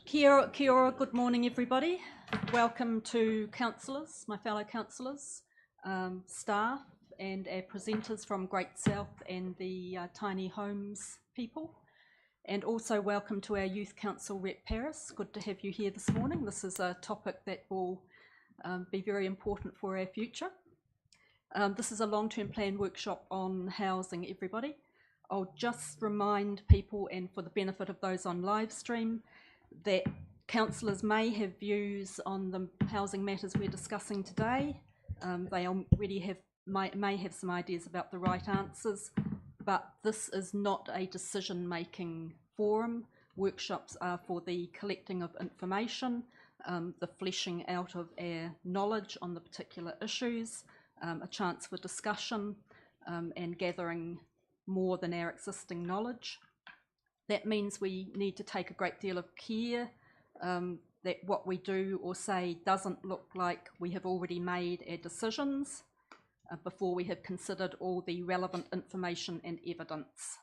Kia ora, good morning everybody. Welcome to councillors, my fellow councillors, staff and our presenters from Great South and the Tiny Homes people. And also welcome to our Youth Council Rep Paris. Good to have you here this morning. This is a topic that will be very important for our future. This is a long-term plan workshop on housing, everybody. I'll just remind people, and for the benefit of those on live stream, that councillors may have views on the housing matters we're discussing today. They already may have some ideas about the right answers, but this is not a decision-making forum. Workshops are for the collecting of information, the fleshing out of our knowledge on the particular issues, a chance for discussion and gathering more than our existing knowledge. That means we need to take a great deal of care that what we do or say doesn't look like we have already made our decisions before we have considered all the relevant information and evidence.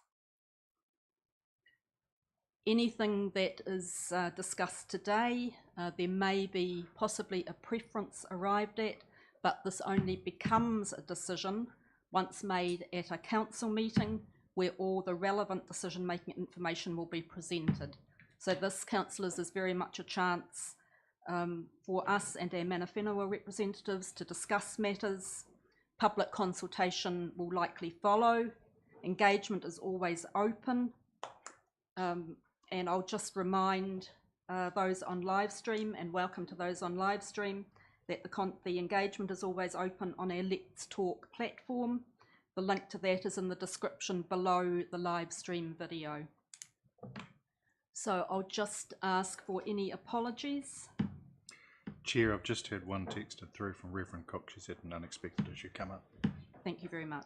Anything that is discussed today, there may be possibly a preference arrived at, but this only becomes a decision once made at a council meeting where all the relevant decision-making information will be presented. So this, councillors, is very much a chance for us and our mana whenua representatives to discuss matters. Public consultation will likely follow. Engagement is always open. And I'll just remind those on live stream, and welcome to those on live stream, that the engagement is always open on our Let's Talk platform. The link to that is in the description below the live stream video. So I'll just ask for any apologies. Chair, I've just had one texted through from Reverend Cox. She's had an unexpected issue come up. Thank you very much.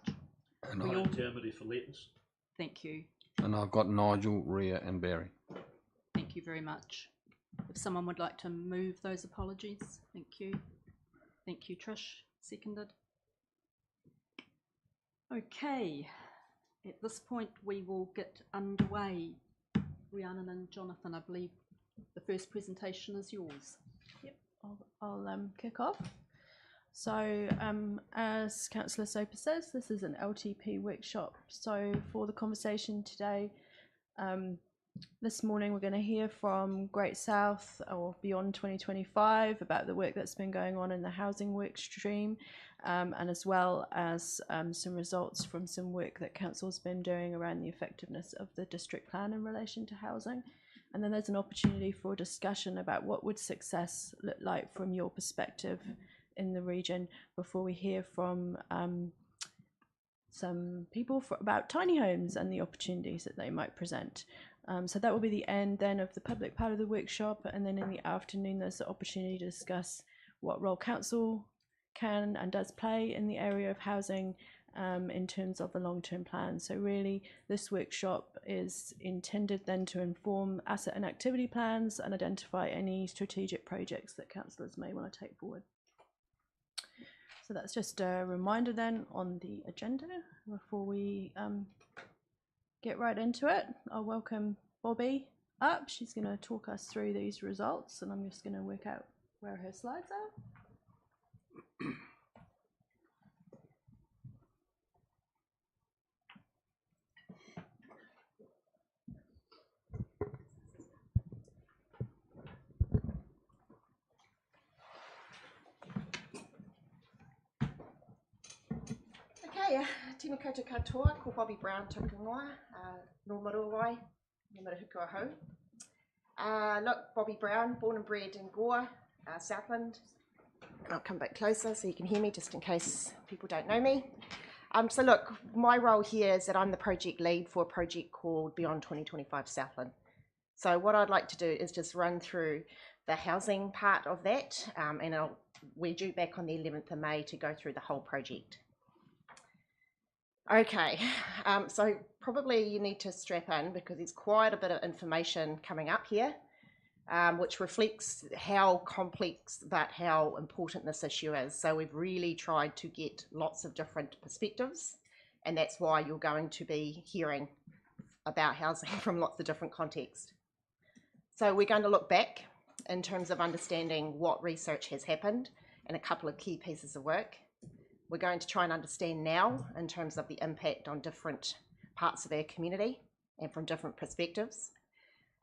And Termity for letters. Thank you. And I've got Nigel, Rhea and Barry. Thank you very much. If someone would like to move those apologies, thank you. Thank you, Trish. Seconded. Okay, at this point we will get underway. Rhiannon and Jonathan, I believe the first presentation is yours. Yep, I'll kick off. So as Councillor Soper says, this is an LTP workshop. So for the conversation today, this morning we're going to hear from Great South or Beyond 2025 about the work that's been going on in the housing work stream, and as well as some results from some work that Council's been doing around the effectiveness of the district plan in relation to housing. And then there's an opportunity for a discussion about what would success look like from your perspective in the region before we hear from some people about tiny homes and the opportunities that they might present. So that will be the end then of the public part of the workshop, and then in the afternoon there's the opportunity to discuss what role council can and does play in the area of housing in terms of the long-term plan. So really this workshop is intended then to inform asset and activity plans and identify any strategic projects that councillors may want to take forward. So that's just a reminder then on the agenda before we get right into it. I'll welcome Bobby up. She's going to talk us through these results, and I'm just going to work out where her slides are. Okay, tēnā koutou katoa, ko Bobby Brown tōku noa, no Maruawai, no Marahukua Hou. Look, Bobby Brown, born and bred in Gore, Southland. I'll come back closer so you can hear me just in case people don't know me. So look, my role here is that I'm the project lead for a project called Beyond 2025 Southland. So what I'd like to do is just run through the housing part of that, and we're due back on the 11th of May to go through the whole project. Okay, so probably you need to strap in because there's quite a bit of information coming up here, which reflects how complex but how important this issue is. So we've really tried to get lots of different perspectives, and that's why you're going to be hearing about housing from lots of different contexts. So we're going to look back in terms of understanding what research has happened and a couple of key pieces of work. We're going to try and understand now in terms of the impact on different parts of our community and from different perspectives.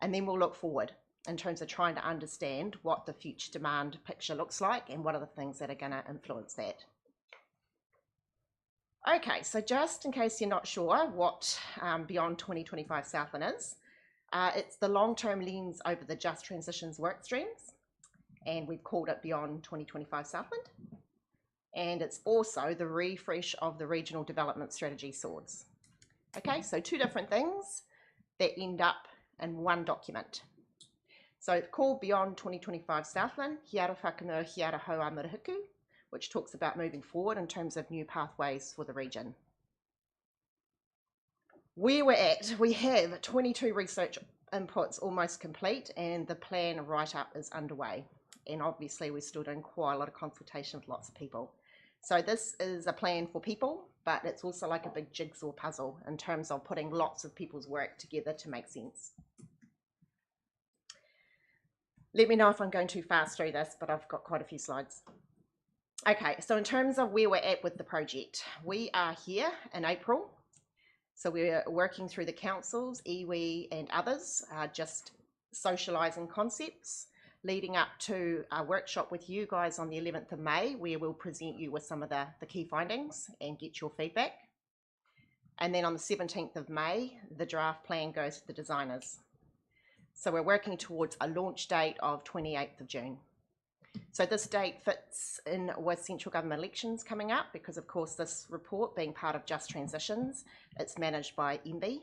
And then we'll look forward in terms of trying to understand what the future demand picture looks like and what are the things that are going to influence that. Okay, so just in case you're not sure what Beyond 2025 Southland is, it's the long-term lens over the Just Transitions work streams, and we've called it Beyond 2025 Southland. And it's also the refresh of the Regional Development Strategy swords. Okay, so two different things that end up in one document. So it's called Beyond 2025 Southland, Hiara Whakanua, Hiara Hoa Murihiku, which talks about moving forward in terms of new pathways for the region. Where we're at, we have 22 research inputs almost complete, and the plan write-up is underway. And obviously we're still doing quite a lot of consultation with lots of people. So this is a plan for people, but it's also like a big jigsaw puzzle in terms of putting lots of people's work together to make sense. Let me know if I'm going too fast through this, but I've got quite a few slides. Okay, so in terms of where we're at with the project, we are here in April. So we're working through the councils, iwi and others, just socialising concepts, leading up to a workshop with you guys on the 11th of May, where we'll present you with some of the key findings and get your feedback. And then on the 17th of May, the draft plan goes to the designers. So we're working towards a launch date of 28th of June. So this date fits in with central government elections coming up because, of course, this report being part of Just Transitions, it's managed by MB.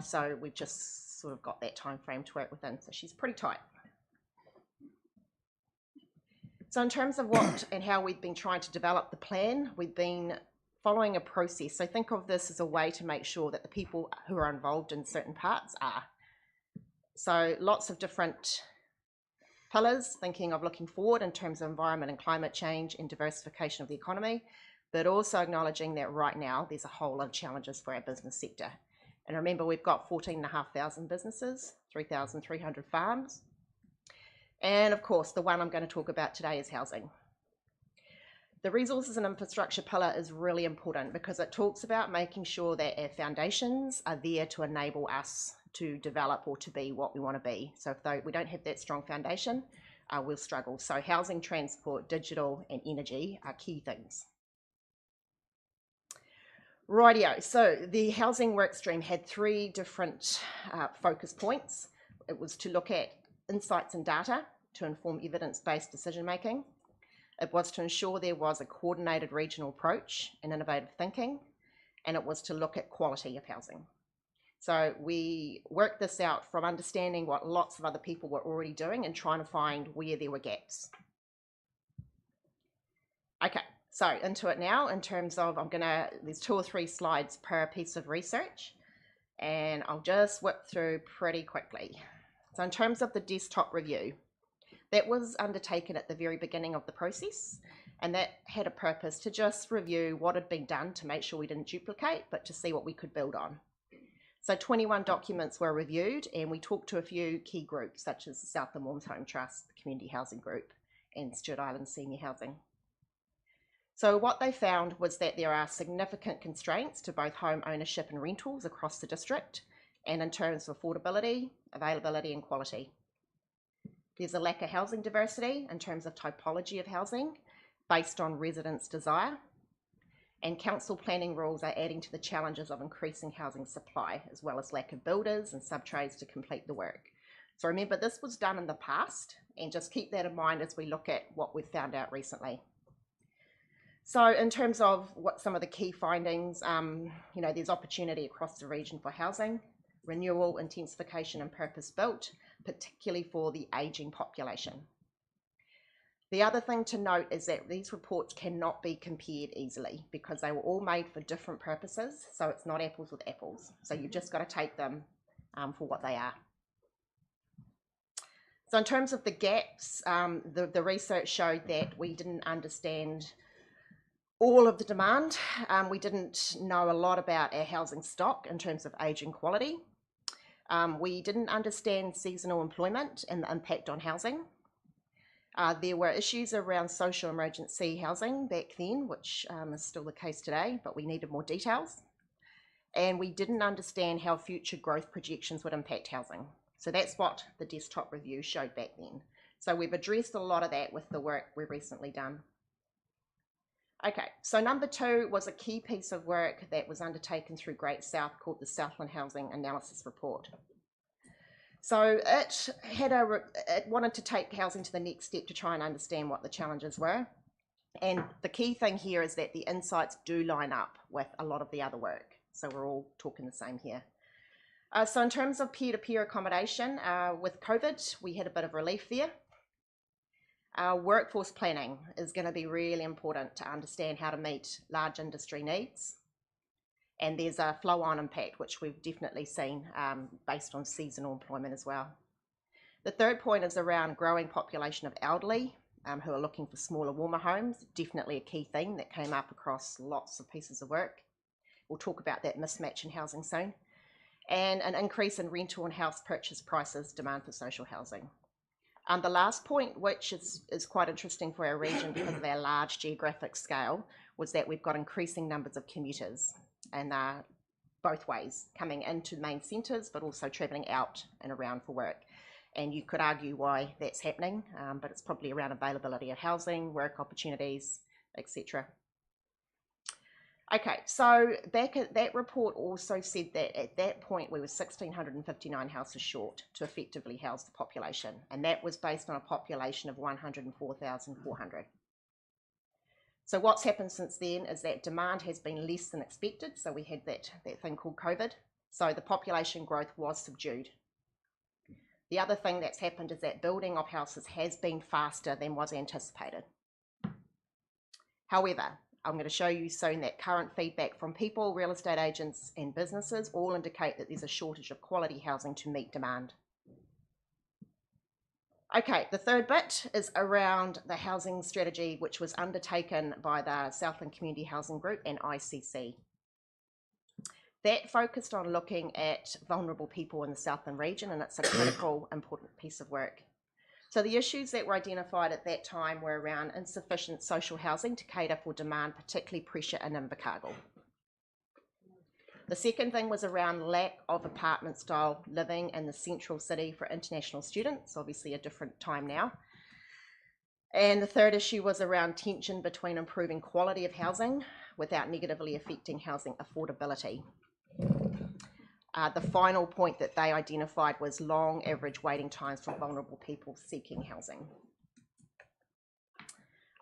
So we've just sort of got that time frame to work within. So she's pretty tight. So in terms of what and how we've been trying to develop the plan, we've been following a process. So think of this as a way to make sure that the people who are involved in certain parts are. So lots of different pillars, thinking of looking forward in terms of environment and climate change and diversification of the economy, but also acknowledging that right now there's a whole lot of challenges for our business sector. And remember, we've got 14,500 businesses, 3,300 farms. And of course, the one I'm going to talk about today is housing. The resources and infrastructure pillar is really important because it talks about making sure that our foundations are there to enable us to develop or to be what we want to be. So if we don't have that strong foundation, we'll struggle. So housing, transport, digital and energy are key things. Rightio, so the housing workstream had three different focus points. It was to look at insights and data to inform evidence-based decision making. It was to ensure there was a coordinated regional approach and innovative thinking, and it was to look at quality of housing. So we worked this out from understanding what lots of other people were already doing and trying to find where there were gaps. Okay, so into it now in terms of, there's 2 or 3 slides per piece of research, and I'll just whip through pretty quickly. So in terms of the desktop review, that was undertaken at the very beginning of the process, and that had a purpose to just review what had been done to make sure we didn't duplicate, but to see what we could build on. So 21 documents were reviewed, and we talked to a few key groups such as the Southland Warms Home Trust, the Community Housing Group and Stewart Island Senior Housing. So what they found was that there are significant constraints to both home ownership and rentals across the district, and in terms of affordability, availability and quality. There's a lack of housing diversity in terms of typology of housing based on residents' desire, and council planning rules are adding to the challenges of increasing housing supply, as well as lack of builders and subtrades to complete the work. So remember, this was done in the past, and just keep that in mind as we look at what we've found out recently. So in terms of what some of the key findings, there's opportunity across the region for housing, renewal, intensification and purpose-built, particularly for the ageing population. The other thing to note is that these reports cannot be compared easily because they were all made for different purposes, so it's not apples with apples. So you've just got to take them for what they are. So in terms of the gaps, the research showed that we didn't understand all of the demand. We didn't know a lot about our housing stock in terms of age and quality. We didn't understand seasonal employment and the impact on housing. There were issues around social emergency housing back then, which is still the case today, but we needed more details. And we didn't understand how future growth projections would impact housing. So that's what the desktop review showed back then. So we've addressed a lot of that with the work we've recently done. Okay, so number 2 was a key piece of work that was undertaken through Great South called the Southland Housing Analysis Report. So it wanted to take housing to the next step to try and understand what the challenges were. And the key thing here is that the insights do line up with a lot of the other work. So we're all talking the same here. So in terms of peer-to-peer accommodation, with COVID, we had a bit of relief there. Workforce planning is going to be really important to understand how to meet large industry needs. And there's a flow-on impact, which we've definitely seen based on seasonal employment as well. The third point is around growing population of elderly who are looking for smaller, warmer homes. Definitely a key thing that came up across lots of pieces of work. We'll talk about that mismatch in housing soon. And an increase in rental and house purchase prices, demand for social housing. The last point, which is quite interesting for our region because of our large geographic scale, was that we've got increasing numbers of commuters, and both ways, coming into main centres but also travelling out and around for work. And you could argue why that's happening, but it's probably around availability of housing, work opportunities, etc. Okay, so that report also said that at that point we were 1,659 houses short to effectively house the population, and that was based on a population of 104,400. So what's happened since then is that demand has been less than expected. So we had that thing called COVID. So the population growth was subdued. The other thing that's happened is that building of houses has been faster than was anticipated. However, I'm going to show you soon that current feedback from people, real estate agents and businesses all indicate that there's a shortage of quality housing to meet demand. Okay, the third bit is around the housing strategy, which was undertaken by the Southland Community Housing Group and ICC. That focused on looking at vulnerable people in the Southland region, and it's a critical, important piece of work. So the issues that were identified at that time were around insufficient social housing to cater for demand, particularly pressure in Invercargill. The second thing was around lack of apartment-style living in the central city for international students, obviously a different time now. And the third issue was around tension between improving quality of housing without negatively affecting housing affordability. The final point that they identified was long average waiting times for vulnerable people seeking housing.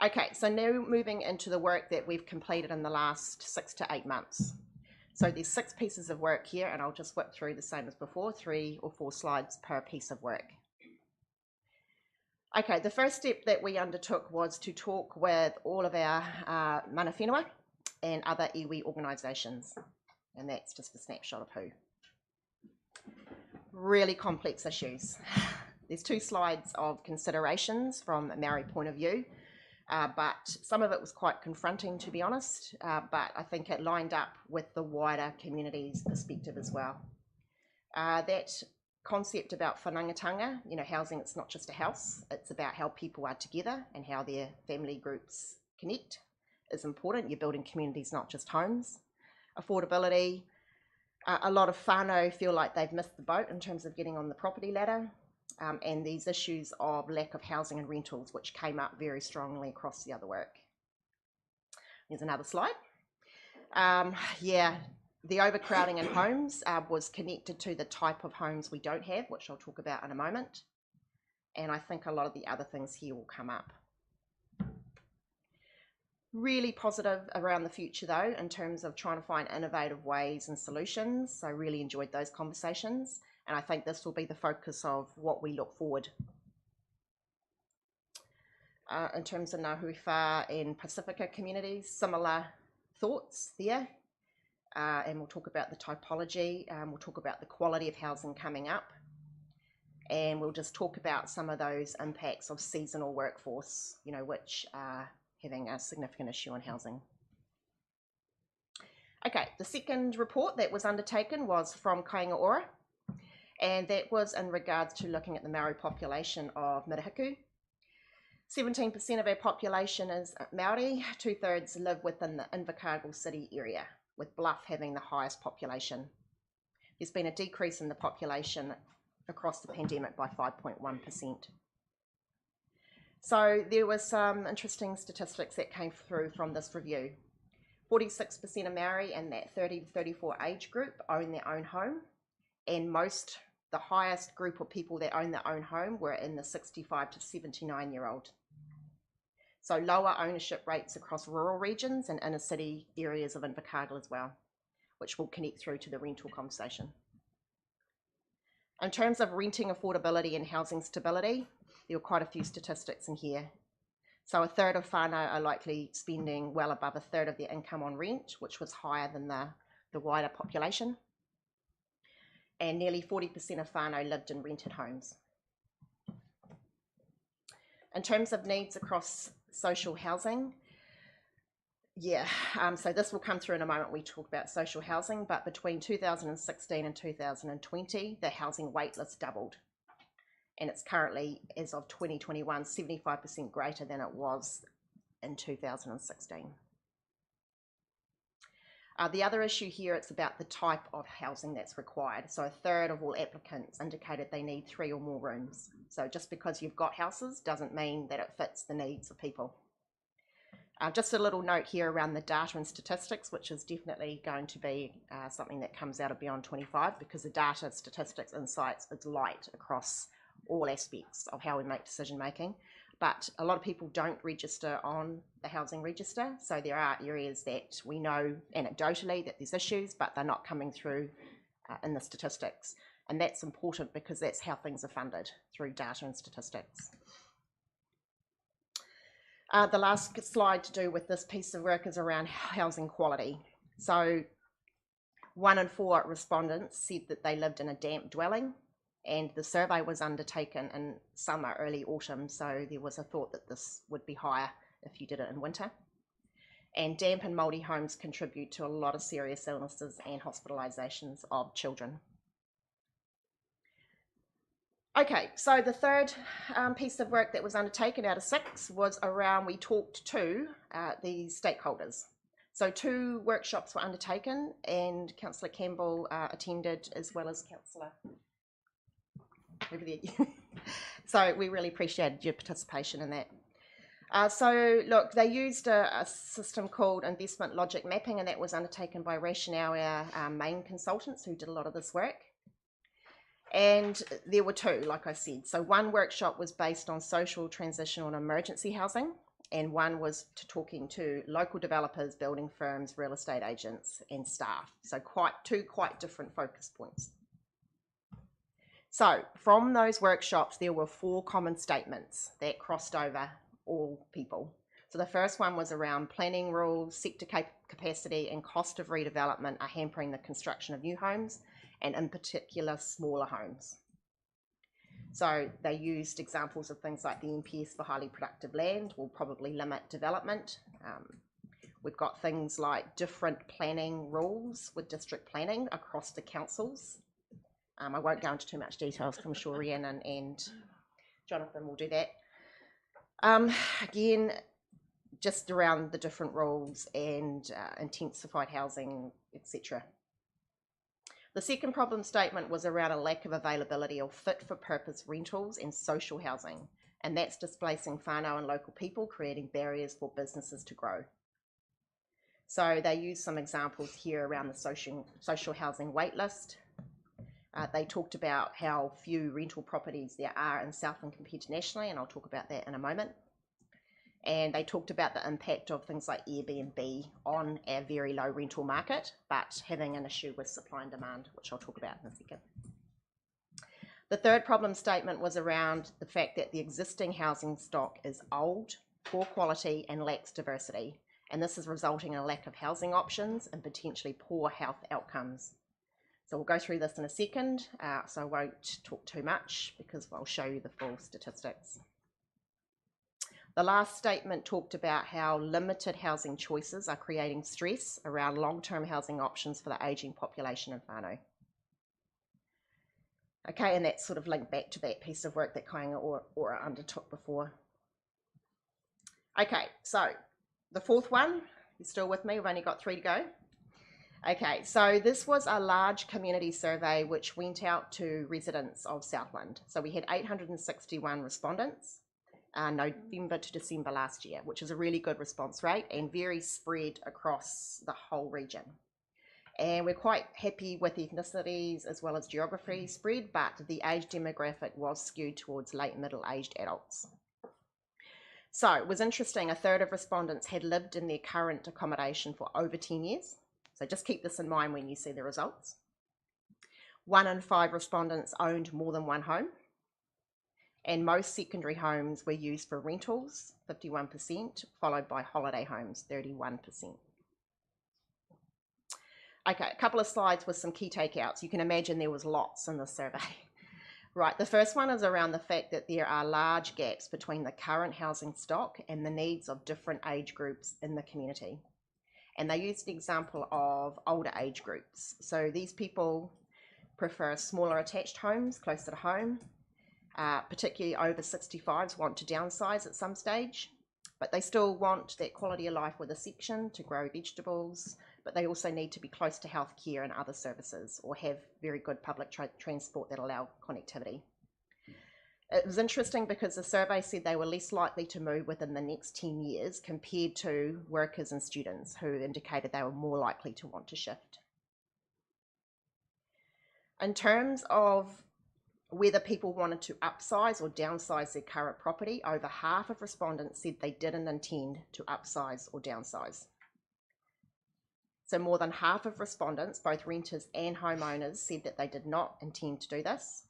Okay, so now moving into the work that we've completed in the last 6 to 8 months. So there's 6 pieces of work here, and I'll just whip through the same as before, 3 or 4 slides per piece of work. Okay, the first step that we undertook was to talk with all of our mana whenua and other iwi organisations, and that's just a snapshot of who. Really complex issues. There's 2 slides of considerations from a Maori point of view, but some of it was quite confronting, to be honest, but I think it lined up with the wider community's perspective as well. That concept about whanangatanga, housing, it's not just a house, it's about how people are together and how their family groups connect is important. You're building communities, not just homes. Affordability, a lot of whānau feel like they've missed the boat in terms of getting on the property ladder, and these issues of lack of housing and rentals, which came up very strongly across the other work. Here's another slide. The overcrowding in homes was connected to the type of homes we don't have, which I'll talk about in a moment. And I think a lot of the other things here will come up. Really positive around the future though, in terms of trying to find innovative ways and solutions. I really enjoyed those conversations, and I think this will be the focus of what we look forward. In terms of Ngāhuiwha and Pacifica communities, similar thoughts there. And we'll talk about the typology, we'll talk about the quality of housing coming up, and we'll just talk about some of those impacts of seasonal workforce, which are having a significant issue on housing. Okay, the second report that was undertaken was from Kainga Ora, and that was in regards to looking at the Maori population of Mirihiku. 17% of our population is Maori, 2/3 live within the Invercargill city area, with Bluff having the highest population. There's been a decrease in the population across the pandemic by 5.1%. So there were some interesting statistics that came through from this review. 46% of Maori in that 30 to 34 age group own their own home, and the highest group of people that own their own home were in the 65 to 79-year-old. So lower ownership rates across rural regions and inner city areas of Invercargill as well, which will connect through to the rental conversation. In terms of renting affordability and housing stability, there were quite a few statistics in here. So 1/3 of whānau are likely spending well above 1/3 of their income on rent, which was higher than the wider population. And nearly 40% of whānau lived in rented homes. In terms of needs across social housing, so this will come through in a moment. We talk about social housing, but between 2016 and 2020, the housing waitlist doubled. And it's currently, as of 2021, 75% greater than it was in 2016. The other issue here, it's about the type of housing that's required. So 1/3 of all applicants indicated they need 3 or more rooms. So just because you've got houses doesn't mean that it fits the needs of people. Just a little note here around the data and statistics, which is definitely going to be something that comes out of Beyond 25, because the data, statistics, insights is light across all aspects of how we make decision making. But a lot of people don't register on the housing register, so there are areas that we know anecdotally that there's issues, but they're not coming through in the statistics. And that's important because that's how things are funded, through data and statistics. The last slide to do with this piece of work is around housing quality. So 1 in 4 respondents said that they lived in a damp dwelling, and the survey was undertaken in summer, early autumn, so there was a thought that this would be higher if you did it in winter. And damp and mouldy homes contribute to a lot of serious illnesses and hospitalisations of children. Okay, so the third piece of work that was undertaken out of 6 was around, we talked to the stakeholders. So 2 workshops were undertaken, and Councillor Campbell attended, as well as Councillor over there. So we really appreciated your participation in that. So look, they used a system called investment logic mapping, and that was undertaken by Rationale, our main consultants who did a lot of this work. And there were 2, like I said. So 1 workshop was based on social, transitional and emergency housing, and 1 was talking to local developers, building firms, real estate agents and staff. So 2 quite different focus points. So from those workshops, there were 4 common statements that crossed over all people. So the first one was around planning rules, sector capacity and cost of redevelopment are hampering the construction of new homes, and in particular smaller homes. So they used examples of things like the NPS for highly productive land will probably limit development. We've got things like different planning rules with district planning across the councils. I won't go into too much detail because I'm sure Rhiannon and Jonathan will do that. Again, just around the different rules and intensified housing, etc. The second problem statement was around a lack of availability of fit-for-purpose rentals and social housing, and that's displacing whānau and local people, creating barriers for businesses to grow. So they used some examples here around the social housing waitlist. They talked about how few rental properties there are in Southland compared to nationally, and I'll talk about that in a moment. And they talked about the impact of things like Airbnb on our very low rental market, but having an issue with supply and demand, which I'll talk about in a second. The third problem statement was around the fact that the existing housing stock is old, poor quality and lacks diversity. And this is resulting in a lack of housing options and potentially poor health outcomes. So we'll go through this in a second, so I won't talk too much because I'll show you the full statistics. The last statement talked about how limited housing choices are creating stress around long-term housing options for the ageing population in whānau. Okay, and that's sort of linked back to that piece of work that Kāinga Ora undertook before. Okay, so the fourth one, you're still with me? We've only got 3 to go. Okay, so this was a large community survey which went out to residents of Southland. So we had 861 respondents, November to December last year, which is a really good response rate and very spread across the whole region. And we're quite happy with ethnicities as well as geography spread, but the age demographic was skewed towards late middle-aged adults. So it was interesting, a third of respondents had lived in their current accommodation for over 10 years. So just keep this in mind when you see the results. 1 in 5 respondents owned more than one home. And most secondary homes were used for rentals, 51%, followed by holiday homes, 31%. Okay, a couple of slides with some key takeouts. You can imagine there was lots in the survey. Right, the first one is around the fact that there are large gaps between the current housing stock and the needs of different age groups in the community. And they used an example of older age groups. So these people prefer smaller attached homes closer to home, particularly over 65s want to downsize at some stage, but they still want that quality of life with a section to grow vegetables, but they also need to be close to healthcare and other services or have very good public transport that allow connectivity. It was interesting because the survey said they were less likely to move within the next 10 years compared to workers and students who indicated they were more likely to want to shift. In terms of whether people wanted to upsize or downsize their current property, over half of respondents said they didn't intend to upsize or downsize. So more than half of respondents, both renters and homeowners, said that they did not intend to do this.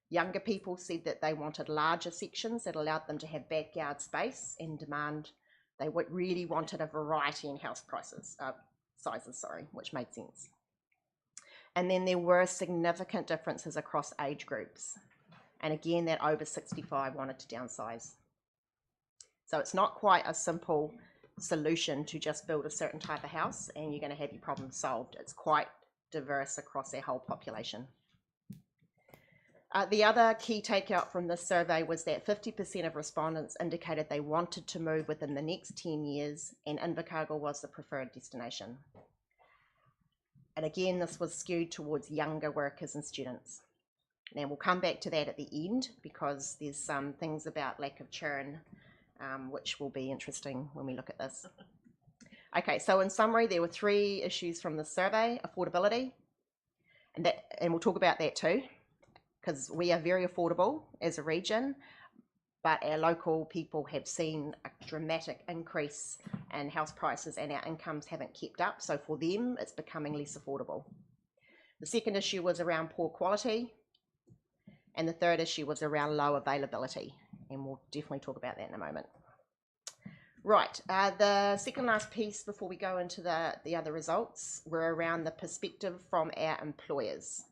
Younger people said that they wanted larger sections that allowed them to have backyard space and demand. They really wanted a variety in house sizes, which made sense. And then there were significant differences across age groups. And again, that over 65 wanted to downsize. So it's not quite a simple solution to just build a certain type of house and you're going to have your problem solved. It's quite diverse across our whole population. The other key takeout from this survey was that 50% of respondents indicated they wanted to move within the next 10 years and Invercargill was the preferred destination. And again, this was skewed towards younger workers and students. Now we'll come back to that at the end because there's some things about lack of churn which will be interesting when we look at this. Okay, so in summary, there were 3 issues from the survey: affordability, and we'll talk about that too, because we are very affordable as a region, but our local people have seen a dramatic increase in house prices and our incomes haven't kept up, so for them it's becoming less affordable. The second issue was around poor quality, and the third issue was around low availability, and we'll definitely talk about that in a moment. Right, the second last piece before we go into the other results were around the perspective from our employers.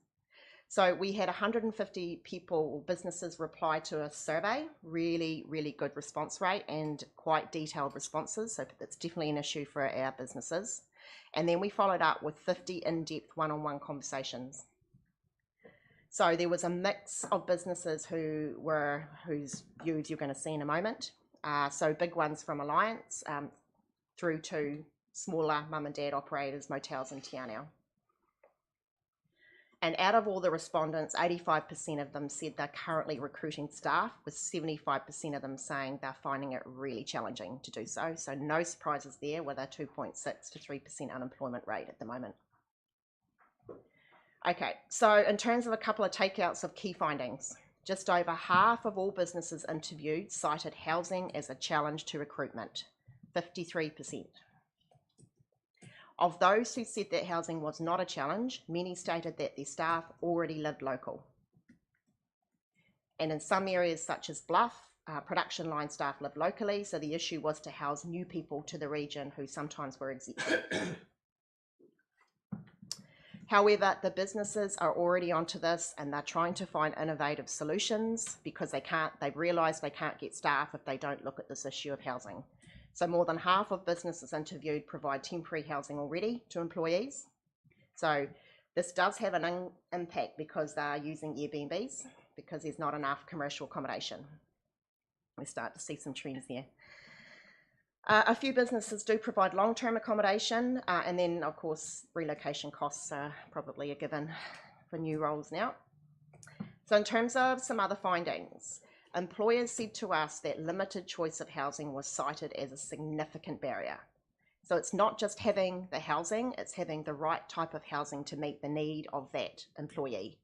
So we had 150 people, businesses reply to a survey, really, really good response rate and quite detailed responses. So that's definitely an issue for our businesses. And then we followed up with 50 in-depth one-on-one conversations. So there was a mix of businesses whose views you're going to see in a moment. So big ones from Alliance through to smaller mum and dad operators, motels and te anau. And out of all the respondents, 85% of them said they're currently recruiting staff, with 75% of them saying they're finding it really challenging to do so. So no surprises there with a 2.6 to 3% unemployment rate at the moment. Okay, so in terms of a couple of takeouts of key findings, just over half of all businesses interviewed cited housing as a challenge to recruitment, 53%. Of those who said that housing was not a challenge, many stated that their staff already lived local. And in some areas such as Bluff, production line staff lived locally, so the issue was to house new people to the region who sometimes were exempted. However, the businesses are already onto this and they're trying to find innovative solutions because they've realised they can't get staff if they don't look at this issue of housing. So more than half of businesses interviewed provide temporary housing already to employees. So This does have an impact because they are using Airbnbs, because there's not enough commercial accommodation. We start to see some trends there. A few businesses do provide long-term accommodation, and then of course relocation costs are probably a given for new roles now. So in terms of some other findings, employers said to us that limited choice of housing was cited as a significant barrier. So it's not just having the housing, it's having the right type of housing to meet the need of that employee.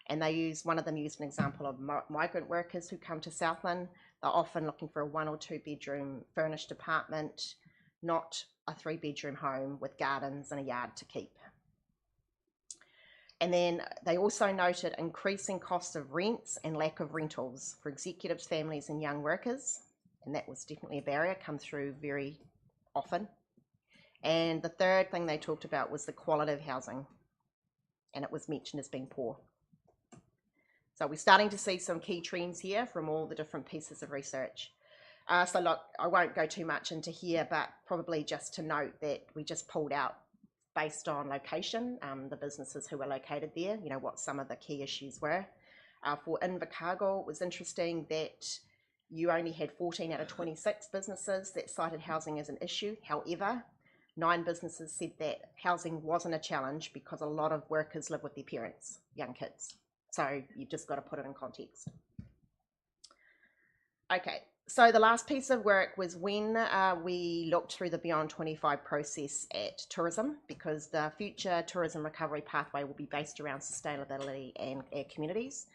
And one of them used an example of migrant workers who come to Southland. They're often looking for a 1 or 2 bedroom furnished apartment, not a 3 bedroom home with gardens and a yard to keep. And then they also noted increasing costs of rents and lack of rentals for executives, families and young workers. And that was definitely a barrier, come through very often. And the third thing they talked about was the quality of housing. And it was mentioned as being poor. So we're starting to see some key trends here from all the different pieces of research. So look, I won't go too much into here, but probably just to note that we just pulled out based on location, the businesses who were located there, you know, what some of the key issues were. For Invercargill, it was interesting that you only had 14 out of 26 businesses that cited housing as an issue. However, 9 businesses said that housing wasn't a challenge because a lot of workers live with their parents, young kids. So you've just got to put it in context. Okay, so the last piece of work was when we looked through the Beyond 25 process at tourism, because the future tourism recovery pathway will be based around sustainability and our communities.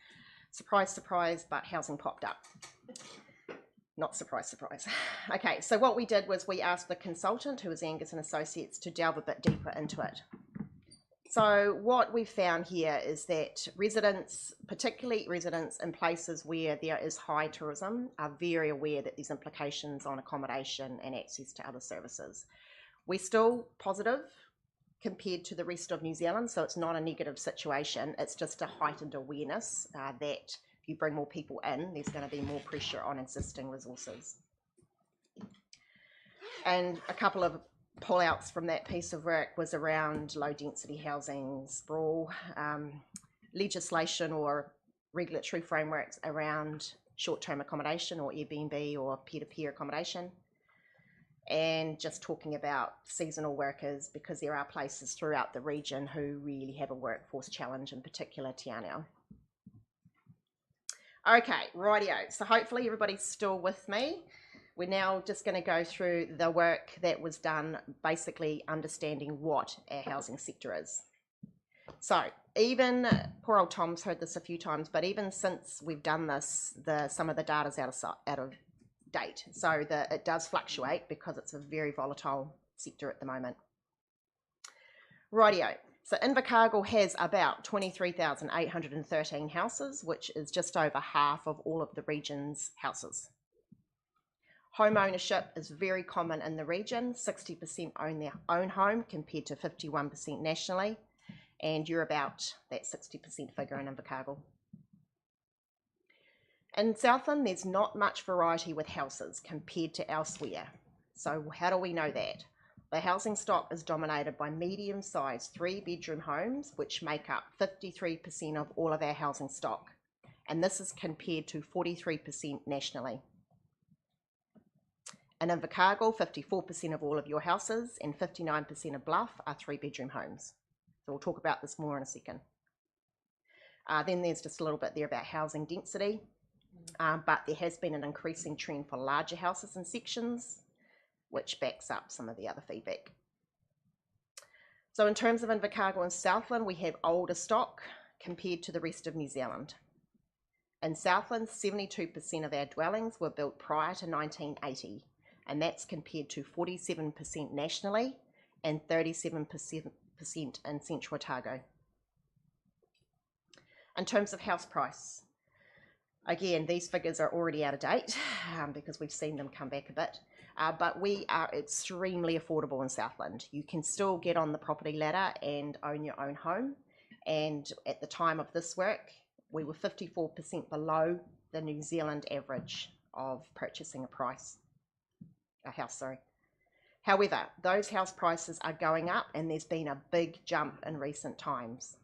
Surprise, surprise, but housing popped up. Not surprise, surprise. Okay, so what we did was we asked the consultant, who was Angus and Associates, to delve a bit deeper into it. So what we've found here is that residents, particularly residents in places where there is high tourism, are very aware that there's implications on accommodation and access to other services. We're still positive compared to the rest of New Zealand, so it's not a negative situation. It's just a heightened awareness that if you bring more people in, there's going to be more pressure on existing resources. And a couple of pull-outs from that piece of work was around low-density housing, sprawl, legislation or regulatory frameworks around short-term accommodation or Airbnb or peer-to-peer accommodation, and just talking about seasonal workers, because there are places throughout the region who really have a workforce challenge, in particular Te Anau. Okay, rightio. So hopefully everybody's still with me. We're now just going to go through the work that was done, basically understanding what our housing sector is. So even, poor old Tom's heard this a few times, but even since we've done this, some of the data's out of date. So it does fluctuate because it's a very volatile sector at the moment. Rightio. So Invercargill has about 23,813 houses, which is just over half of all of the region's houses. Home ownership is very common in the region. 60% own their own home compared to 51% nationally. And you're about that 60% figure in Invercargill. In Southland, there's not much variety with houses compared to elsewhere. So how do we know that? The housing stock is dominated by medium-sized 3-bedroom homes, which make up 53% of all of our housing stock. And this is compared to 43% nationally. In Invercargill, 54% of all of your houses and 59% of Bluff are 3-bedroom homes. So we'll talk about this more in a second. Then there's just a little bit there about housing density, but there has been an increasing trend for larger houses and sections, which backs up some of the other feedback. So in terms of Invercargill and Southland, we have older stock compared to the rest of New Zealand. In Southland, 72% of our dwellings were built prior to 1980, and that's compared to 47% nationally and 37% in Central Otago. In terms of house price, again, these figures are already out of date because we've seen them come back a bit. But we are extremely affordable in Southland. You can still get on the property ladder and own your own home. And at the time of this work, we were 54% below the New Zealand average of purchasing a house. However, those house prices are going up and there's been a big jump in recent times.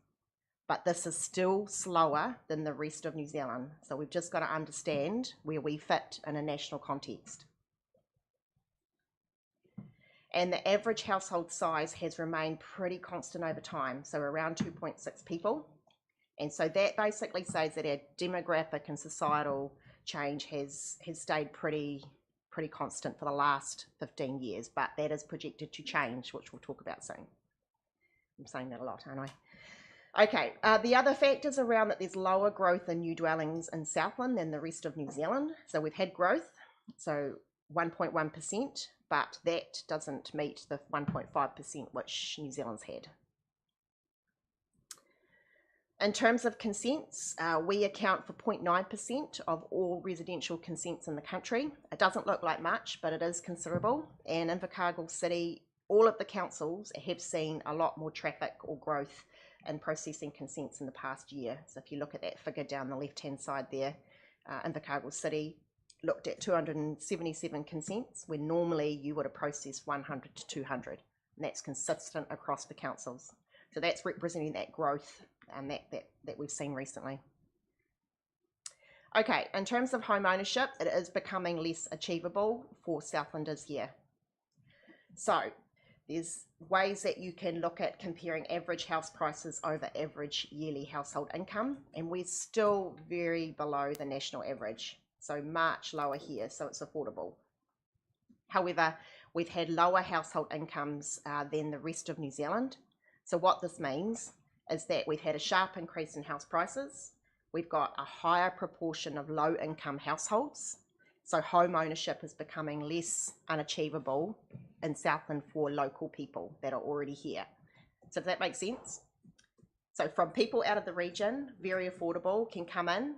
But this is still slower than the rest of New Zealand. So we've just got to understand where we fit in a national context. And the average household size has remained pretty constant over time, so around 2.6 people. And so that basically says that our demographic and societal change has stayed pretty constant for the last 15 years, but that is projected to change, which we'll talk about soon. I'm saying that a lot, aren't I? Okay, the other factors around that there's lower growth in new dwellings in Southland than the rest of New Zealand. So we've had growth, so 1.1%, but that doesn't meet the 1.5% which New Zealand's had. In terms of consents, we account for 0.9% of all residential consents in the country. It doesn't look like much, but it is considerable. And in Invercargill City, all of the councils have seen a lot more traffic or growth in processing consents in the past year. So if you look at that figure down the left-hand side there, Invercargill City looked at 277 consents, when normally you would have processed 100 to 200. And that's consistent across the councils. So that's representing that growth and that we've seen recently. Okay, in terms of home ownership, it is becoming less achievable for Southlanders here. So there's ways that you can look at comparing average house prices over average yearly household income, and we're still very below the national average, so much lower here, so it's affordable. However, we've had lower household incomes than the rest of New Zealand. So what this means is that we've had a sharp increase in house prices. We've got a higher proportion of low income households. So home ownership is becoming less unachievable in Southland for local people that are already here. So does that make sense? So from people out of the region, very affordable can come in.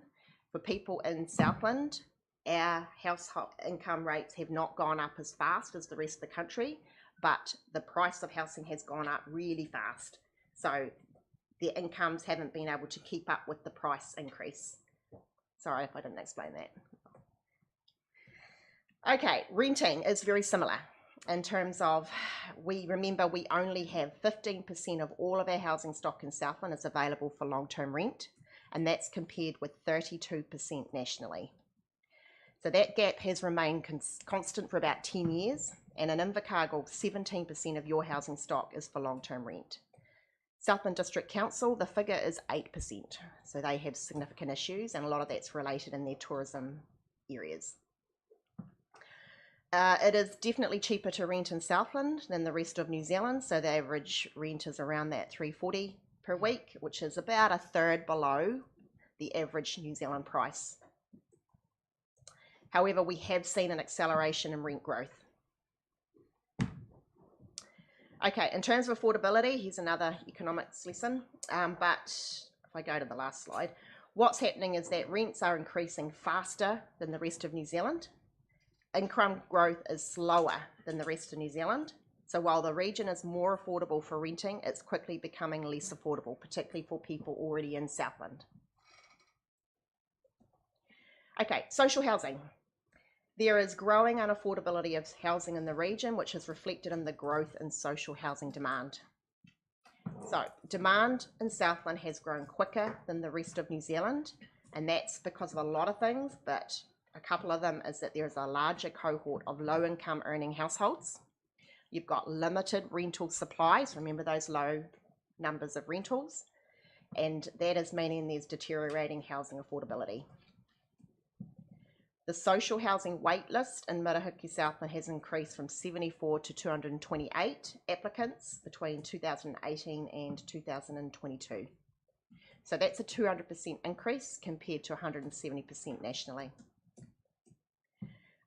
For people in Southland, our household income rates have not gone up as fast as the rest of the country, but the price of housing has gone up really fast. So their incomes haven't been able to keep up with the price increase. Sorry if I didn't explain that. Okay, renting is very similar in terms of, we only have 15% of all of our housing stock in Southland is available for long-term rent, and that's compared with 32% nationally. So that gap has remained constant for about 10 years, and in Invercargill, 17% of your housing stock is for long-term rent. Southland District Council, the figure is 8%, so they have significant issues, and a lot of that's related in their tourism areas. It is definitely cheaper to rent in Southland than the rest of New Zealand, so the average rent is around that $340 per week, which is about a third below the average New Zealand price. However, we have seen an acceleration in rent growth. Okay, in terms of affordability, here's another economics lesson, but if I go to the last slide, what's happening is that rents are increasing faster than the rest of New Zealand. Income growth is slower than the rest of New Zealand. So while the region is more affordable for renting, it's quickly becoming less affordable, particularly for people already in Southland. Okay, social housing. There is growing unaffordability of housing in the region, which is reflected in the growth in social housing demand. So demand in Southland has grown quicker than the rest of New Zealand, and that's because of a lot of things, but a couple of them is that there is a larger cohort of low income earning households. You've got limited rental supplies, remember those low numbers of rentals, and that is meaning there's deteriorating housing affordability. The social housing wait list in Murihuki Southland has increased from 74 to 228 applicants between 2018 and 2022. So that's a 200% increase compared to 170% nationally.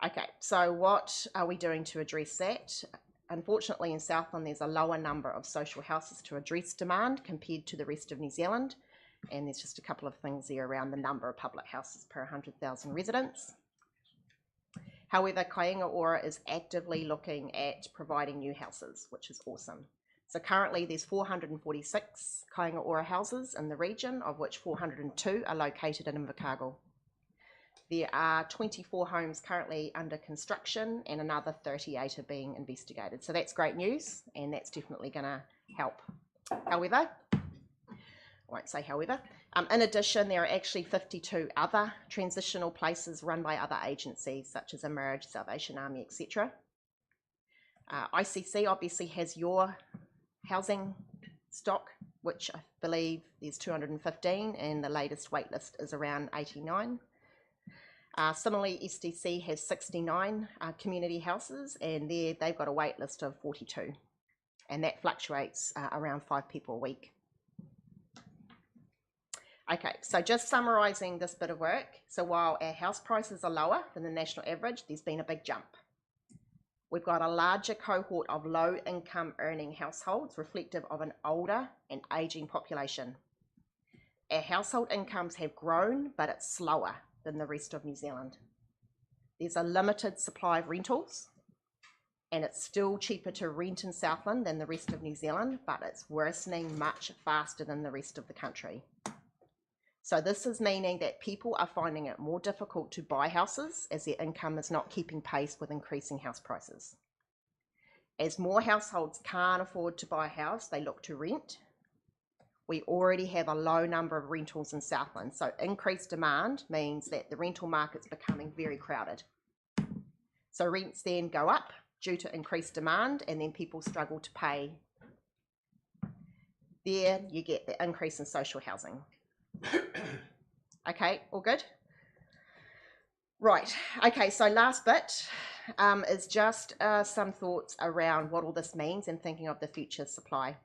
Okay, so what are we doing to address that? Unfortunately, in Southland, there's a lower number of social houses to address demand compared to the rest of New Zealand, and there's just a couple of things there around the number of public houses per 100,000 residents. However, Kāinga Ora is actively looking at providing new houses, which is awesome. So currently there's 446 Kāinga Ora houses in the region, of which 402 are located in Invercargill. There are 24 homes currently under construction and another 38 are being investigated. So that's great news, and that's definitely going to help. However, I won't say however, in addition, there are actually 52 other transitional places run by other agencies such as Emerge, Salvation Army, etc. ICC obviously has your housing stock, which I believe there's 215, and the latest waitlist is around 89. Similarly, SDC has 69 community houses, and they've got a wait list of 42, and that fluctuates around 5 people a week. Okay, so just summarising this bit of work. So while our house prices are lower than the national average, there's been a big jump. We've got a larger cohort of low income earning households reflective of an older and ageing population. Our household incomes have grown, but it's slower than the rest of New Zealand. There's a limited supply of rentals, and it's still cheaper to rent in Southland than the rest of New Zealand, but it's worsening much faster than the rest of the country. So this is meaning that people are finding it more difficult to buy houses as their income is not keeping pace with increasing house prices. As more households can't afford to buy a house, they look to rent. We already have a low number of rentals in Southland, so increased demand means that the rental market's becoming very crowded. So rents then go up due to increased demand, and then people struggle to pay. There you get the increase in social housing. Okay, all good? Right, okay, so last bit is just some thoughts around what all this means and thinking of the future supply.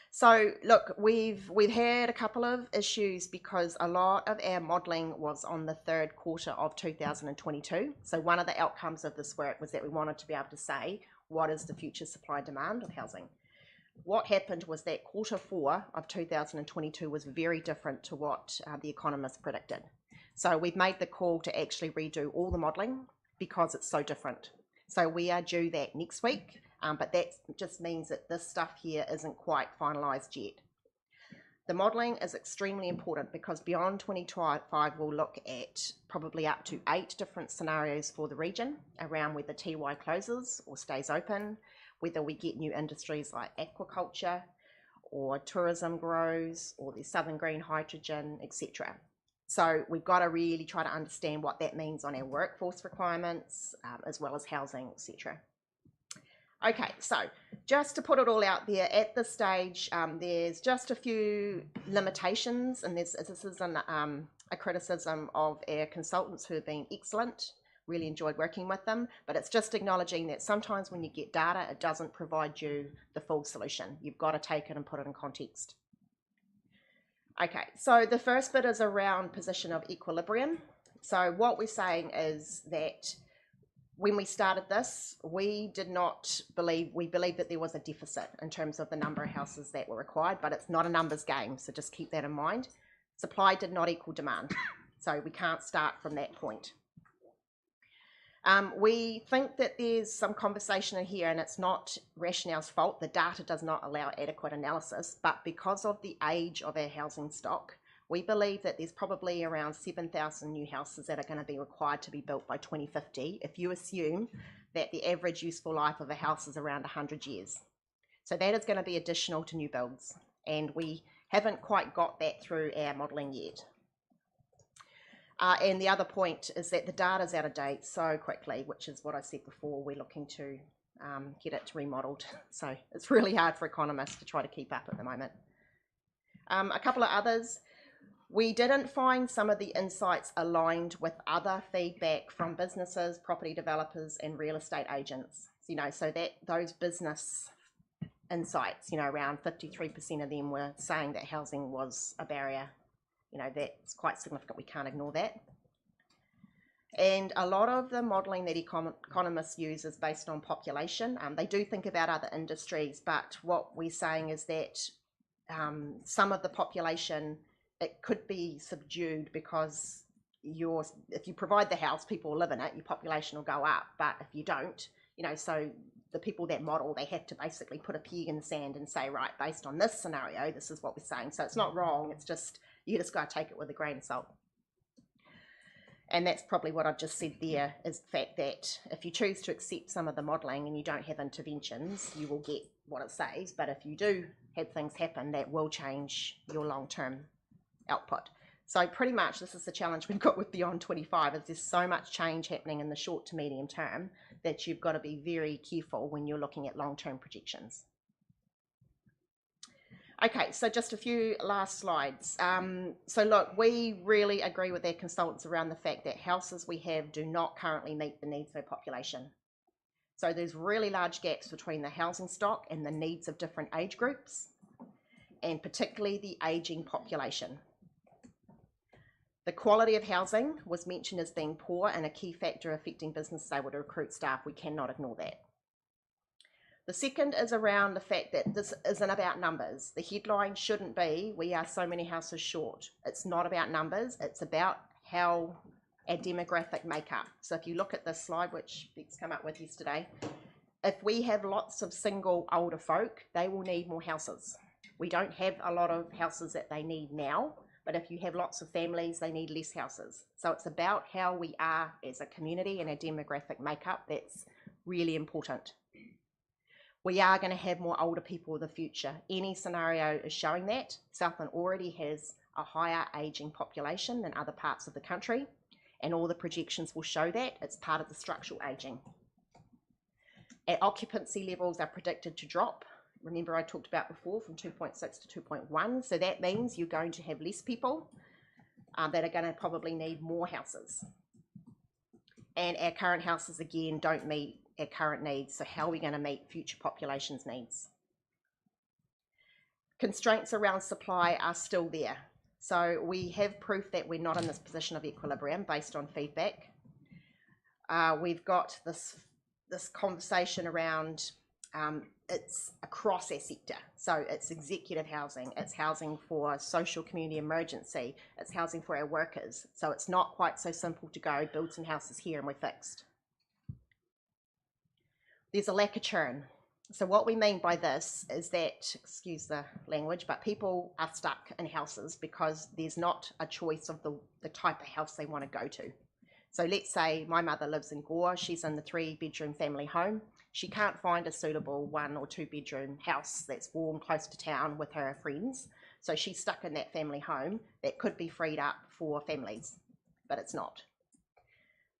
So look, we've had a couple of issues because a lot of our modelling was on the third quarter of 2022. So one of the outcomes of this work was that we wanted to be able to say, what is the future supply demand of housing? What happened was that quarter 4 of 2022 was very different to what the economists predicted. So we've made the call to actually redo all the modelling because it's so different. So we are due that next week, but that just means that this stuff here isn't quite finalised yet. The modelling is extremely important because beyond 2025 we'll look at probably up to 8 different scenarios for the region around whether TY closes or stays open, whether we get new industries like aquaculture or tourism grows or the southern green hydrogen, etc. So we've got to really try to understand what that means on our workforce requirements as well as housing, etc. Okay, so just to put it all out there, at this stage there's just a few limitations, and this is a criticism of our consultants who have been excellent. Really enjoyed working with them, but it's just acknowledging that sometimes when you get data, it doesn't provide you the full solution. You've got to take it and put it in context. Okay, so the first bit is around position of equilibrium. So what we're saying is that when we started this, we believed that there was a deficit in terms of the number of houses that were required, but it's not a numbers game, so just keep that in mind. Supply did not equal demand, so we can't start from that point. We think that there's some conversation in here, and it's not Rationale's fault. The data does not allow adequate analysis, but because of the age of our housing stock, we believe that there's probably around 7,000 new houses that are going to be required to be built by 2050 if you assume that the average useful life of a house is around 100 years. So that is going to be additional to new builds, and we haven't quite got that through our modelling yet. And the other point is that the data's out of date so quickly, which is what I said before, we're looking to get it remodelled. So it's really hard for economists to try to keep up at the moment. A couple of others. We didn't find some of the insights aligned with other feedback from businesses, property developers and real estate agents. So that those business insights, around 53% of them were saying that housing was a barrier. That's quite significant. We can't ignore that. And a lot of the modelling that economists use is based on population. They do think about other industries, but what we're saying is that some of the population, it could be subdued because if you provide the house, people will live in it, your population will go up. But if you don't, so the people that model, they have to basically put a peg in the sand and say, right, based on this scenario, this is what we're saying. So it's not wrong, it's just, you just got to take it with a grain of salt. And that's probably what I've just said there, is the fact that if you choose to accept some of the modelling and you don't have interventions, you will get what it says. But if you do have things happen, that will change your long-term output. So pretty much this is the challenge we've got with Beyond 25, is there's so much change happening in the short to medium term that you've got to be very careful when you're looking at long-term projections. Okay, so just a few last slides. So look, we really agree with our consultants around the fact that houses we have do not currently meet the needs of our population. So there's really large gaps between the housing stock and the needs of different age groups, and particularly the ageing population. The quality of housing was mentioned as being poor and a key factor affecting businesses able to recruit staff. We cannot ignore that. The second is around the fact that this isn't about numbers. The headline shouldn't be, we are so many houses short. It's not about numbers, it's about how our demographic makeup. So if you look at this slide, which Beck's come up with yesterday, if we have lots of single older folk, they will need more houses. We don't have a lot of houses that they need now, but if you have lots of families, they need less houses. So it's about how we are as a community and our demographic makeup that's really important. We are going to have more older people in the future. Any scenario is showing that. Southland already has a higher ageing population than other parts of the country, and all the projections will show that. It's part of the structural ageing. Our occupancy levels are predicted to drop. Remember I talked about before, from 2.6 to 2.1, so that means you're going to have less people that are going to probably need more houses. And our current houses, again, don't meet our current needs, so how are we going to meet future populations' needs? Constraints around supply are still there. So we have proof that we're not in this position of equilibrium based on feedback. We've got this conversation around it's across our sector. So it's executive housing, it's housing for social community emergency, it's housing for our workers. So it's not quite so simple to go build some houses here and we're fixed. There's a lack of churn. So what we mean by this is that, excuse the language, but people are stuck in houses because there's not a choice of the type of house they want to go to. So let's say my mother lives in Gore, she's in the 3-bedroom family home. She can't find a suitable 1 or 2 bedroom house that's warm, close to town with her friends. So she's stuck in that family home that could be freed up for families, but it's not.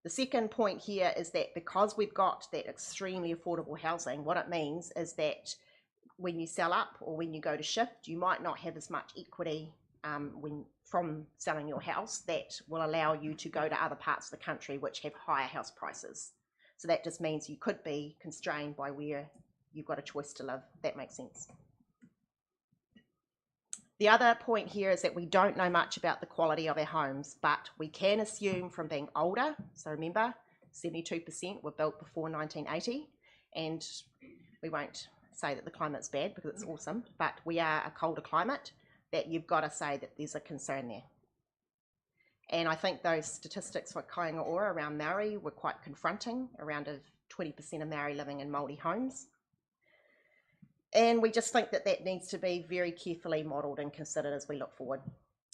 The second point here is that because we've got that extremely affordable housing, what it means is that when you sell up or when you go to shift, you might not have as much equity from selling your house that will allow you to go to other parts of the country which have higher house prices. So that just means you could be constrained by where you've got a choice to live. That makes sense. The other point here is that we don't know much about the quality of our homes, but we can assume from being older, so remember 72% were built before 1980, and we won't say that the climate's bad because it's awesome, but we are a colder climate, that you've got to say that there's a concern there. And I think those statistics for Kaingaora around Maori were quite confronting, around 20% of Maori living in Māori homes. And we just think that that needs to be very carefully modelled and considered as we look forward.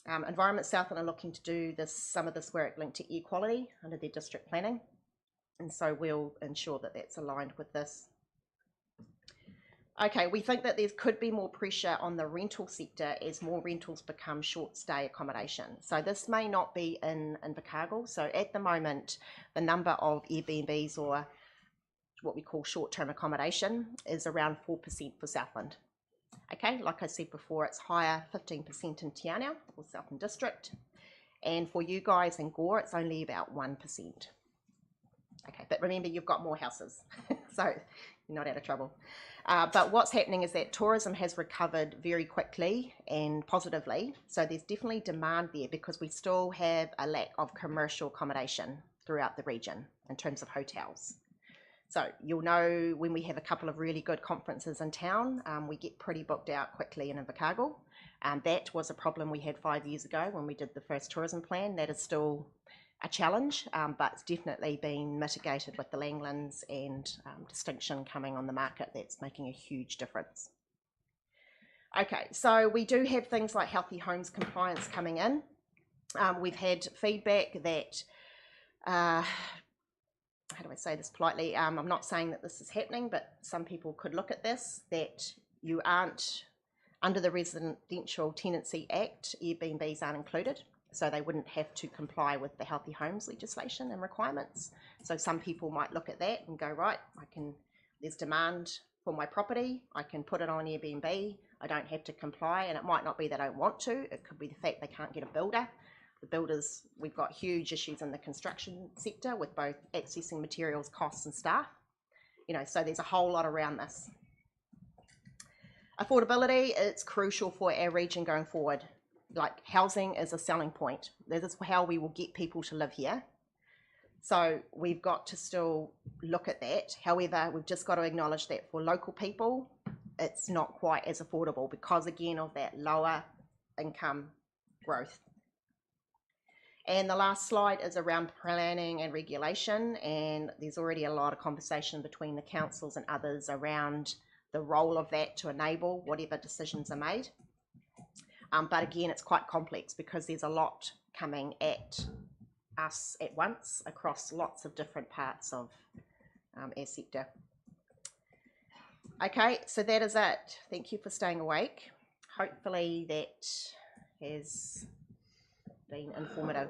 Environment Southland are looking to do some of this work linked to air quality under their district planning. And so we'll ensure that that's aligned with this. Okay, we think that there could be more pressure on the rental sector as more rentals become short stay accommodation. So this may not be in Invercargill. So at the moment, the number of Airbnbs or what we call short-term accommodation is around 4% for Southland. Okay, like I said before, it's higher, 15% in Te Anau or Southland District. And for you guys in Gore, it's only about 1%. Okay, but remember you've got more houses, so you're not out of trouble. But what's happening is that tourism has recovered very quickly and positively. So there's definitely demand there because we still have a lack of commercial accommodation throughout the region in terms of hotels. So you'll know when we have a couple of really good conferences in town, we get pretty booked out quickly in Invercargill. That was a problem we had 5 years ago when we did the first tourism plan. That is still a challenge, but it's definitely been mitigated with the Langlands and Distinction coming on the market. That's making a huge difference. Okay, so we do have things like Healthy Homes compliance coming in. We've had feedback that how do I say this politely? I'm not saying that this is happening, but some people could look at this, that you aren't, under the Residential Tenancy Act, Airbnbs aren't included, so they wouldn't have to comply with the Healthy Homes legislation and requirements. So some people might look at that and go, right, there's demand for my property, I can put it on Airbnb, I don't have to comply, and it might not be that I don't want to, it could be the fact they can't get a builder. The builders, we've got huge issues in the construction sector with both accessing materials, costs and staff. So there's a whole lot around this. Affordability, it's crucial for our region going forward. Like, housing is a selling point. This is how we will get people to live here. So we've got to still look at that. However, we've just got to acknowledge that for local people, it's not quite as affordable because, again, of that lower income growth. And the last slide is around planning and regulation, and there's already a lot of conversation between the councils and others around the role of that to enable whatever decisions are made. But again, it's quite complex because there's a lot coming at us at once across lots of different parts of our sector. Okay, so that is it. Thank you for staying awake. Hopefully that has been informative.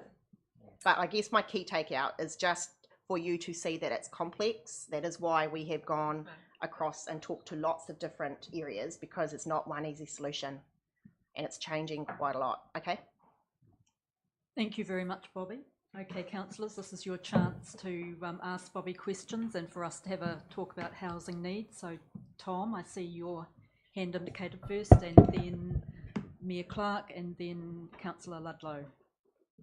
But I guess my key takeout is just for you to see that it's complex. That is why we have gone across and talked to lots of different areas, because it's not one easy solution and it's changing quite a lot. Okay. Thank you very much, Bobby. Okay, councillors, this is your chance to ask Bobby questions and for us to have a talk about housing needs. So, Tom, I see your hand indicated first, and then Mayor Clark, and then Councillor Ludlow.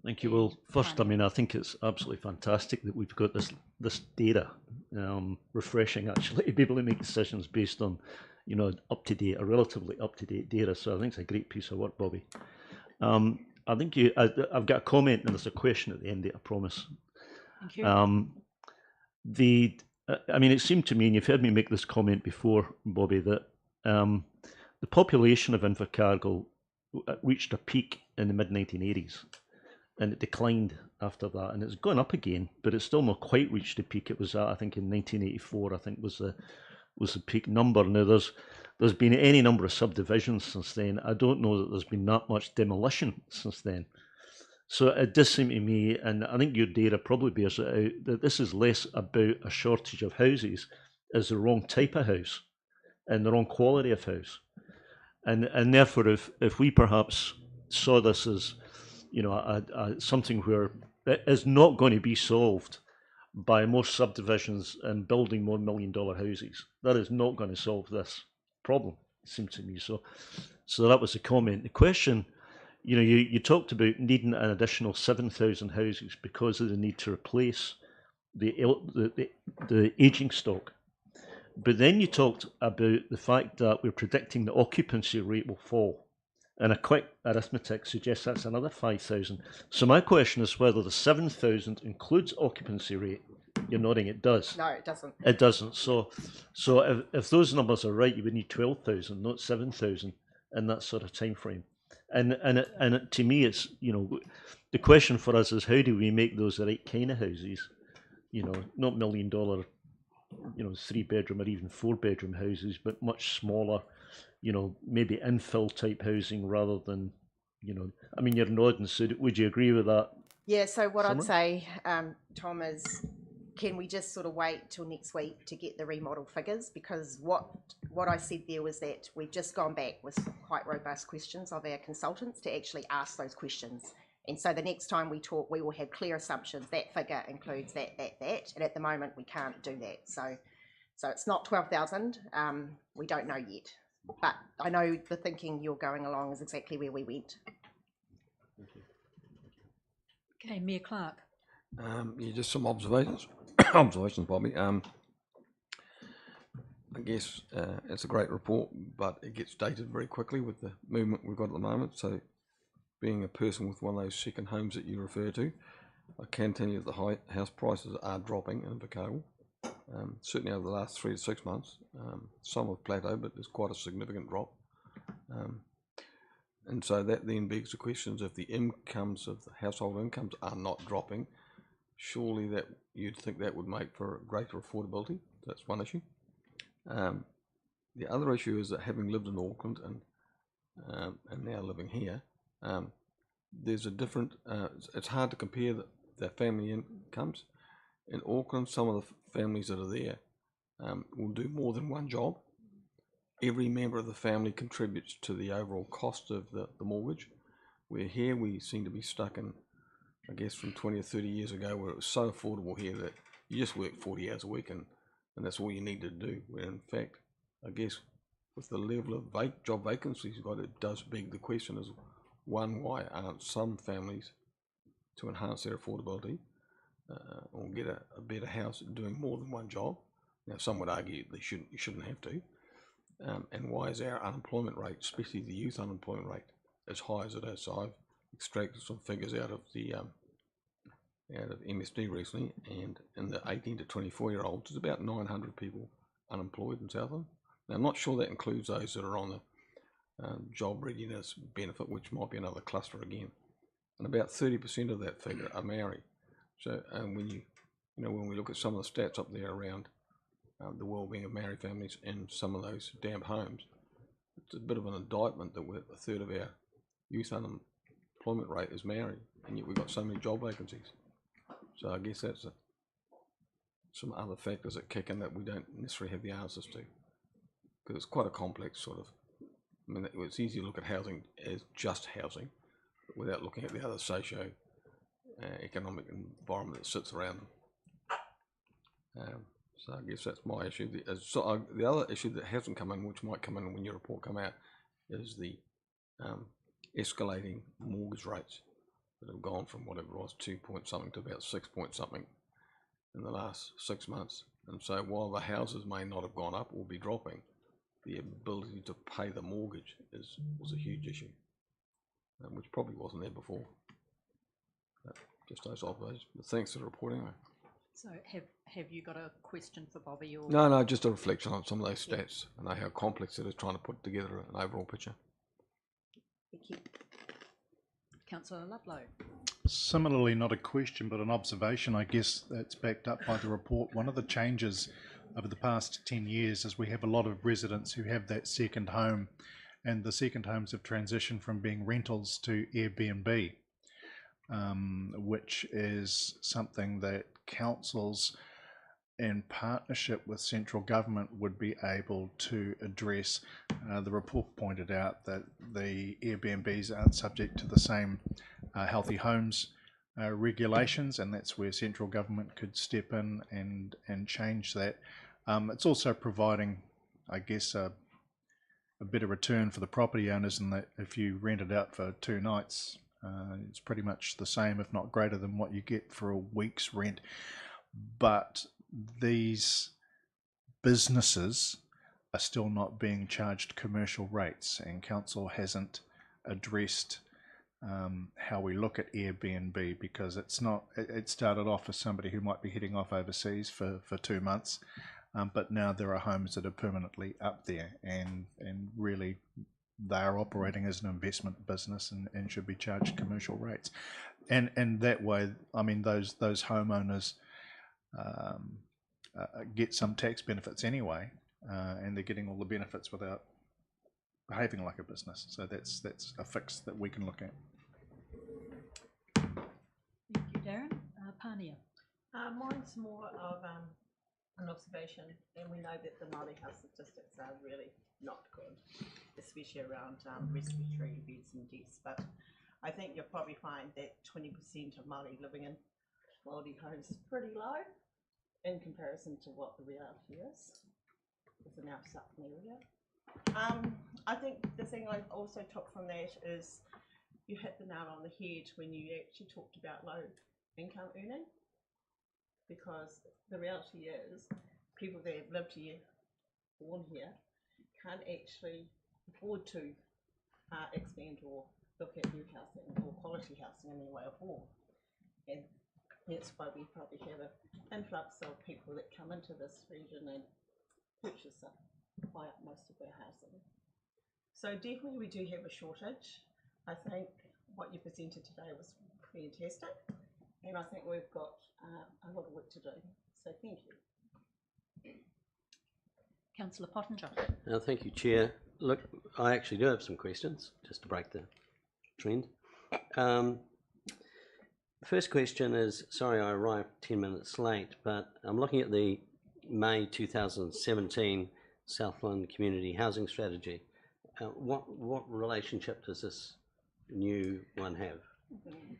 Thank you. Well, first, I mean, I think it's absolutely fantastic that we've got this data, refreshing actually, to be able to make decisions based on, up to date, or relatively up to date data. So I think it's a great piece of work, Bobby. I think I've got a comment and there's a question at the end, I promise. Thank you. I mean, it seemed to me, and you've heard me make this comment before, Bobby, that the population of Invercargill reached a peak in the mid-1980s, and it declined after that, and it's gone up again, but it's still not quite reached the peak it was at. I think in 1984, I think was the peak number. Now there's been any number of subdivisions since then. I don't know that there's been that much demolition since then. So it does seem to me, and I think your data probably bears it out, that this is less about a shortage of houses, as the wrong type of house and the wrong quality of house. And therefore, if we perhaps saw this as, something where it is not going to be solved by more subdivisions and building more $1 million houses, that is not going to solve this problem, it seems to me. So that was the comment. The question, you talked about needing an additional 7,000 houses because of the need to replace the ageing stock. But then you talked about the fact that we're predicting the occupancy rate will fall. And a quick arithmetic suggests that's another 5,000. So my question is whether the 7,000 includes occupancy rate. You're nodding it does. No, it doesn't. It doesn't. So if those numbers are right, you would need 12,000, not 7,000 in that sort of time frame. And to me, it's, the question for us is, how do we make those the right kind of houses? Not $1 million, 3-bedroom or even 4-bedroom houses, but much smaller, maybe infill type housing rather than, I mean, you're nodding, so would you agree with that? Yeah, so what I'd say, Tom, is can we just sort of wait till next week to get the remodel figures? Because what I said there was that we've just gone back with quite robust questions of our consultants to actually ask those questions. And so the next time we talk, we will have clear assumptions. That figure includes that. And at the moment, we can't do that. So it's not 12,000. We don't know yet. But I know the thinking you're going along is exactly where we went. Thank you. Okay, Mayor Clark. Yeah, just some observations, Bobby. I guess it's a great report, but it gets dated very quickly with the movement we've got at the moment. So being a person with one of those second homes that you refer to, I can tell you that the house prices are dropping in Invercargill, certainly over the last 3 to 6 months. Some have plateaued, but there's quite a significant drop. And so that then begs the questions, if the incomes of the household incomes are not dropping, surely that you'd think that would make for greater affordability. That's one issue. The other issue is that having lived in Auckland and now living here, there's a different, it's hard to compare the family incomes. In Auckland, some of the families that are there will do more than one job. Every member of the family contributes to the overall cost of the mortgage, where here we seem to be stuck in, I guess, from 20 or 30 years ago, where it was so affordable here that you just work 40 hours a week and that's all you need to do, where in fact, I guess, with the level of job vacancies you've got, it does beg the question is, one, why aren't some families, to enhance their affordability, or get a better house doing more than one job? Now, some would argue you shouldn't have to. And why is our unemployment rate, especially the youth unemployment rate, as high as it is? So I've extracted some figures out of MSD recently, and in the 18 to 24-year-olds, there's about 900 people unemployed in Southland. Now, I'm not sure that includes those that are on the job readiness benefit, which might be another cluster again. And about 30% of that figure are Maori. So when we look at some of the stats up there around the well-being of Maori families in some of those damp homes, it's a bit of an indictment that a third of our youth unemployment rate is Maori, and yet we've got so many job vacancies. So I guess that's some other factors that kick in that we don't necessarily have the answers to, because it's quite a complex sort of, I mean, it's easy to look at housing as just housing, but without looking at the other socio-economic environment that sits around them. So I guess that's my issue. The other issue that hasn't come in, which might come in when your report come out, is the escalating mortgage rates that have gone from whatever it was, 2 point something to about 6 point something in the last 6 months. And so while the houses may not have gone up or be dropping, the ability to pay the mortgage is a huge issue, which probably wasn't there before. Just those observations. But thanks for the report anyway. So have you got a question for Bobby? Or No, just a reflection on some of those stats. I know how complex it is trying to put together an overall picture. Thank you. Councillor Ludlow. Similarly, not a question, but an observation, I guess, that's backed up by the report. One of the changes over the past 10 years is we have a lot of residents who have that second home, and the second homes have transitioned from being rentals to Airbnb, which is something that councils in partnership with central government would be able to address. The report pointed out that the Airbnbs aren't subject to the same healthy homes regulations, and that's where central government could step in and change that. It's also providing, I guess, a better return for the property owners, in that if you rent it out for 2 nights, it's pretty much the same, if not greater, than what you get for a week's rent. But these businesses are still not being charged commercial rates, and council hasn't addressed how we look at Airbnb, because it started off as somebody who might be heading off overseas for 2 months, but now there are homes that are permanently up there, and really they are operating as an investment business and should be charged commercial rates. And that way, I mean, those homeowners get some tax benefits anyway, and they're getting all the benefits without behaving like a business. So that's a fix that we can look at. Thank you, Darren. Pania. Mine's more of an observation, and we know that the Māori health statistics are really not good, especially around respiratory events and deaths. But I think you'll probably find that 20% of Māori living in quality homes is pretty low in comparison to what the reality is within our Southern area. I think the thing I also took from that is you hit the nail on the head when you actually talked about low income earning, because the reality is people that have lived here, born here, can't actually afford to expand or look at new housing or quality housing in any way or form. And that's why we probably have an influx of people that come into this region and purchase up, buy up most of their housing. So definitely we do have a shortage. I think what you presented today was fantastic, And I think we've got a lot of work to do. So thank you. Councillor Pottinger. Thank you, Chair. Look, I actually do have some questions, just to break the trend. First question is, sorry I arrived 10 minutes late, but I'm looking at the May 2017 Southland Community Housing Strategy. What relationship does this new one have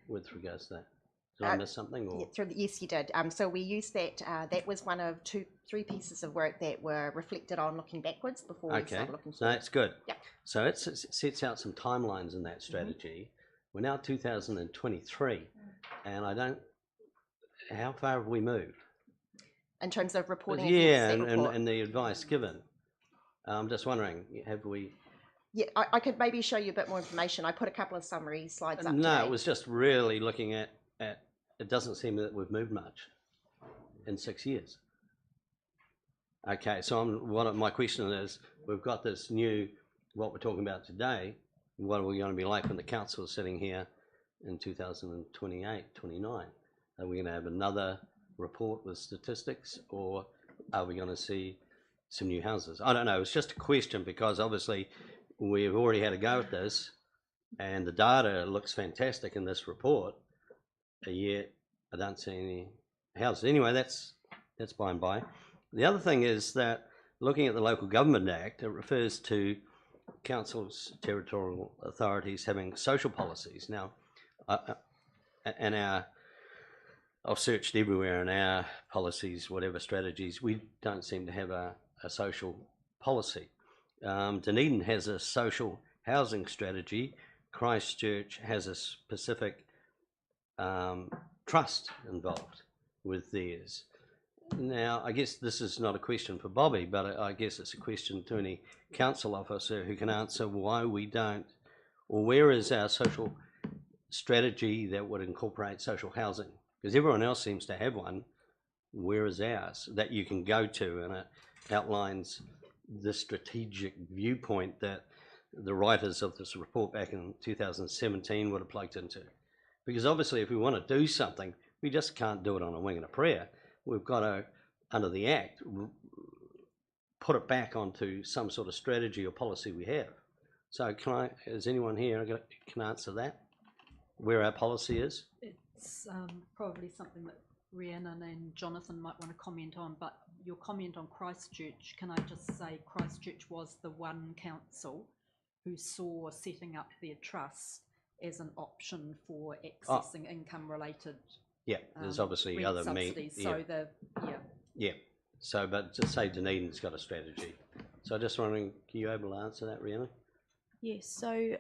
with regards to that? Did I miss something? Or? Yeah, yes, you did. So we used that. That was one of three pieces of work that were reflected on looking backwards before we started looking forward. No, that's good. Yep. So it sets out some timelines in that strategy. We're now 2023, and I don't. How far have we moved? In terms of reporting, Yeah, against that report. and the advice given. I'm just wondering, have we? Yeah, I could maybe show you a bit more information. I put a couple of summary slides up No, today. it was just really looking at. It doesn't seem that we've moved much in 6 years. Okay, so my question is, we've got this new, what we're talking about today. What are we going to be like when the council is sitting here in 2028, 29? Are we going to have another report with statistics, or are we going to see some new houses? I don't know. It's just a question because obviously we've already had a go at this, and the data looks fantastic in this report. Yet I don't see any houses. Anyway, that's by and by. The other thing is that looking at the Local Government Act, it refers to councils, territorial authorities having social policies. Now, I've searched everywhere in our policies, whatever strategies, we don't seem to have a social policy. Dunedin has a social housing strategy. Christchurch has a specific trust involved with theirs. Now, I guess this is not a question for Bobby, but I guess it's a question to any council officer who can answer why we don't, or where is our social strategy that would incorporate social housing? Because everyone else seems to have one. Where is ours that you can go to, and it outlines the strategic viewpoint that the writers of this report back in 2017 would have plugged into? Because obviously if we want to do something, we just can't do it on a wing and a prayer. We've got to, under the Act, put it back onto some sort of strategy or policy we have. So is anyone here can answer that? Where our policy is? It's probably something that Rhiannon and Jonathan might want to comment on, but your comment on Christchurch, can I just say Christchurch was the one council who saw setting up their trust as an option for accessing income-related Yeah, there's obviously rent other subsidies. yeah. Yeah. So, but just say Dunedin's got a strategy. So, just wondering, are you able to answer that, Rhiannon? Yes, so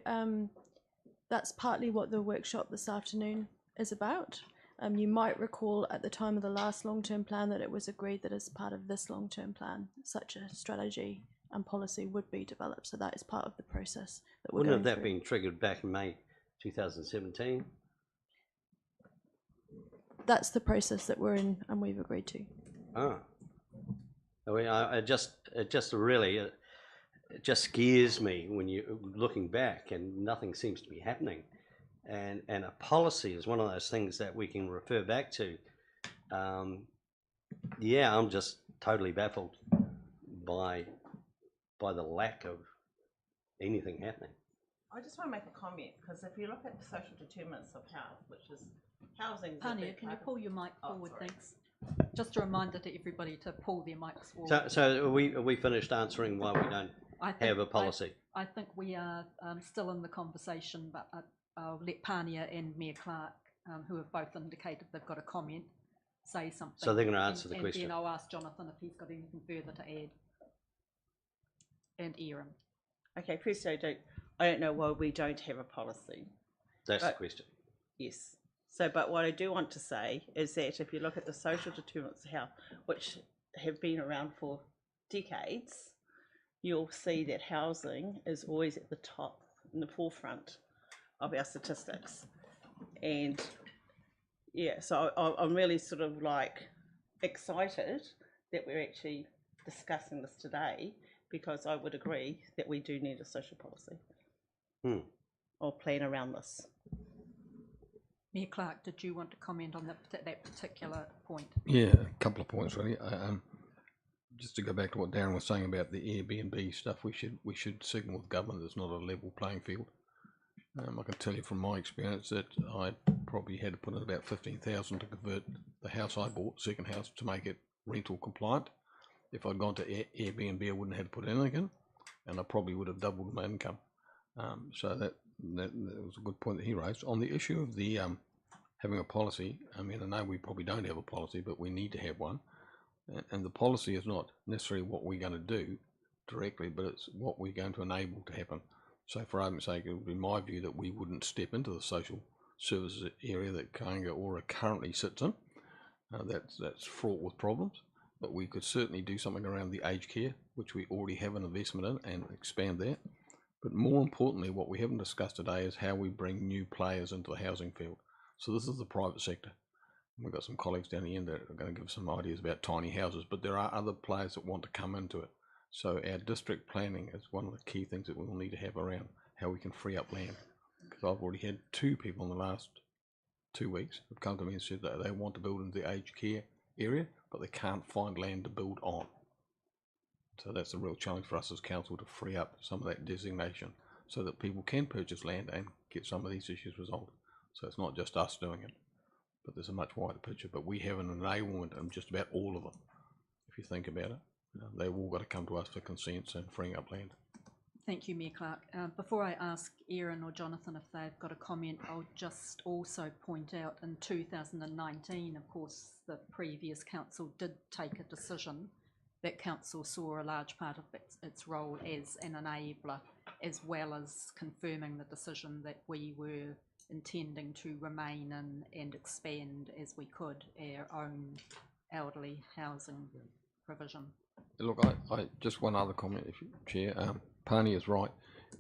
that's partly what the workshop this afternoon is about. You might recall at the time of the last long-term plan that it was agreed that as part of this long-term plan, such a strategy and policy would be developed. So that is part of the process that we're Wouldn't going have that through. been triggered back in May 2017? That's the process that we're in and we've agreed to. Oh. It just scares me when you're looking back and nothing seems to be happening. And a policy is one of those things that we can refer back to. Yeah, I'm just totally baffled by the lack of anything happening. I just want to make a comment, because if you look at the social determinants of health, which is housing. Pania, can you pull your mic forward, sorry. thanks? Just a reminder to everybody to pull their mics forward. So are we finished answering why we don't have a policy? I think we are still in the conversation, but I'll let Pania and Mayor Clark, who have both indicated they've got a comment, say something. So they're going to answer the question. And then I'll ask Jonathan if he's got anything further to add. And Erin. Okay, first I don't know why we don't have a policy. That's the question. Yes. So, but what I do want to say is that if you look at the social determinants of health, which have been around for decades, you'll see that housing is always at the top, in the forefront of our statistics. And yeah, so I'm really sort of like excited that we're actually discussing this today, because I would agree that we do need a social policy or plan around this. Mayor Clark, did you want to comment on that particular point? Yeah, a couple of points really. Just to go back to what Darren was saying about the Airbnb stuff, we should signal with government it's not a level playing field. I can tell you from my experience that I probably had to put in about 15,000 to convert the house I bought, second house, to make it rental compliant. If I'd gone to Airbnb, I wouldn't have had to put anything in, and I probably would have doubled my income. So that was a good point that he raised. On the issue of the having a policy, I mean, I know we probably don't have a policy, but we need to have one. And the policy is not necessarily what we're going to do directly, but it's what we're going to enable to happen. So for argument's sake, it would be my view that we wouldn't step into the social services area that Kāinga Ora currently sits in. That's fraught with problems, but we could certainly do something around the aged care, which we already have an investment in, and expand that. But more importantly, what we haven't discussed today is how we bring new players into the housing field. So this is the private sector. We've got some colleagues down the end that are going to give some ideas about tiny houses, but there are other players that want to come into it. So our district planning is one of the key things that we will need to have around how we can free up land. Because I've already had 2 people in the last 2 weeks have come to me and said that they want to build into the aged care area, but they can't find land to build on. So that's a real challenge for us as council to free up some of that designation so that people can purchase land and get some of these issues resolved. So it's not just us doing it, but there's a much wider picture. But we have an enablement in just about all of them, if you think about it. They've all got to come to us for consents and freeing up land. Thank you, Mayor Clark. Before I ask Erin or Jonathan if they've got a comment, I'll just also point out in 2019, of course, the previous council did take a decision. That council saw a large part of its role as an enabler, as well as confirming the decision that we were intending to remain in and expand as we could our own elderly housing provision. Look, I just one other comment, if you Chair. Pani is right.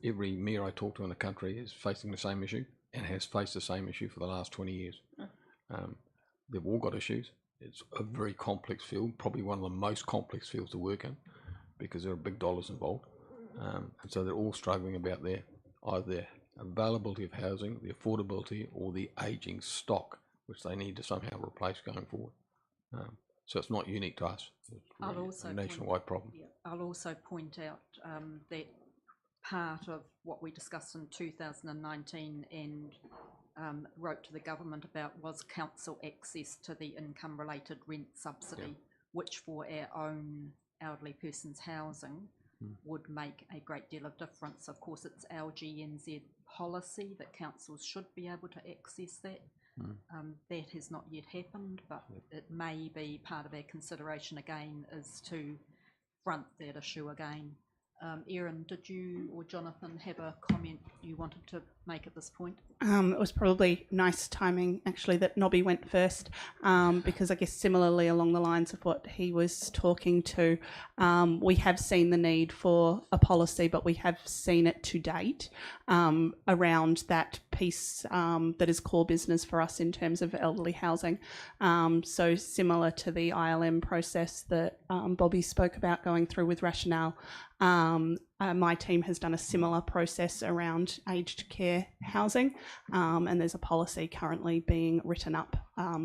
Every mayor I talk to in the country is facing the same issue and has faced the same issue for the last 20 years. They've all got issues. It's a very complex field, probably one of the most complex fields to work in because there are big dollars involved. And so they're all struggling about either availability of housing, the affordability, or the ageing stock, which they need to somehow replace going forward. So it's not unique to us. It's really a nationwide problem. Yeah, I'll also point out that part of what we discussed in 2019 and wrote to the government about was council access to the income-related rent subsidy, which for our own elderly persons housing would make a great deal of difference. Of course, it's our GNZ policy that councils should be able to access that. That has not yet happened, but it may be part of our consideration again is to front that issue again. Erin, did you or Jonathan have a comment you wanted to make at this point? It was probably nice timing actually that Nobby went first, because I guess similarly along the lines of what he was talking to, we have seen the need for a policy, but we have seen it to date around that piece that is core business for us in terms of elderly housing. So similar to the ILM process that Bobby spoke about going through with Rationale, my team has done a similar process around aged care housing, and there's a policy currently being written up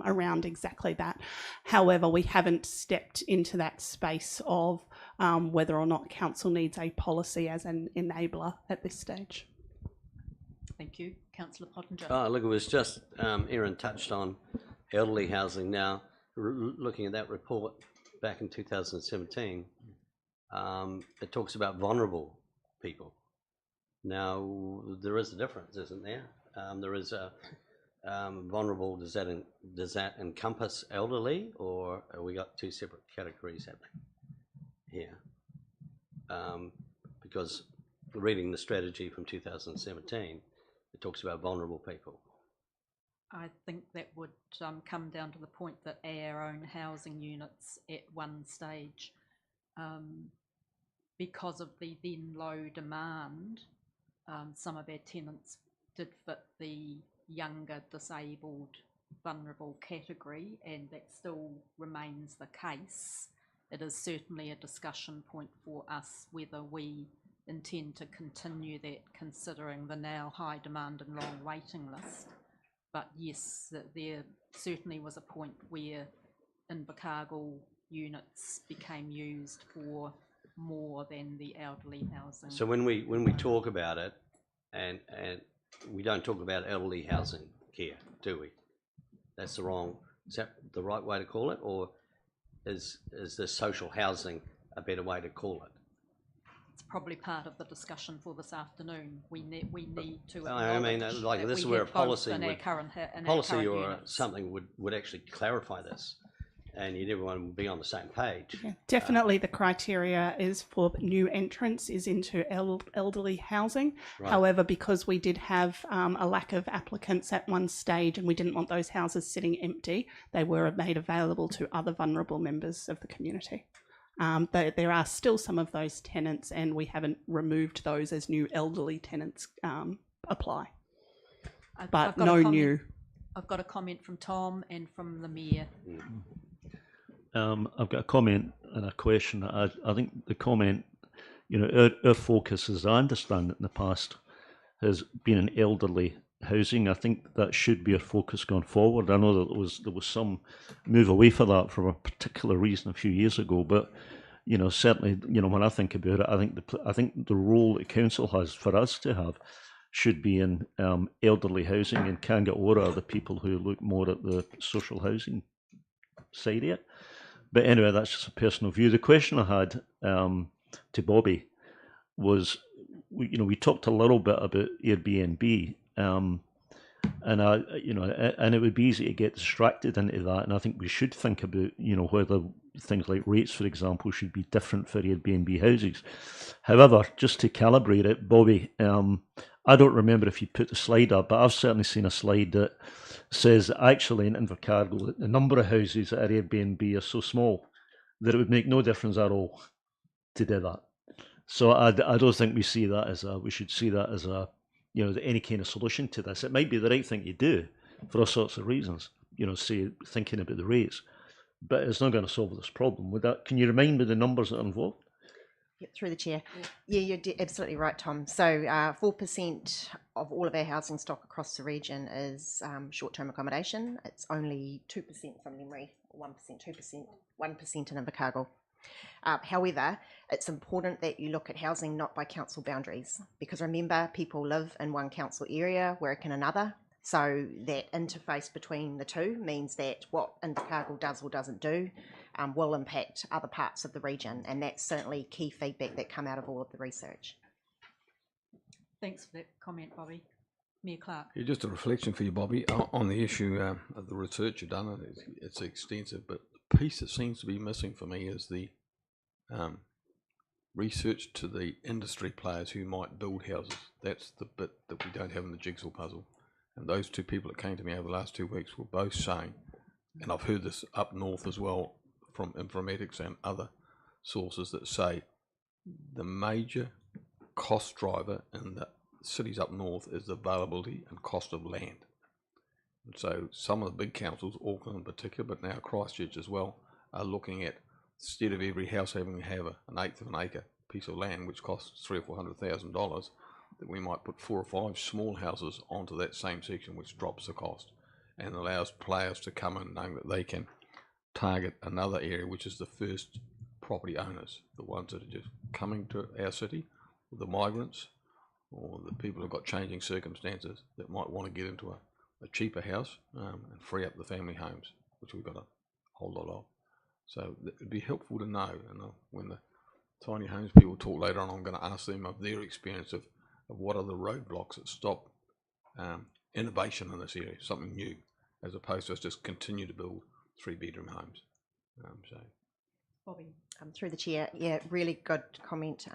around exactly that. However, we haven't stepped into that space of whether or not council needs a policy as an enabler at this stage. Thank you. Councillor Pottinger. Oh, look, it was just, Erin touched on elderly housing. Now, looking at that report back in 2017, it talks about vulnerable people. Now, there is a difference, isn't there? There is a vulnerable. Does that encompass elderly, or have we got 2 separate categories happening here? Because reading the strategy from 2017, it talks about vulnerable people. I think that would come down to the point that our own housing units at one stage, because of the then low demand, some of our tenants did fit the younger, disabled, vulnerable category, and that still remains the case. It is certainly a discussion point for us whether we intend to continue that, considering the now high demand and long waiting list. but yes, that there certainly was a point where Invercargill units became used for more than the elderly housing. So when we talk about it, and we don't talk about elderly housing here, do we? That's the wrong. Is that the right way to call it, or is the social housing a better way to call it? It's probably part of the discussion for this afternoon. We need to. I mean, like this is where a policy in our would, current policy or units. something would actually clarify this, and everyone would be on the same page. Yeah, definitely the criteria is for new entrants is into elderly housing. Right. However, because we did have a lack of applicants at one stage and we didn't want those houses sitting empty, they were made available to other vulnerable members of the community. But there are still some of those tenants, and we haven't removed those as new elderly tenants apply. But no new. I've got a comment from Tom and from the Mayor. I've got a comment and a question. I think the comment, our focus, as I understand it in the past, has been in elderly housing. I think that should be our focus going forward. I know that there was some move away from that for a particular reason a few years ago, but certainly, when I think about it, I think the role that council has for us to have should be in elderly housing, and Kangaora are the people who look more at the social housing side of it. But anyway, that's just a personal view. The question I had to Bobby was, we talked a little bit about Airbnb, and and it would be easy to get distracted into that. And I think we should think about, whether things like rates, for example, should be different for Airbnb houses. However, just to calibrate it, Bobby, I don't remember if you put the slide up, but I've certainly seen a slide that says actually in Invercargill that the number of houses at Airbnb are so small that it would make no difference at all to do that. So I don't think we should see that as any kind of solution to this. It might be the right thing to do for all sorts of reasons, say thinking about the rates, but it's not going to solve this problem. Can you remind me the numbers that are involved? Yep, through the chair. Yeah, you're absolutely right, Tom. So 4% of all of our housing stock across the region is short-term accommodation. It's only 2% from memory, 1%, 2%, 1% in Invercargill. However, it's important that you look at housing not by council boundaries, because remember, people live in one council area, work in another. So that interface between the two means that what Invercargill does or doesn't do will impact other parts of the region, and that's certainly key feedback that come out of all of the research. Thanks for that comment, Bobby. Mayor Clark. Yeah, just a reflection for you, Bobby, on the issue of the research you've done. It's extensive, but the piece that seems to be missing for me is the research to the industry players who might build houses. That's the bit that we don't have in the jigsaw puzzle. And those two people that came to me over the last 2 weeks were both saying, and I've heard this up north as well from informatics and other sources, that say the major cost driver in the cities up north is the availability and cost of land. And so some of the big councils, Auckland in particular, but now Christchurch as well, are looking at, instead of every house having to have an eighth of an acre piece of land, which costs $300,000 or $400,000, that we might put 4 or 5 small houses onto that same section, which drops the cost and allows players to come in knowing that they can target another area, which is the first property owners, the ones that are just coming to our city, the migrants, or the people who've got changing circumstances that might want to get into a cheaper house and free up the family homes, which we've got a whole lot of. So it'd be helpful to know, and when the tiny homes people talk later on, I'm going to ask them of their experience of what are the roadblocks that stop innovation in this area, something new, as opposed to us just continue to build 3-bedroom homes. Bobby. Through the chair, yeah, really good comment.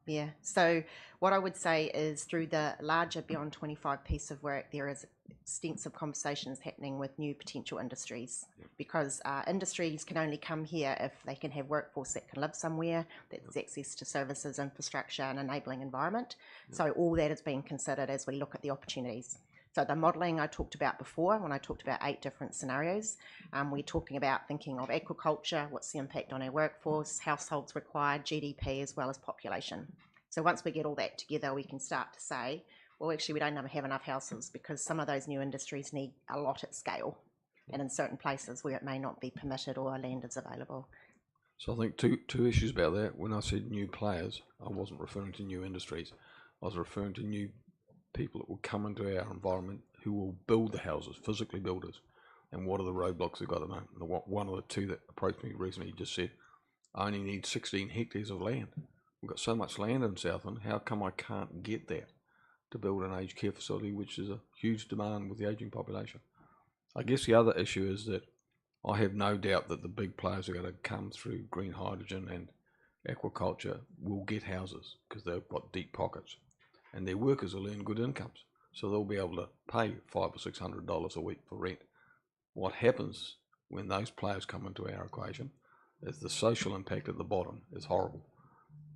Yeah, so what I would say is through the larger Beyond 25 piece of work, there is extensive conversations happening with new potential industries, because industries can only come here if they can have workforce that can live somewhere, that's access to services, infrastructure and enabling environment. So all that is being considered as we look at the opportunities. So the modelling I talked about before, when I talked about 8 different scenarios, we're talking about thinking of aquaculture, what's the impact on our workforce, households required, GDP, as well as population. So once we get all that together, we can start to say well, actually, we don't have enough houses because some of those new industries need a lot at scale, and in certain places where it may not be permitted or land is available. So I think two issues about that. When I said new players, I wasn't referring to new industries. I was referring to new people that will come into our environment who will build the houses, physically builders. And what are the roadblocks they've got at the moment? One of the two that approached me recently just said, I only need 16 hectares of land. We've got so much land in Southland, how come I can't get there to build an aged care facility, which is a huge demand with the ageing population? I guess the other issue is that I have no doubt that the big players are going to come through green hydrogen and aquaculture will get houses because they've got deep pockets, and their workers will earn good incomes, so they'll be able to pay $500 or $600 a week for rent. What happens when those players come into our equation is the social impact at the bottom is horrible,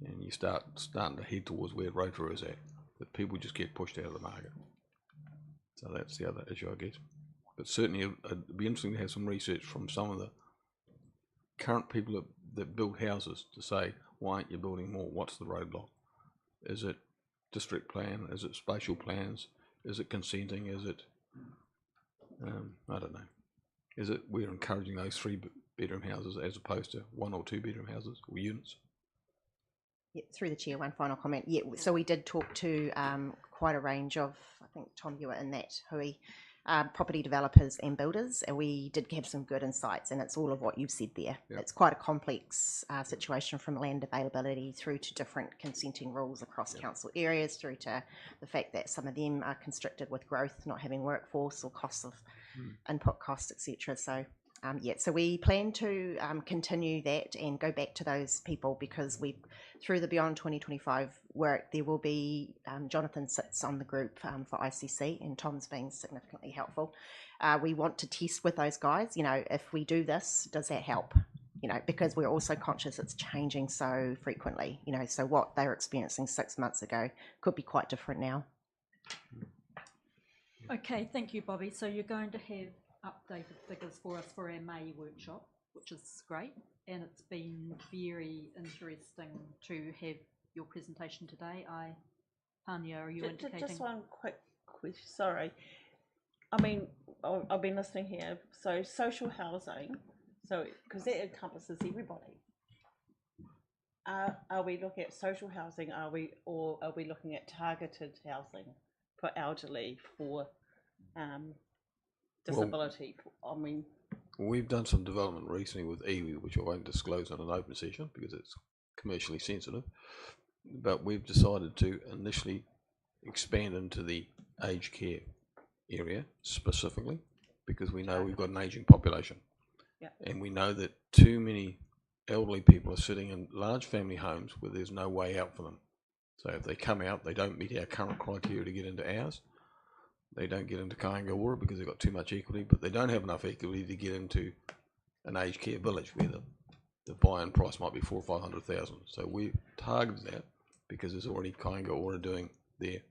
and you starting to head towards where Rotorua is at, that people just get pushed out of the market. So that's the other issue, I guess. But certainly it'd be interesting to have some research from some of the current people that build houses to say, why aren't you building more? What's the roadblock? Is it district plan? Is it spatial plans? Is it consenting? Is it, I don't know. Is it we're encouraging those 3-bedroom houses as opposed to 1 or 2 bedroom houses or units? Yeah, through the chair, one final comment. Yeah, so we did talk to quite a range of, I think, Tom, you were in that, Hui, property developers and builders, and we did have some good insights, and it's all of what you've said there. Yep. It's quite a complex situation, from land availability through to different consenting rules across council areas, through to the fact that some of them are constricted with growth, not having workforce or costs of input costs, etc. So so we plan to continue that and go back to those people, because we, through the Beyond 2025 work, there will be, Jonathan sits on the group for ICC, and Tom's been significantly helpful. We want to test with those guys, if we do this, does that help? Because we're also conscious it's changing so frequently, so what they were experiencing 6 months ago could be quite different now. Okay, thank you, Bobby. So you're going to have updated figures for us for our May workshop, which is great, and it's been very interesting to have your presentation today. Tanya, are you indicating? Just one quick question, sorry. I mean, I've been listening here, so social housing, so because that encompasses everybody. Are we looking at social housing, or are we looking at targeted housing for elderly, for disability? Well, we've done some development recently with iwi, which I won't disclose on an open session because it's commercially sensitive, but we've decided to initially expand into the aged care area specifically because we know we've got an aging population, and we know that too many elderly people are sitting in large family homes where there's no way out for them. So if they come out, they don't meet our current criteria to get into ours. They don't get into Kaingaora because they've got too much equity, but they don't have enough equity to get into an aged care village where the buy-in price might be $400,000 or $500,000. So we targeted that because there's already Kaingaora doing their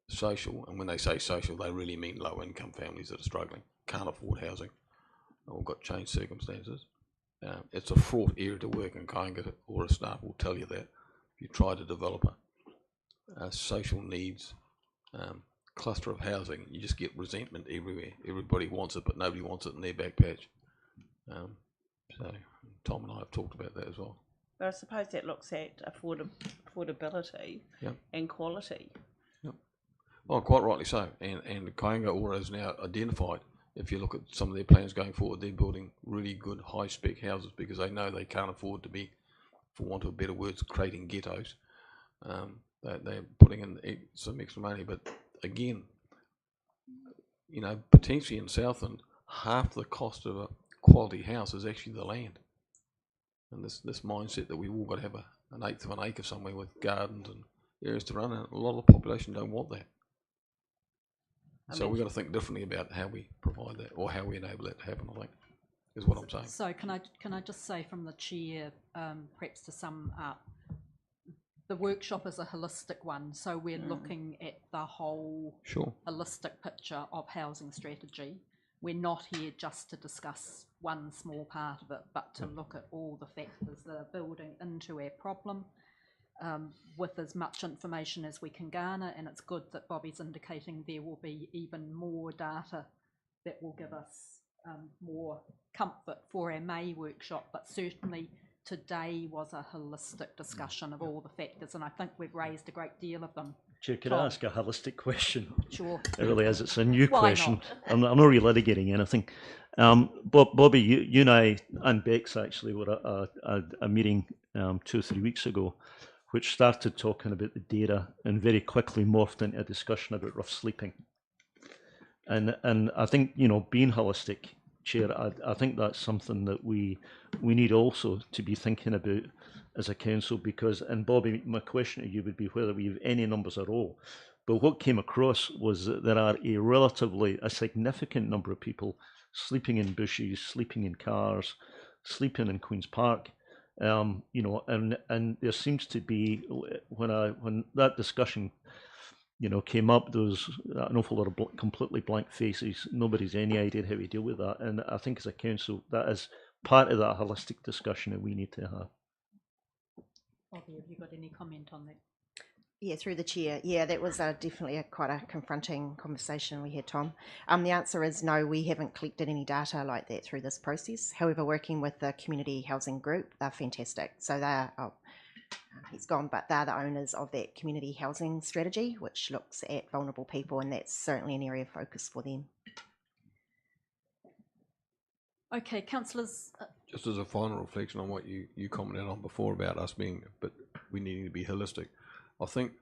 social, and when they say social, they really mean low-income families that are struggling, can't afford housing, or got changed circumstances. It's a fraught area to work in. Kaingaora staff will tell you that. If you try to develop a social needs cluster of housing, you just get resentment everywhere. Everybody wants it, but nobody wants it in their back patch. So Tom and I have talked about that as well. But I suppose that looks at affordability and quality. Yep. Oh, quite rightly so. And Kaingaora is now identified. If you look at some of their plans going forward, they're building really good high-spec houses because they know they can't afford to be, for want of better words, creating ghettos. They're putting in some extra money, but again, potentially in Southland, half the cost of a quality house is actually the land. And this mindset that we've all got to have an eighth of an acre somewhere with gardens and areas to run in, a lot of the population don't want that. So we've got to think differently about how we provide that, or how we enable that to happen, I think, is what I'm saying. So can I just say from the chair, perhaps to sum up, the workshop is a holistic one, so we're looking at the whole holistic picture of housing strategy. We're not here just to discuss one small part of it, but to look at all the factors that are building into our problem. with as much information as we can garner, and it's good that Bobby's indicating there will be even more data that will give us more comfort for our May workshop, but certainly today was a holistic discussion of all the factors, and I think we've raised a great deal of them. Chair, could Tom. I ask a holistic question? Sure. It really is. It's a new Why question. not? I'm not relitigating anything. Bobby, you and I and Bex actually were at a meeting 2 or 3 weeks ago, which started talking about the data and very quickly morphed into a discussion about rough sleeping. And I think, you know, being holistic, Chair, I think that's something that we need also to be thinking about as a council, because, and Bobby, my question to you would be whether we have any numbers at all. But what came across was that there are a significant number of people sleeping in bushes, sleeping in cars, sleeping in Queen's Park. You know, and there seems to be, when that discussion, you know, came up, there was an awful lot of completely blank faces. Nobody's any idea how to deal with that. And I think as a council, that is part of that holistic discussion that we need to have. Bobby, have you got any comment on that? Yeah, through the chair. Yeah, that was definitely quite a confronting conversation we had, Tom. The answer is no, we haven't collected any data like that through this process. However, working with the community housing group, they're fantastic. So they're, he's gone, but they're the owners of that community housing strategy, which looks at vulnerable people, and that's certainly an area of focus for them. Okay, councillors. Just as a final reflection on what you commented on before about us being, but we needing to be holistic. I think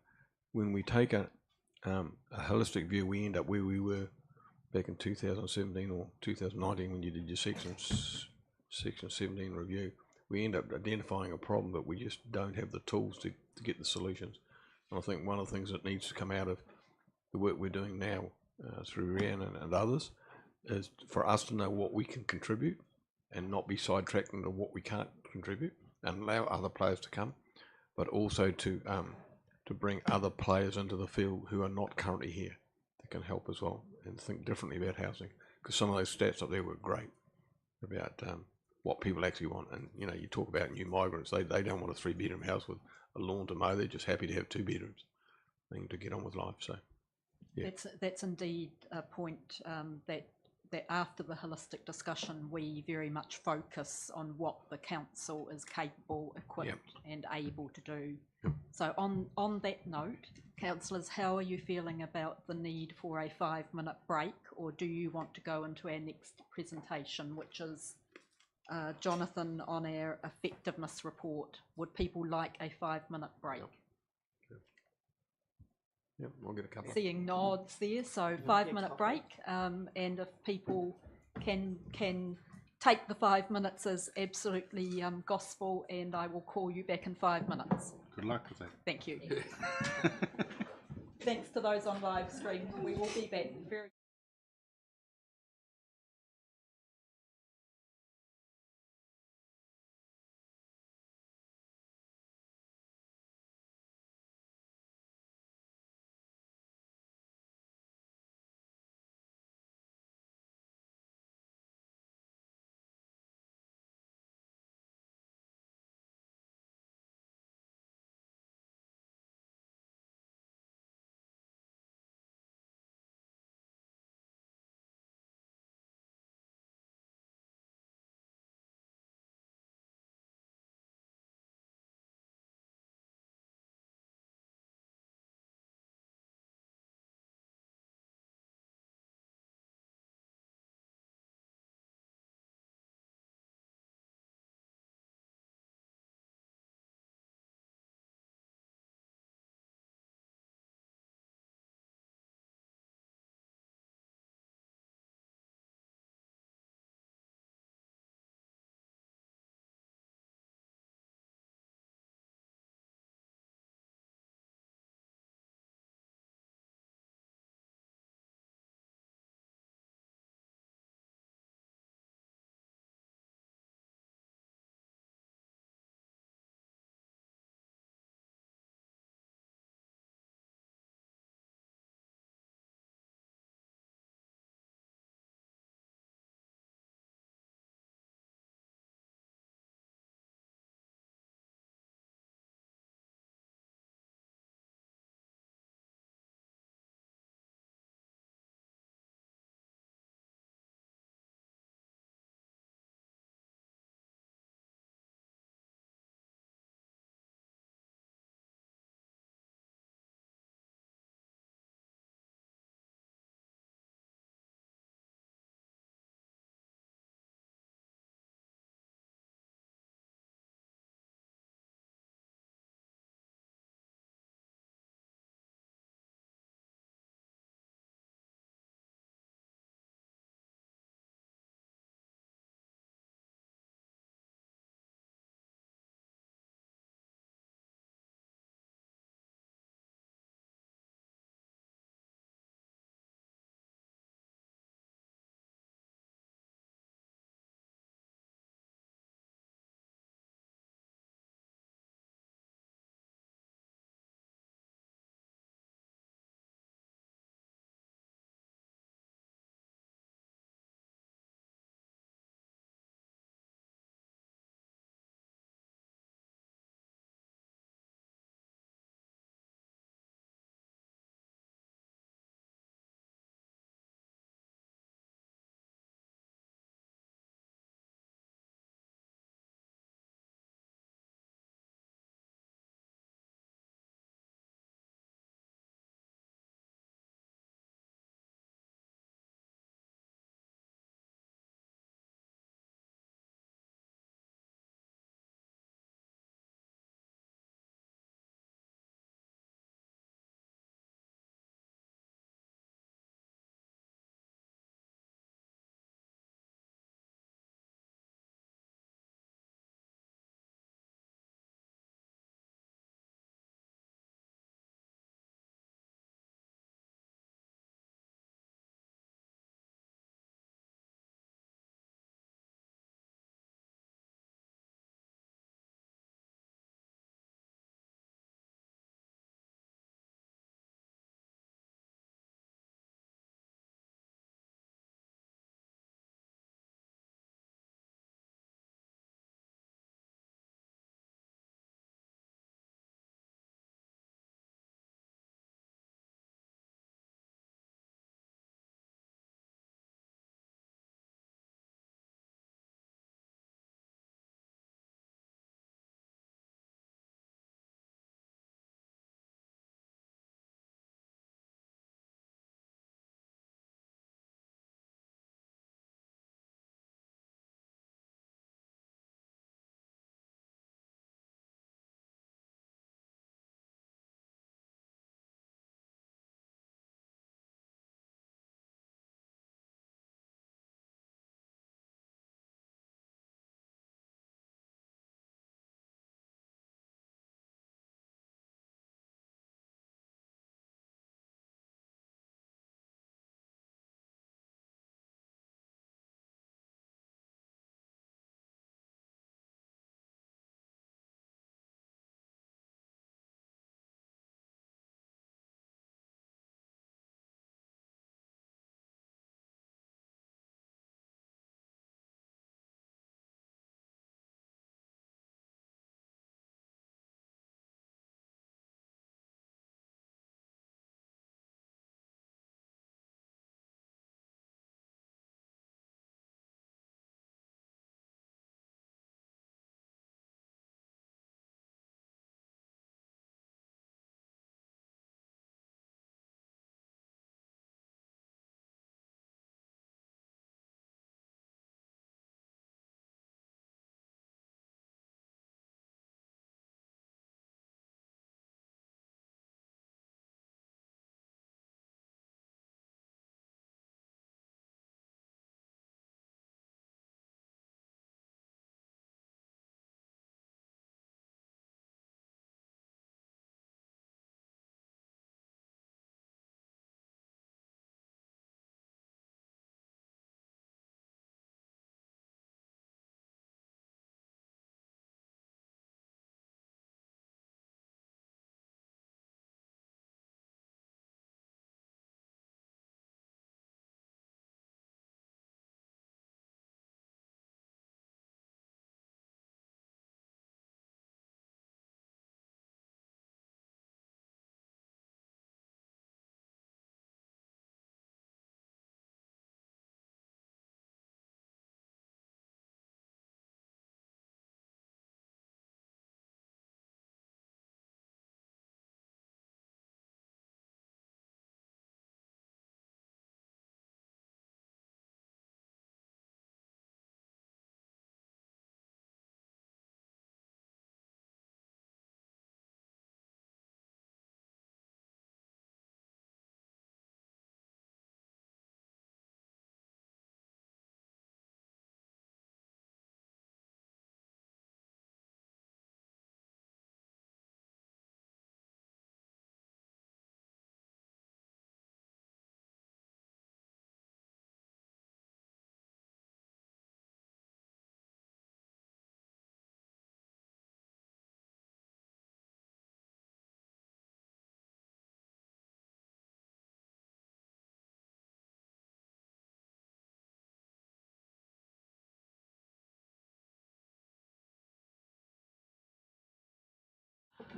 when we take a holistic view, we end up where we were back in 2017 or 2019 when you did your section 17 review. We end up identifying a problem, but we just don't have the tools to get the solutions. And I think one of the things that needs to come out of the work we're doing now through Rhiannon and others is for us to know what we can contribute and not be sidetracked into what we can't contribute, and allow other players to come, but also to bring other players into the field who are not currently here that can help as well and think differently about housing. Because some of those stats up there were great about what people actually want. And you know, you talk about new migrants, they don't want a 3-bedroom house with a lawn to mow. They're just happy to have 2 bedrooms and to get on with life. So yeah, That's indeed a point that after the holistic discussion, we very much focus on what the council is capable, equipped and able to do. So on that note, councillors, how are you feeling about the need for a 5-minute break, or do you want to go into our next presentation, which is Jonathan on our effectiveness report? Would people like a 5-minute break? yeah, we'll get a couple. Seeing nods there, so 5-minute break, and if people can take the 5 minutes as absolutely gospel, and I will call you back in 5 minutes. Good luck with that. Thank you. Thanks to those on live stream. We will be back very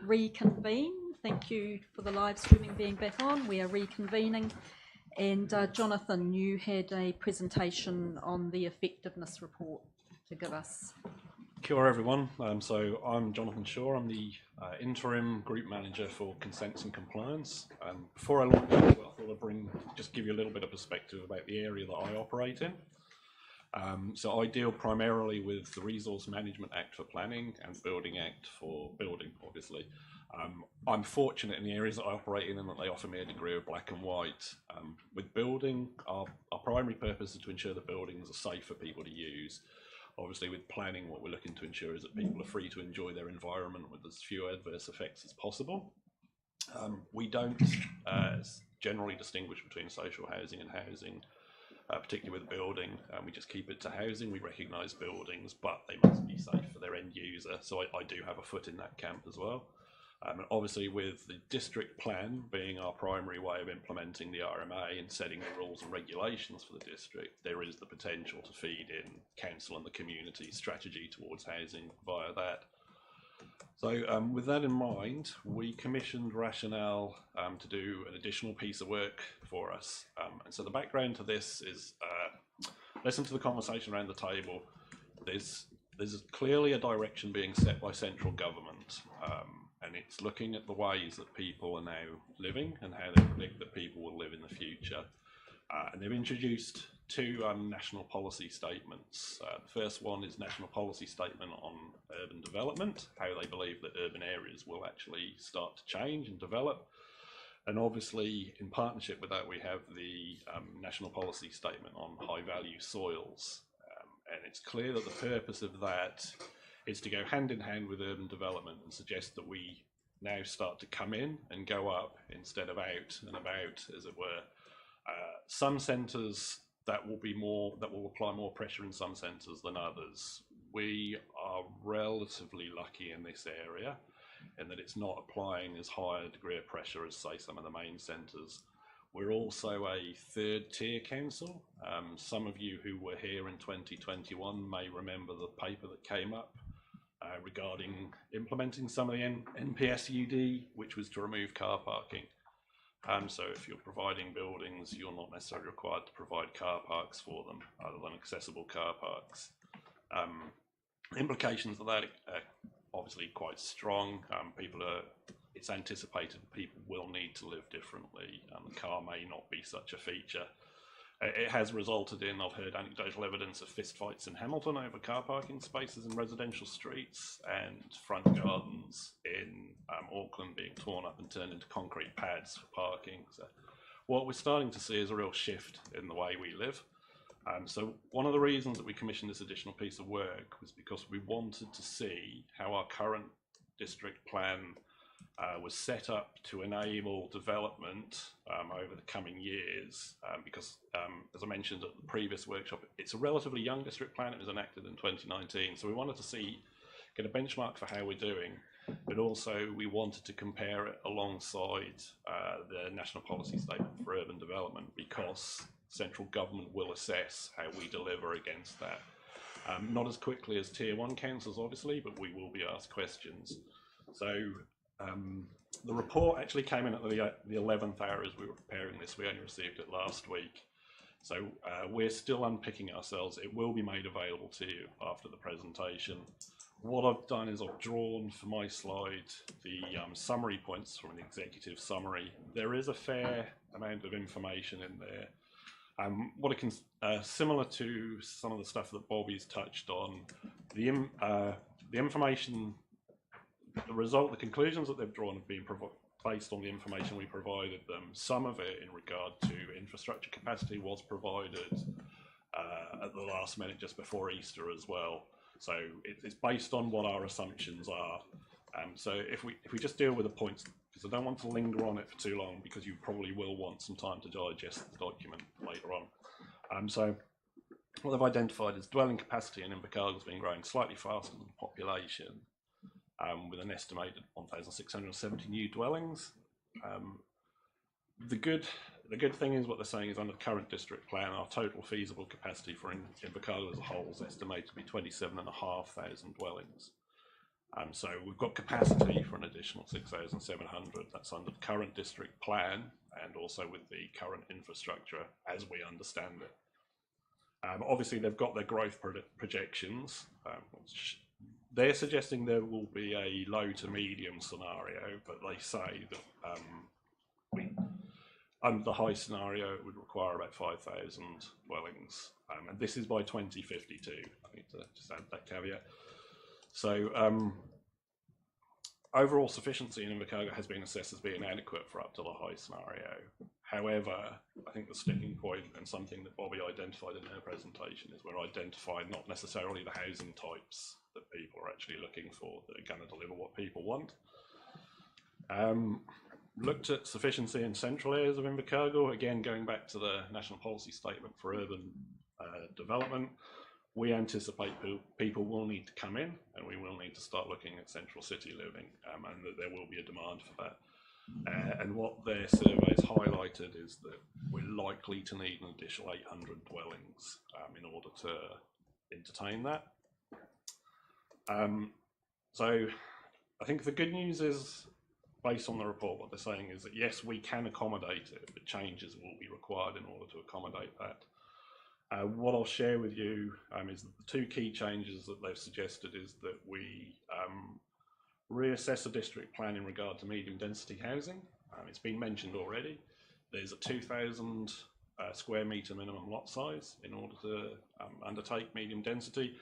reconvene. Thank you for the live streaming being back on. We are reconvening. And Jonathan, you had a presentation on the effectiveness report to give us. Kia ora everyone. So I'm Jonathan Shaw. I'm the interim group manager for consents and compliance. Before I launch into it, I thought I'd just give you a little bit of perspective about the area that I operate in. So I deal primarily with the Resource Management Act for planning and Building Act for building, obviously. I'm fortunate in the areas that I operate in that they offer me a degree of black and white. With building, our primary purpose is to ensure that buildings are safe for people to use. Obviously, with planning, what we're looking to ensure is that people are free to enjoy their environment with as few adverse effects as possible. We don't generally distinguish between social housing and housing, particularly with building. We just keep it to housing. We recognise buildings, but they must be safe for their end user. So I do have a foot in that camp as well. And obviously, with the district plan being our primary way of implementing the RMA and setting the rules and regulations for the district, there is the potential to feed in council and the community strategy towards housing via that. So with that in mind, we commissioned Rationale to do an additional piece of work for us. And so the background to this is, listen to the conversation around the table. There's clearly a direction being set by central government. And it's looking at the ways that people are now living and how they predict that people will live in the future. And they've introduced two national policy statements. The first one is National Policy Statement on Urban Development, how they believe that urban areas will actually start to change and develop. And obviously, in partnership with that, we have the National Policy Statement on High Value Soils. And it's clear that the purpose of that is to go hand in hand with urban development and suggest that we now start to come in and go up instead of out and about, as it were. Some centres that will apply more pressure in some centres than others. We are relatively lucky in this area in that it's not applying as high a degree of pressure as, say, some of the main centres. We're also a third tier council. Some of you who were here in 2021 may remember the paper that came up regarding implementing some of the NPSUD, which was to remove car parking. So if you're providing buildings, you're not necessarily required to provide car parks for them, other than accessible car parks. Implications of that are obviously quite strong. It's anticipated people will need to live differently. The car may not be such a feature. It has resulted in, I've heard anecdotal evidence of fistfights in Hamilton over car parking spaces in residential streets, and front gardens in Auckland being torn up and turned into concrete pads for parking. So what we're starting to see is a real shift in the way we live. So one of the reasons that we commissioned this additional piece of work was because we wanted to see how our current district plan was set up to enable development over the coming years, because as I mentioned at the previous workshop, it's a relatively young district plan. It was enacted in 2019, so we wanted to get a benchmark for how we're doing, but also we wanted to compare it alongside the National Policy Statement for Urban Development, because central government will assess how we deliver against that. Not as quickly as Tier 1 councils, obviously, but we will be asked questions. So the report actually came in at the 11th hour as we were preparing this. We only received it last week. So we're still unpicking ourselves. It will be made available to you after the presentation. What I've done is I've drawn for my slide the summary points from an executive summary. There is a fair amount of information in there. What it can, similar to some of the stuff that Bobby's touched on, the information, the conclusions that they've drawn have been based on the information we provided them. Some of it in regard to infrastructure capacity was provided at the last minute just before Easter as well. So it's based on what our assumptions are. So if we just deal with the points, because I don't want to linger on it for too long, because you probably will want some time to digest the document later on. So what they've identified is dwelling capacity in Invercargill has been growing slightly faster than the population, with an estimated 1,670 new dwellings. The good thing is what they're saying is under the current district plan, our total feasible capacity for Invercargill as a whole is estimated to be 27,500 dwellings. So we've got capacity for an additional 6,700. That's under the current district plan and also with the current infrastructure as we understand it. Obviously, they've got their growth projections, which they're suggesting there will be a low to medium scenario, but they say that under the high scenario, it would require about 5,000 dwellings, and this is by 2052. I need to just add that caveat. So overall sufficiency in Invercargill has been assessed as being adequate for up to the high scenario. However, I think the sticking point, and something that Bobby identified in her presentation, is we're identifying not necessarily the housing types that people are actually looking for that are going to deliver what people want. Looked at sufficiency in central areas of Invercargill, again going back to the National Policy Statement for Urban Development. We anticipate people will need to come in, and we will need to start looking at central city living, and that there will be a demand for that. And what their surveys highlighted is that we're likely to need an additional 800 dwellings in order to entertain that. So I think the good news is, based on the report, what they're saying is that yes, we can accommodate it, but changes will be required in order to accommodate that. What I'll share with you is that the two key changes that they've suggested is that we reassess the district plan in regard to medium density housing. It's been mentioned already. There's a 2,000 square metre minimum lot size in order to undertake medium density.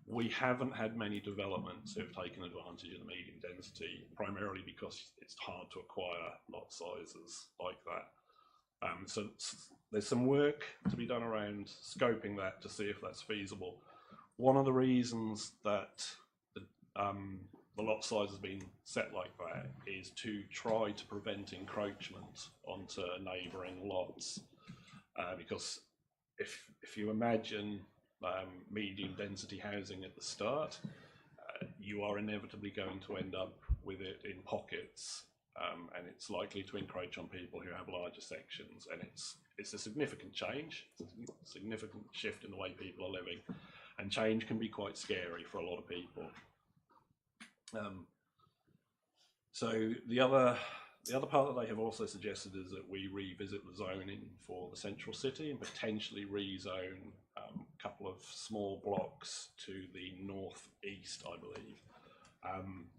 We haven't had many developments who have taken advantage of the medium density, primarily because it's hard to acquire lot sizes like that. So there's some work to be done around scoping that to see if that's feasible. One of the reasons that the lot size has been set like that is to try to prevent encroachment onto neighbouring lots, because if you imagine medium density housing at the start, you are inevitably going to end up with it in pockets, and it's likely to encroach on people who have larger sections, and it's a significant change, it's a significant shift in the way people are living, and change can be quite scary for a lot of people. So the other part that they have also suggested is that we revisit the zoning for the central city and potentially rezone a couple of small blocks to the northeast, I believe,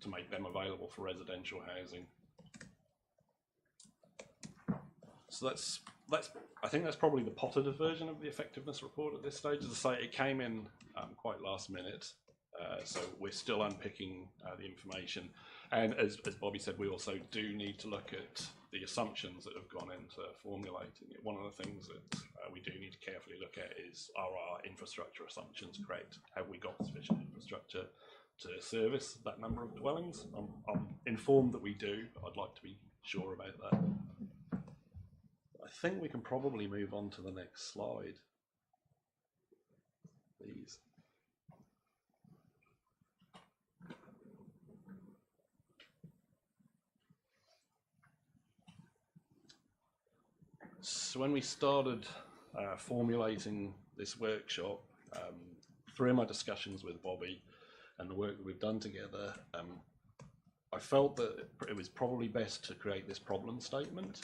to make them available for residential housing. So I think that's probably the potted version of the effectiveness report at this stage. As I say, it came in quite last minute. So we're still unpicking the information, and as Bobby said, we also do need to look at the assumptions that have gone into formulating it. One of the things that we do need to carefully look at is, are our infrastructure assumptions correct? Have we got sufficient infrastructure to service that number of dwellings? I'm informed that we do, but I'd like to be sure about that. I think we can probably move on to the next slide, please. So when we started formulating this workshop, through my discussions with Bobby and the work that we've done together, I felt that it was probably best to create this problem statement.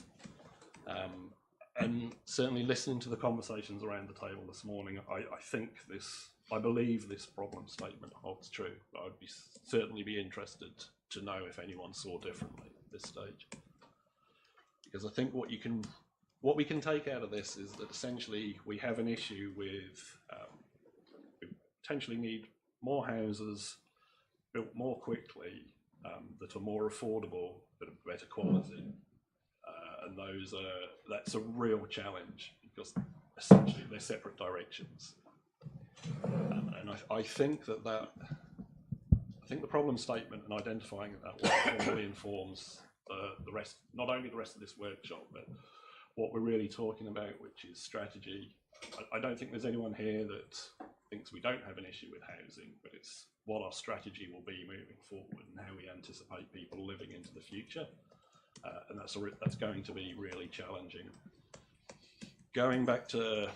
And certainly listening to the conversations around the table this morning, I believe this problem statement holds true. But I'd certainly be interested to know if anyone saw differently at this stage. Because I think what we can take out of this is that essentially we have an issue with we potentially need more houses built more quickly, that are more affordable, but of better quality, and that's a real challenge because essentially they're separate directions, and I think that I think the problem statement and identifying it that way really informs the rest, not only the rest of this workshop, but what we're really talking about, which is strategy. I don't think there's anyone here that thinks we don't have an issue with housing, but it's what our strategy will be moving forward and how we anticipate people living into the future. And that's going to be really challenging. Going back to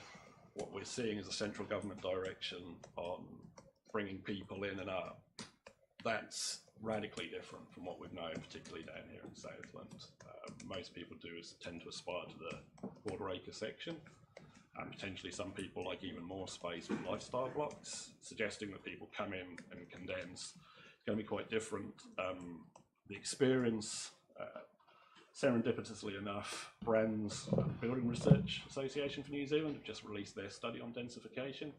what we're seeing as a central government direction on bringing people in and up, that's radically different from what we've known, particularly down here in Southland. Most people tend to aspire to the quarter-acre section. Potentially some people like even more space with lifestyle blocks, suggesting that people come in and condense. It's going to be quite different. The experience, serendipitously enough, Brands Building Research Association for New Zealand have just released their study on densification.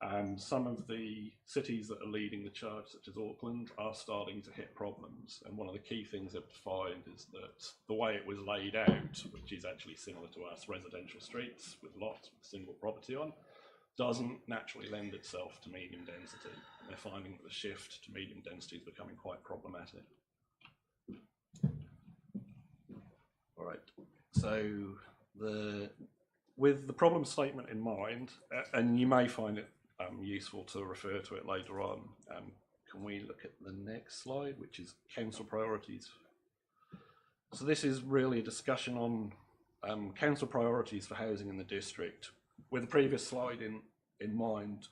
And some of the cities that are leading the charge, such as Auckland, are starting to hit problems. And one of the key things they've defined is that the way it was laid out, which is actually similar to us, residential streets with lots with single property on, doesn't naturally lend itself to medium density. And they're finding that the shift to medium density is becoming quite problematic. All right, so with the problem statement in mind, and you may find it useful to refer to it later on. Can we look at the next slide, which is council priorities? So this is really a discussion on council priorities for housing in the district. With the previous slide in mind,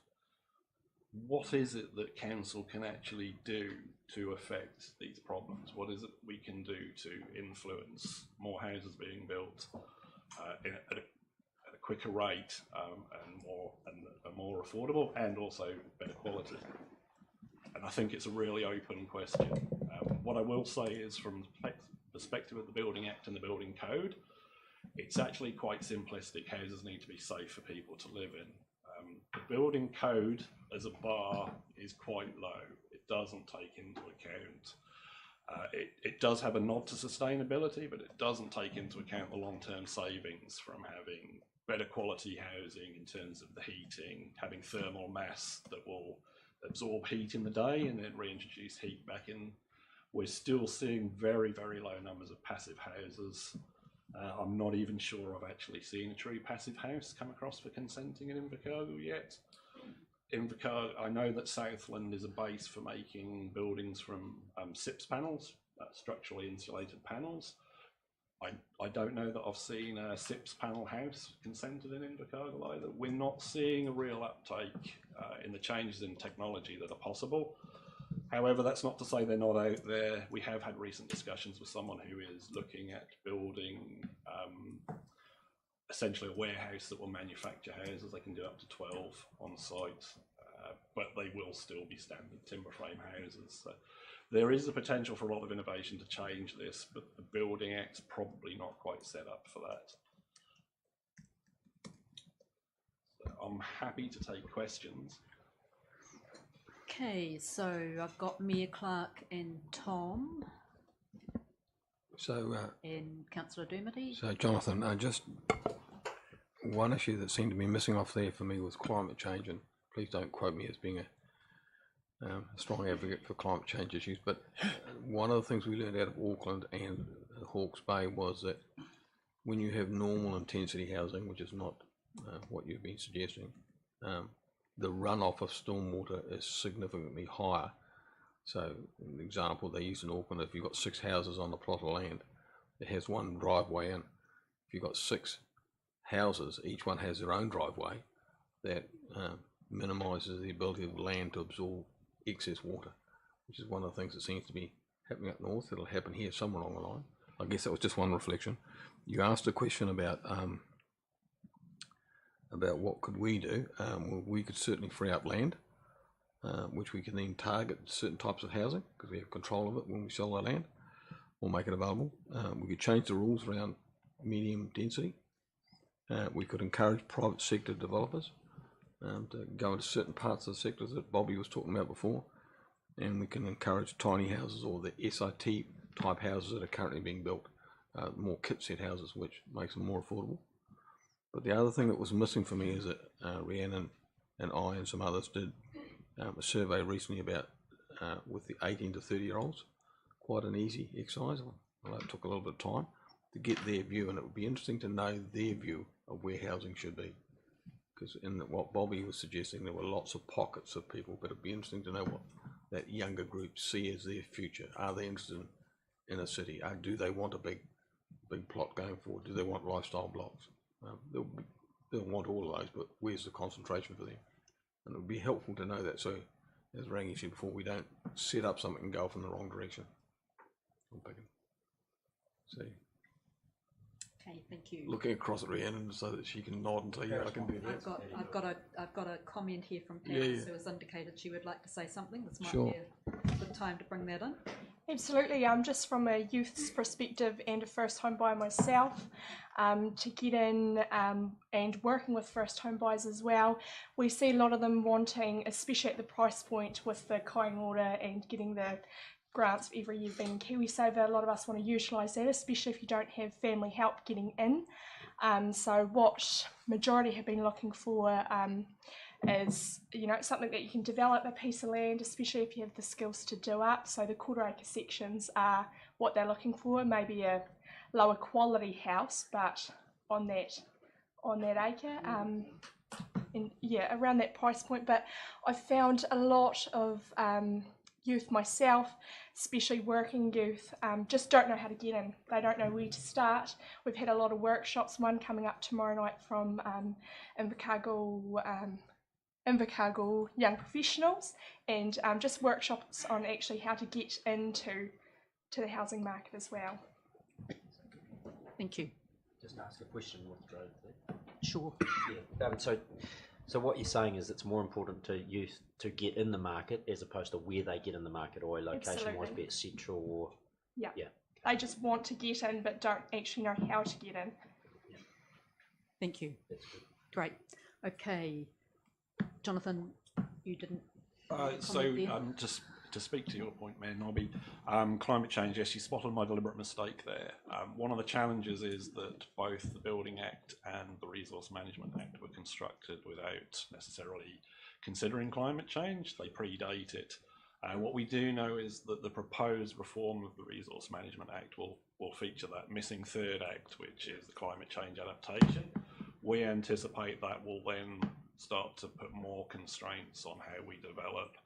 what is it that council can actually do to affect these problems? What is it we can do to influence more houses being built at a quicker rate and more affordable, and also better quality? And I think it's a really open question. What I will say is, from the perspective of the Building Act and the Building Code, it's actually quite simplistic. Houses need to be safe for people to live in. The Building Code as a bar is quite low. It doesn't take into account it does have a nod to sustainability, but it doesn't take into account the long-term savings from having better quality housing in terms of the heating, having thermal mass that will absorb heat in the day and then reintroduce heat back in. We're still seeing very, very low numbers of passive houses. I'm not even sure I've actually seen a true passive house come across for consenting in Invercargill yet. I know that Southland is a base for making buildings from SIPS panels, structurally insulated panels. I don't know that I've seen a SIPS panel house consented in Invercargill either. We're not seeing a real uptake in the changes in technology that are possible. However, that's not to say they're not out there. We have had recent discussions with someone who is looking at building essentially a warehouse that will manufacture houses. They can do up to 12 on site, but they will still be standard timber frame houses. So there is the potential for a lot of innovation to change this, but the Building Act's probably not quite set up for that. So I'm happy to take questions. Okay, so I've got Mayor Clark and Tom. So, and Councillor Dermody. So, Jonathan, just one issue that seemed to be missing off there for me was climate change, and please don't quote me as being a strong advocate for climate change issues, but one of the things we learned out of Auckland and Hawke's Bay was that when you have normal intensity housing, which is not what you've been suggesting, the runoff of stormwater is significantly higher. So, an example they use in Auckland, if you've got 6 houses on a plot of land, it has one driveway in. If you've got 6 houses, each one has their own driveway, that minimises the ability of land to absorb excess water, which is one of the things that seems to be happening up north. It'll happen here somewhere along the line. I guess that was just one reflection. You asked a question about what could we do. Well, we could certainly free up land, which we can then target certain types of housing because we have control of it when we sell our land or make it available. We could change the rules around medium density. We could encourage private sector developers to go into certain parts of the sectors that Bobby was talking about before, and we can encourage tiny houses or the SIT type houses that are currently being built, more kit set houses, which makes them more affordable. But the other thing that was missing for me is that Rhiannon and I and some others did a survey recently about with the 18 to 30 year olds. Quite an easy exercise, although it took a little bit of time to get their view, and it would be interesting to know their view of where housing should be. Because in what Bobby was suggesting, there were lots of pockets of people, but it'd be interesting to know what that younger group see as their future. Are they interested in a city? Do they want a big plot going forward? Do they want lifestyle blocks? They'll want all of those, but where's the concentration for them? And it would be helpful to know that. So as Rangi said before, we don't set up something and go off in the wrong direction. I'm picking. See, Okay, thank you. looking across at Rhiannon so that she can nod and say, yeah, I can do that. I've got a comment here from Pam who has indicated she would like to say something. This might be a good time to bring that in. Absolutely, just from a youth's perspective and a first home buyer myself, to get in and working with first home buyers as well, we see a lot of them wanting, especially at the price point with the kind order and getting the grants for every year being KiwiSaver, a lot of us want to utilise that, especially if you don't have family help getting in. So what majority have been looking for is, you know, something that you can develop a piece of land, especially if you have the skills to do up. So the quarter acre sections are what they're looking for, maybe a lower quality house, but on that acre, and yeah, around that price point. But I've found a lot of youth myself, especially working youth, just don't know how to get in. They don't know where to start. We've had a lot of workshops, one coming up tomorrow night from Invercargill young professionals, and just workshops on actually how to get into the housing market as well. Thank you. Just ask a question with drone there. Sure. Yeah. So what you're saying is it's more important to youth to get in the market as opposed to where they get in the market, or location-wise, be it central or... Yeah. Yeah. They just want to get in but don't actually know how to get in. Yeah. Thank you. That's good. Great. Okay. Jonathan, you didn't... Just to speak to your point, Mayor Nobby, climate change, yes, you spotted my deliberate mistake there. One of the challenges is that both the Building Act and the Resource Management Act were constructed without necessarily considering climate change. They predate it. What we do know is that the proposed reform of the Resource Management Act will feature that missing third act, which is the climate change adaptation. We anticipate that will then start to put more constraints on how we develop.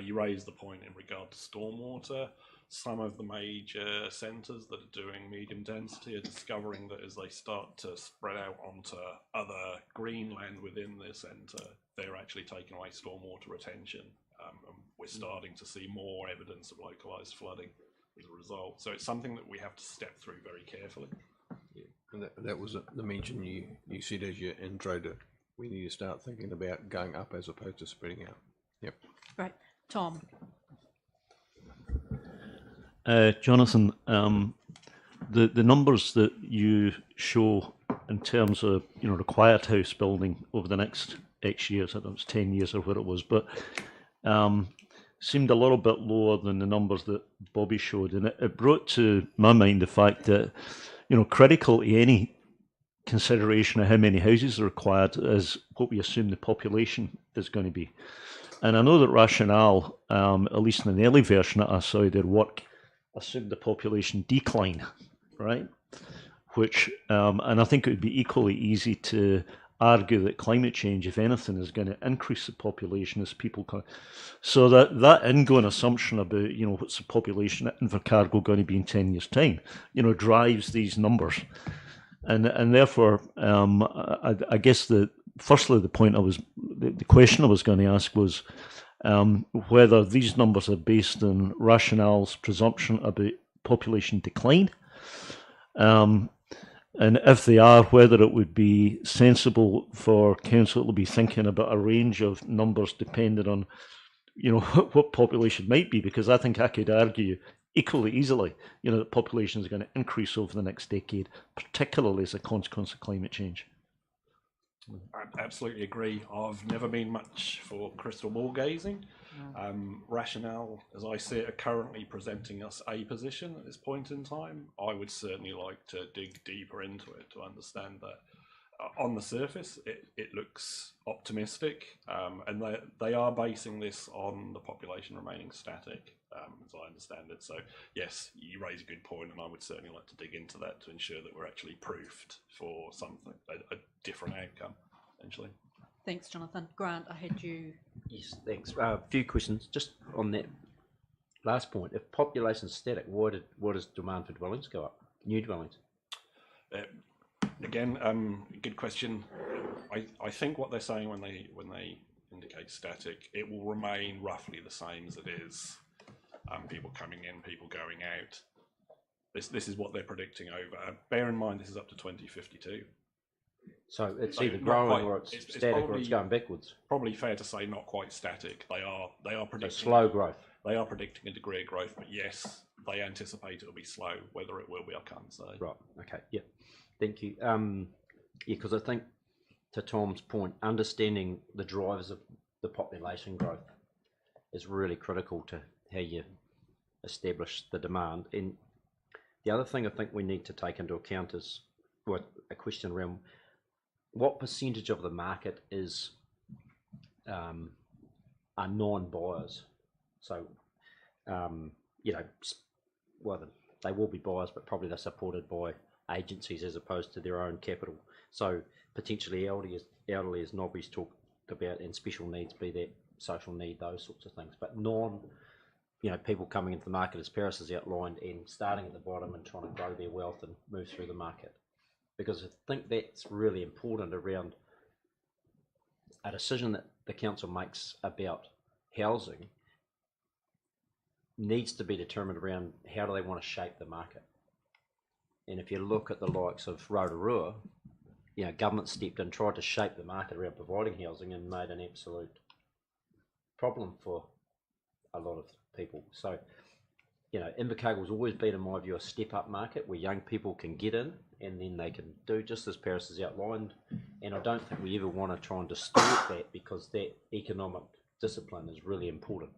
You raised the point in regard to stormwater. Some of the major centres that are doing medium density are discovering that as they start to spread out onto other green land within their centre, they're actually taking away stormwater retention. And we're starting to see more evidence of localised flooding as a result. So it's something that we have to step through very carefully. Yeah. And that was the mention you said as your intro to we need to start thinking about going up as opposed to spreading out. Yep. Right. Tom. Jonathan, the numbers that you show in terms of required house building over the next X years, I don't know if it's 10 years or what it was, but seemed a little bit lower than the numbers that Bobby showed, and it brought to my mind the fact that critical to any consideration of how many houses are required is what we assume the population is going to be. And I know that rationale, at least in an early version that I saw their work, assumed the population decline, right? Which, and I think it would be equally easy to argue that climate change, if anything, is going to increase the population as people come. So that ingoing assumption about, what's the population at Invercargill going to be in 10 years' time, drives these numbers. And therefore, I guess firstly, the question I was going to ask was whether these numbers are based on rationale's presumption about population decline, and if they are, whether it would be sensible for council to be thinking about a range of numbers depending on, what population might be, because I think I could argue equally easily, that population is going to increase over the next decade, particularly as a consequence of climate change. I absolutely agree. I've never been much for crystal ball gazing. Rationale, as I see it, are currently presenting us a position at this point in time. I would certainly like to dig deeper into it to understand that on the surface it looks optimistic, and they are basing this on the population remaining static, as I understand it. So yes, you raise a good point, and I would certainly like to dig into that to ensure that we're actually proofed for something, a different outcome, essentially. Thanks, Jonathan. Grant, I had you. Yes, thanks. A few questions just on that last point. If population's static, why does demand for dwellings go up? New dwellings? Again, good question. I think what they're saying when they indicate static. It will remain roughly the same as it is. People coming in, people going out. This is what they're predicting over. Bear in mind, this is up to 2052. So it's So either not growing quite- or it's it's static or probably- it's going backwards. Probably fair to say not quite static. They are So predicting slow growth. They are predicting a degree of growth, but yes, they anticipate it will be slow. Whether it will be, I can't say. Right. Okay. Yeah. Thank you. Yeah, because I think, to Tom's point, understanding the drivers of the population growth is really critical to how you establish the demand. And the other thing I think we need to take into account is a question around what percentage of the market are non-buyers. So, well, they will be buyers, but probably they're supported by agencies as opposed to their own capital. So potentially elderly as Nobby's talked about, and special needs, be that social need, those sorts of things. But people coming into the market, as Paris has outlined, and starting at the bottom and trying to grow their wealth and move through the market. Because I think that's really important around a decision that the council makes about housing needs to be determined around how do they want to shape the market. And if you look at the likes of Rotorua, government stepped in, tried to shape the market around providing housing and made an absolute problem for a lot of people. So, Invercargill's always been, in my view, a step-up market where young people can get in and then they can do just as Paris has outlined. And I don't think we ever want to try and distort that, because that economic discipline is really important.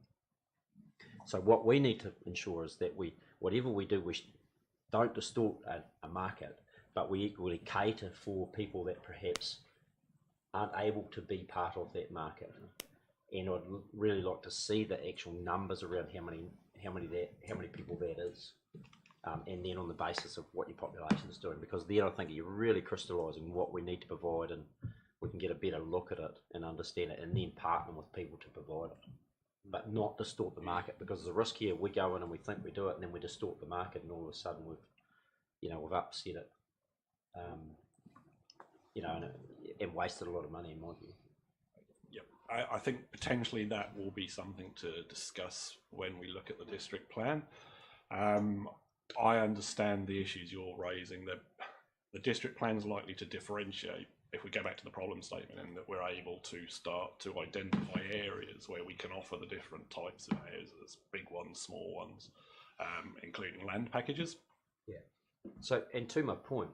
So what we need to ensure is that whatever we do, we don't distort a market, but we equally cater for people that perhaps aren't able to be part of that market. And I'd really like to see the actual numbers around how many people that is, and then on the basis of what your population is doing, because then I think you're really crystallising what we need to provide, and we can get a better look at it and understand it, and then partner with people to provide it, but not distort the market, because there's a risk here. We go in and we think we do it, and then we distort the market, and all of a sudden we've upset it, and wasted a lot of money, in my view. I think potentially that will be something to discuss when we look at the district plan. I understand the issues you're raising. The district plan is likely to differentiate, if we go back to the problem statement, in that we're able to start to identify areas where we can offer the different types of houses, big ones, small ones, including land packages. Yeah. So, and to my point,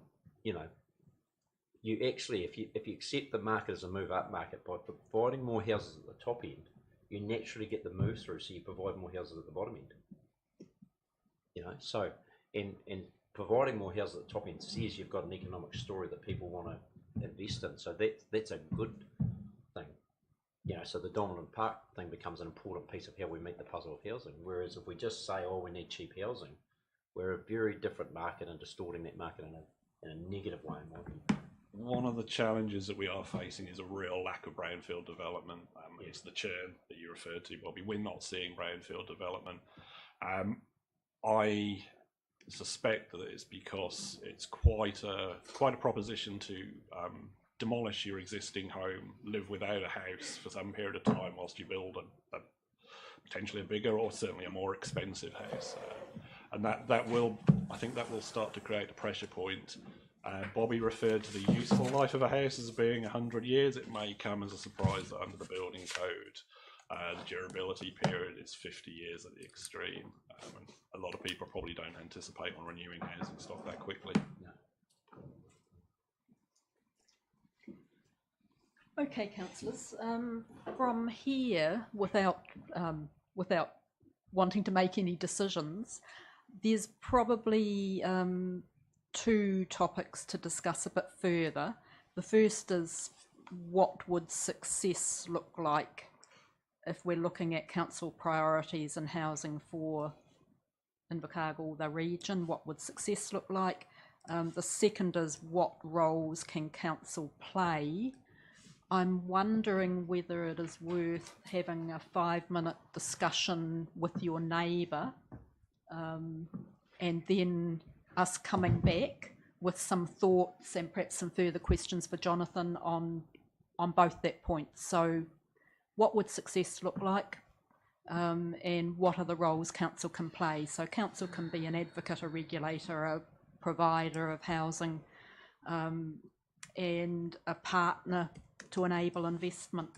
you actually, if you accept the market as a move-up market, by providing more houses at the top end, you naturally get the move through, so you provide more houses at the bottom end. So, and providing more houses at the top end says you've got an economic story that people want to invest in. So that's a good thing. So the dominant part thing becomes an important piece of how we meet the puzzle of housing. Whereas if we just say, oh, we need cheap housing, we're a very different market and distorting that market in a negative way, in my view. One of the challenges that we are facing is a real lack of brownfield development. It's the churn that you referred to, Bobby. We're not seeing brownfield development. I suspect that it's because it's quite a proposition to demolish your existing home, live without a house for some period of time whilst you build a potentially a bigger, or certainly a more expensive house, and that will start to create a pressure point. Bobby referred to the useful life of a house as being 100 years. It may come as a surprise that under the building code, the durability period is 50 years at the extreme. And a lot of people probably don't anticipate on renewing housing stock that quickly. Okay, councillors. From here, without wanting to make any decisions, there's probably two topics to discuss a bit further. The first is, what would success look like if we're looking at council priorities and housing for Invercargill, the region? What would success look like? The second is, what roles can council play? I'm wondering whether it is worth having a 5-minute discussion with your neighbour, and then us coming back with some thoughts and perhaps some further questions for Jonathan on both that point. So what would success look like, and what are the roles council can play. So council can be an advocate, a regulator, a provider of housing, and a partner to enable investment.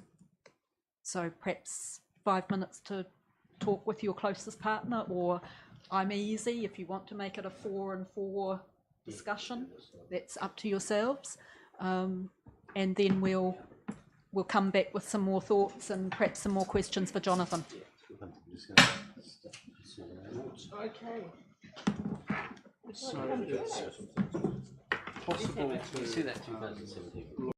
So perhaps 5 minutes to talk with your closest partner, or I'm easy if you want to make it a 4 and 4 discussion. That's up to yourselves, and then we'll come back with some more thoughts and perhaps some more questions for Jonathan. Okay. So it's possible to See that 2017.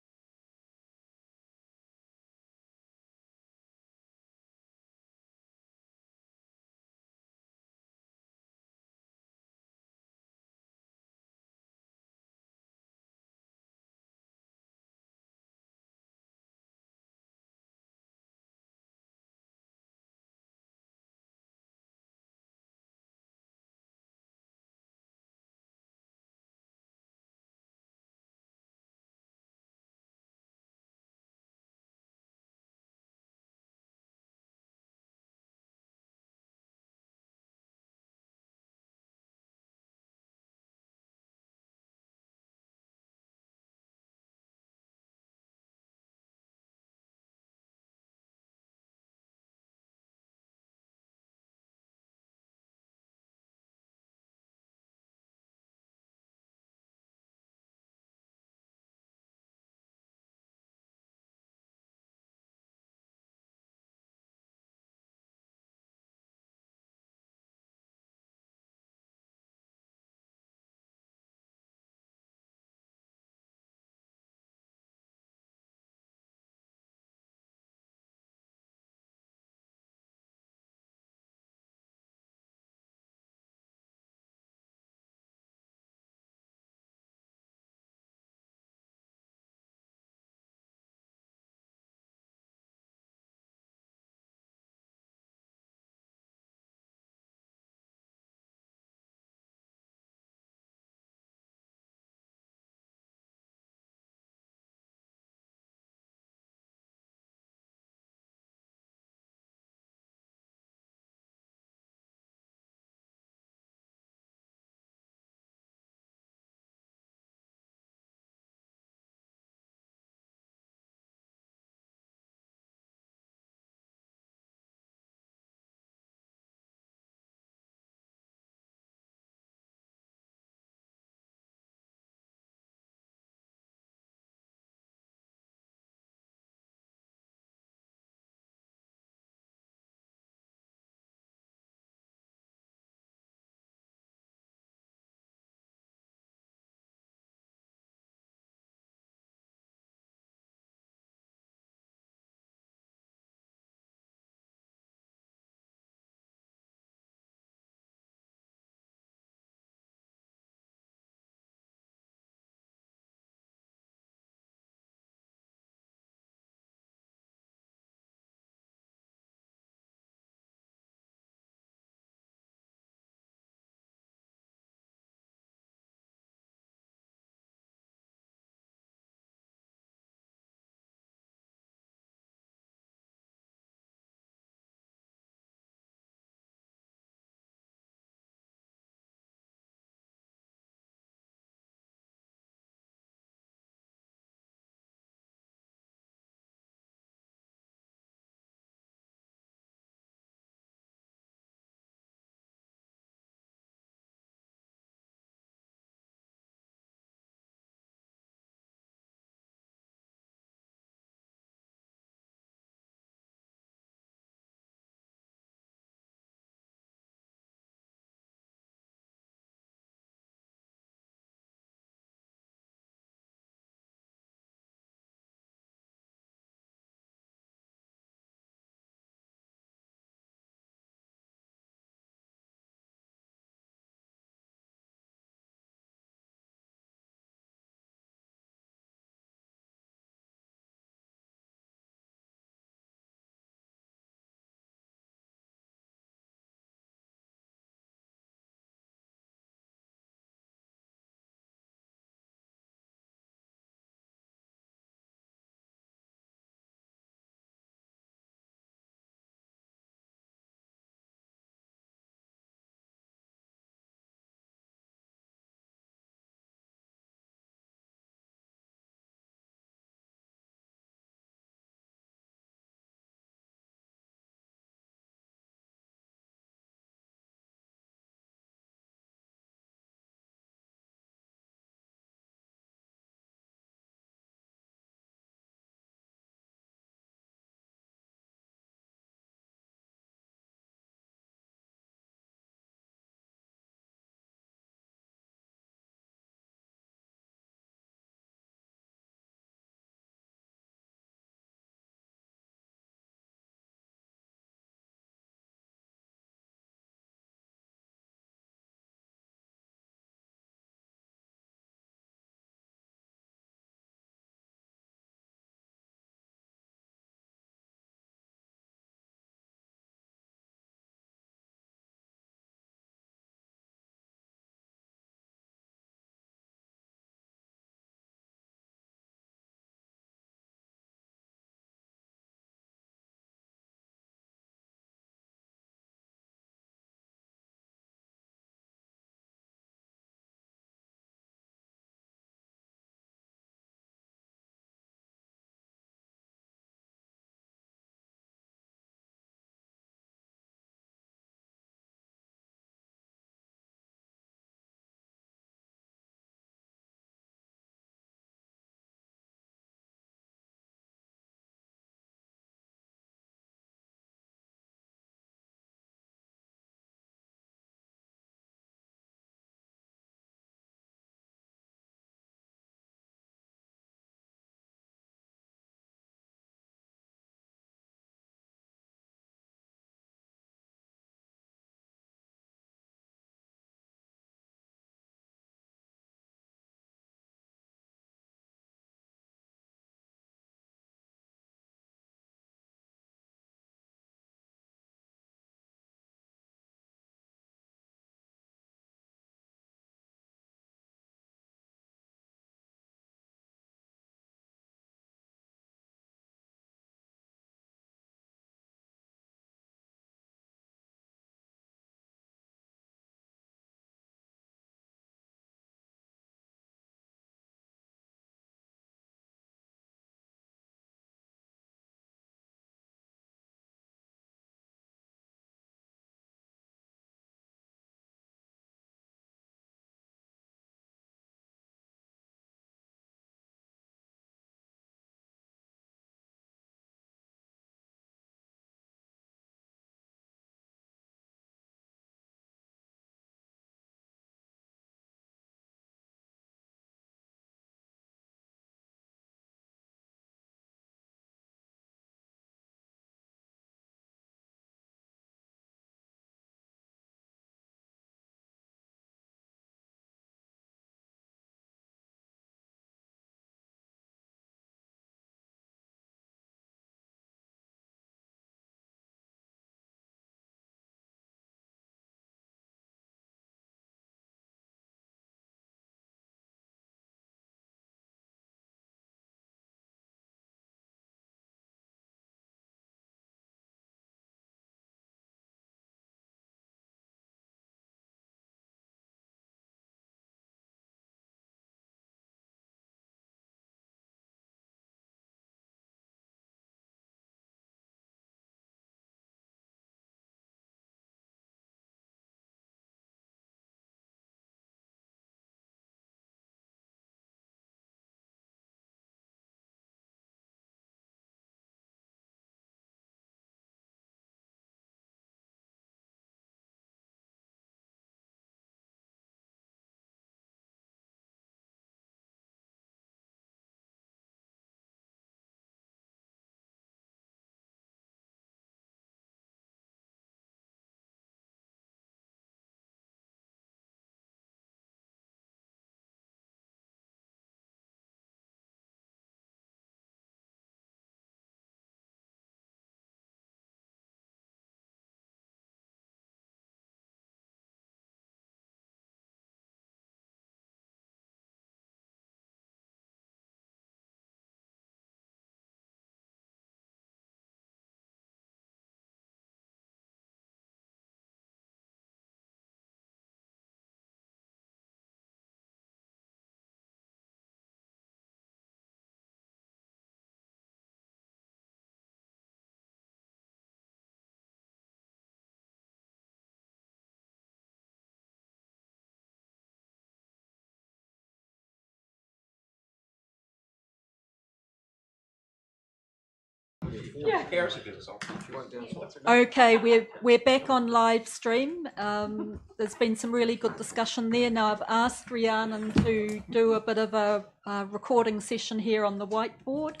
Okay, we're back on live stream. There's been some really good discussion there. Now I've asked Rhiannon to do a bit of a recording session here on the whiteboard.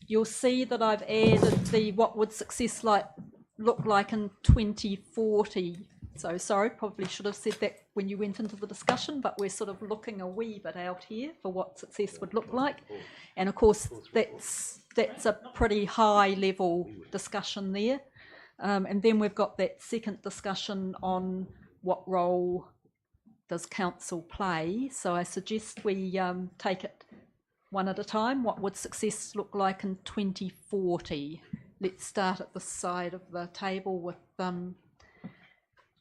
You'll see that I've added the what would success look like in 2040. So sorry, probably should have said that when you went into the discussion, but we're sort of looking a wee bit out here for what success would look like. And of course, that's a pretty high level discussion there. And then we've got that second discussion on what role does council play. So I suggest we take it one at a time. What would success look like in 2040? Let's start at the side of the table with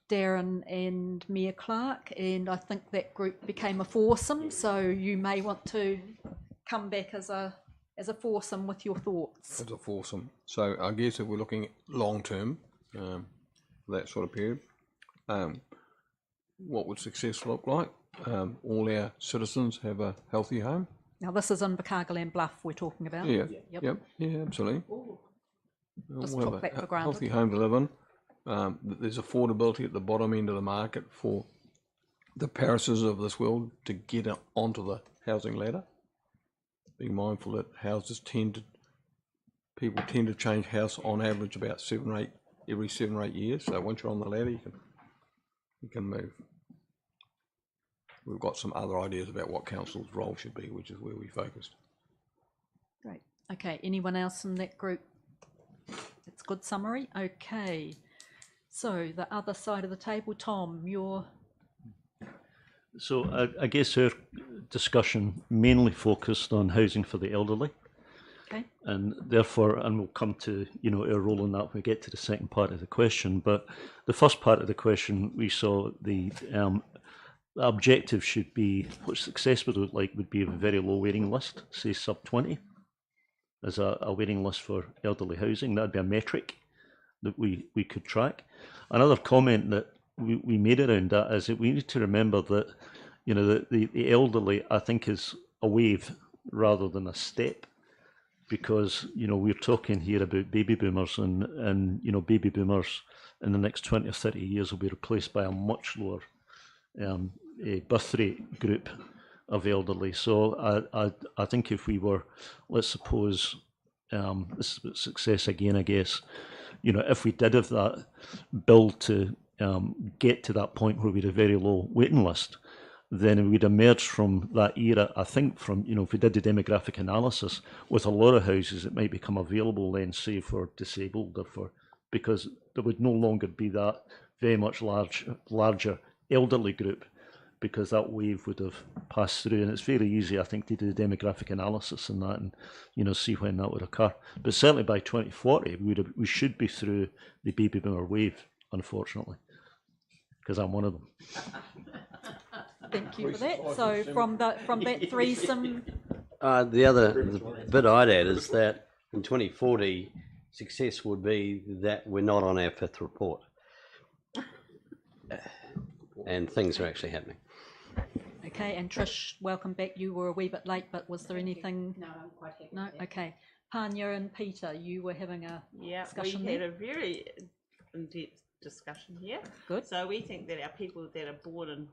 Darren and Mayor Clark, and I think that group became a foursome, so you may want to come back as a foursome with your thoughts. As a foursome. So I guess if we're looking at long term, that sort of period, what would success look like? All our citizens have a healthy home. Now this is Invercargill and Bluff we're talking about. Yeah, yeah, absolutely. Just We'll took have that for a granted. healthy home to live in. There's affordability at the bottom end of the market for the parishes of this world to get onto the housing ladder. Being mindful that people tend to change house on average about every 7 or 8 years. So once you're on the ladder, you can move. We've got some other ideas about what council's role should be, which is where we focused. Great. Okay, anyone else in that group? That's a good summary. Okay. So the other side of the table, Tom, you're... So I guess our discussion mainly focused on housing for the elderly. Okay. And therefore, and we'll come to, our role in that when we get to the second part of the question. But the first part of the question, we saw the objective should be, what success would look like would be a very low waiting list, say sub 20, as a waiting list for elderly housing. That'd be a metric that we could track. Another comment that we made around that is that we need to remember that, the elderly, I think, is a wave rather than a step, because, we're talking here about baby boomers and baby boomers in the next 20 or 30 years will be replaced by a much lower birth rate group of elderly. So I think if we were, let's suppose, this is about success again, I guess, if we did have that build to get to that point where we had a very low waiting list, then we'd emerge from that era, I think, from, if we did the demographic analysis, with a lot of houses that might become available then, say, for disabled or because there would no longer be that very much larger elderly group, because that wave would have passed through. And it's very easy, I think, to do the demographic analysis and that and, see when that would occur. But certainly by 2040, we should be through the baby boomer wave, unfortunately, because I'm one of them. Thank you for that. So from that threesome... The bit I'd add is that in 2040, success would be that we're not on our 5th report. And things are actually happening. Okay, and Trish, welcome back. You were a wee bit late, but was there anything? No, I'm quite happy. No? Okay. Panya and Peter, you were having a discussion we had there? a very in-depth discussion here. Good. So we think that our people that are born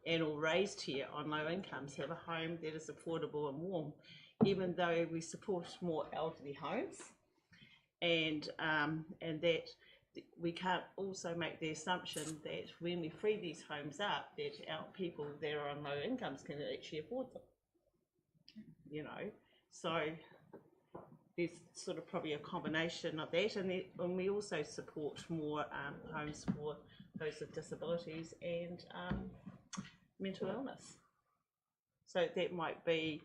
and or raised here on low incomes have a home that is affordable and warm, even though we support more elderly homes, and that we can't also make the assumption that when we free these homes up, that our people that are on low incomes can actually afford them. So there's sort of probably a combination of that, and we also support more homes for those with disabilities and mental illness. So that might be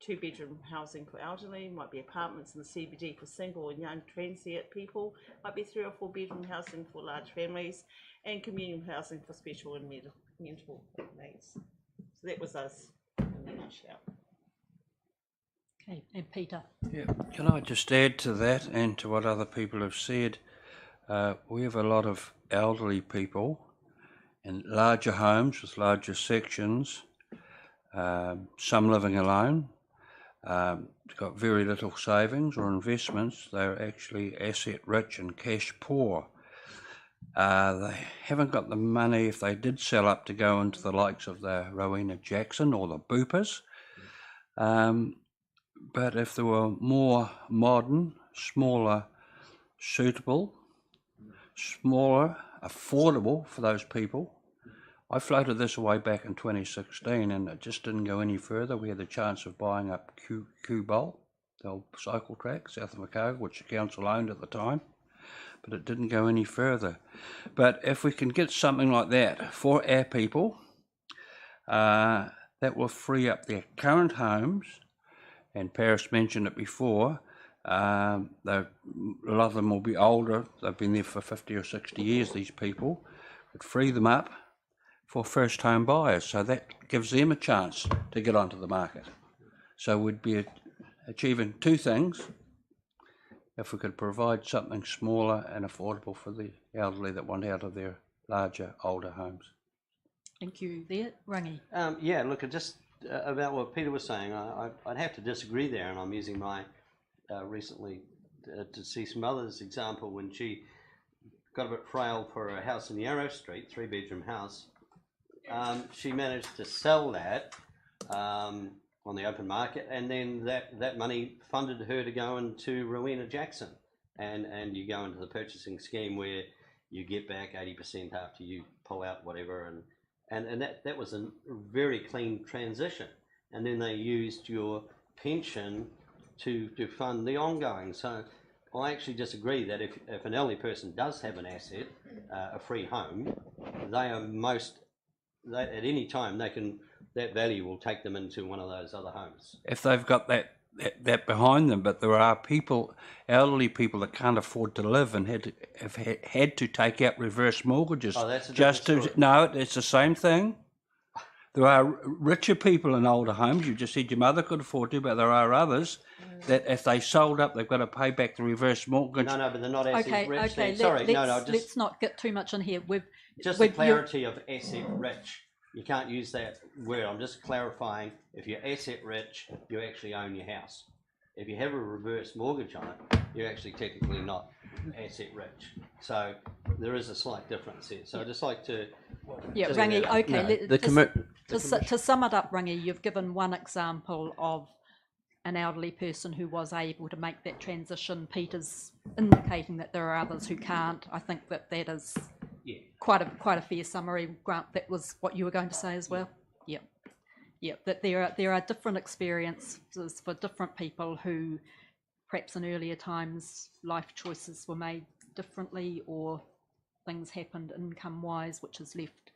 2-bedroom housing for elderly, might be apartments in the CBD for single and young transient people, might be 3 or 4 bedroom housing for large families, and communal housing for special and mental needs. So that was us in a nutshell. Okay, and Peter. Yeah, can I just add to that and to what other people have said? We have a lot of elderly people in larger homes with larger sections, some living alone. got very little savings or investments. They're actually asset rich and cash poor. They haven't got the money, if they did sell up, to go into the likes of the Rowena Jackson or the Boopers. But if they were more modern, smaller, suitable, smaller, affordable for those people. I floated this away back in 2016 and it just didn't go any further. We had the chance of buying up Q Bowl, the old cycle track south of Invercargill, which the council owned at the time, but it didn't go any further. But if we can get something like that for our people, that will free up their current homes, and Paris mentioned it before, a lot of them will be older. They've been there for 50 or 60 years, these people. Would free them up for first home buyers. So that gives them a chance to get onto the market. So we'd be achieving two things if we could provide something smaller and affordable for the elderly that want out of their larger, older homes. Thank you. There, Rangi. Yeah, look, just about what Peter was saying, I'd have to disagree there, and I'm using my recently to see some others example when she got a bit frail for a house in Yarrow Street, 3-bedroom house. She managed to sell that on the open market, and then that money funded her to go into Rowena Jackson, and you go into the purchasing scheme where you get back 80% after you pull out whatever, and that was a very clean transition. And then they used your pension to fund the ongoing. So I actually disagree that if an elderly person does have an asset, a free home, at any time that value will take them into one of those other homes. If they've got that behind them, but there are people, elderly people that can't afford to live and have had to take out reverse mortgages. Oh, that's a different story. No, it's the same thing. There are richer people in older homes. You just said your mother could afford to, but there are others that if they sold up, they've got to pay back the reverse mortgage. No, but they're not asset rich. Okay. Sorry, let's not get too much in here. Just the clarity of asset rich. You can't use that word. I'm just clarifying. If you're asset rich, you actually own your house. If you have a reverse mortgage on it, you're actually technically not asset rich. So there is a slight difference here. So I'd just like to... Yeah, Rangi, okay. No, to sum it up, Rangi, you've given one example of an elderly person who was able to make that transition. Peter's indicating that there are others who can't. I think that is quite a fair summary. Grant, that was what you were going to say as well? Yeah, that there are different experiences for different people who perhaps in earlier times life choices were made differently or things happened income-wise which has left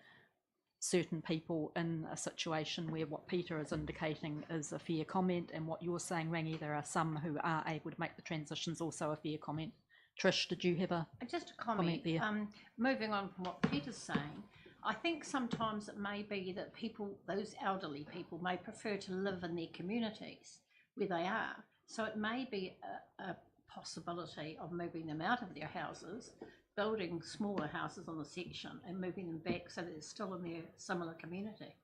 certain people in a situation where what Peter is indicating is a fair comment, and what you're saying, Rangi, there are some who are able to make the transitions, also a fair comment. Trish, did you have just a comment there? Moving on from what Peter's saying, I think sometimes it may be that people, those elderly people, may prefer to live in their communities where they are. So it may be a possibility of moving them out of their houses, building smaller houses on the section and moving them back so that they're still in their similar community.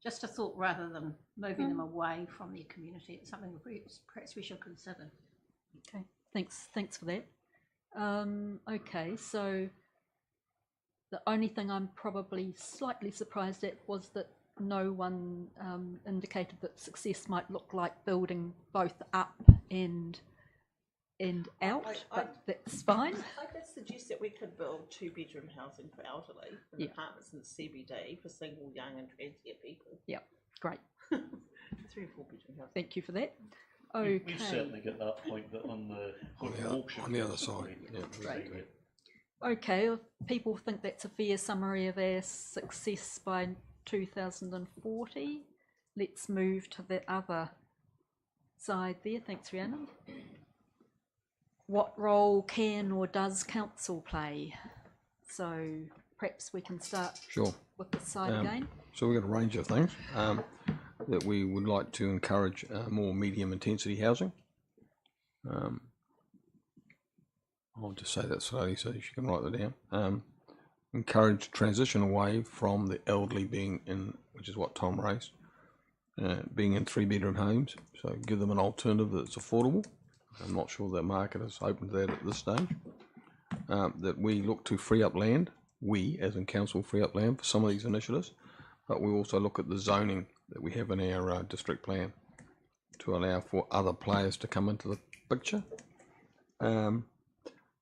Just a thought rather than moving them away from their community. It's something perhaps we should consider. Okay, thanks for that. Okay, so the only thing I'm probably slightly surprised at was that no one indicated that success might look like building both up and out, but that's fine. I could suggest that we could build 2-bedroom housing for elderly and apartments in the CBD for single, young and transient people. Yeah, great. 3 or 4-bedroom housing. Thank you for that. Okay. We certainly get that point, but on the auction. On the other side. Yeah. Great. Okay, if people think that's a fair summary of our success by 2040, let's move to the other side there. Thanks, Rhiannon. What role can or does council play? So perhaps we can start with this side again. So we've got a range of things that we would like to encourage more medium intensity housing. I'll just say that slowly so you can write that down. Encourage transition away from the elderly being in, which is what Tom raised, being in 3-bedroom homes, so give them an alternative that's affordable. I'm not sure that market is open to that at this stage. That we look to free up land, we as in council free up land for some of these initiatives, but we also look at the zoning that we have in our district plan to allow for other players to come into the picture.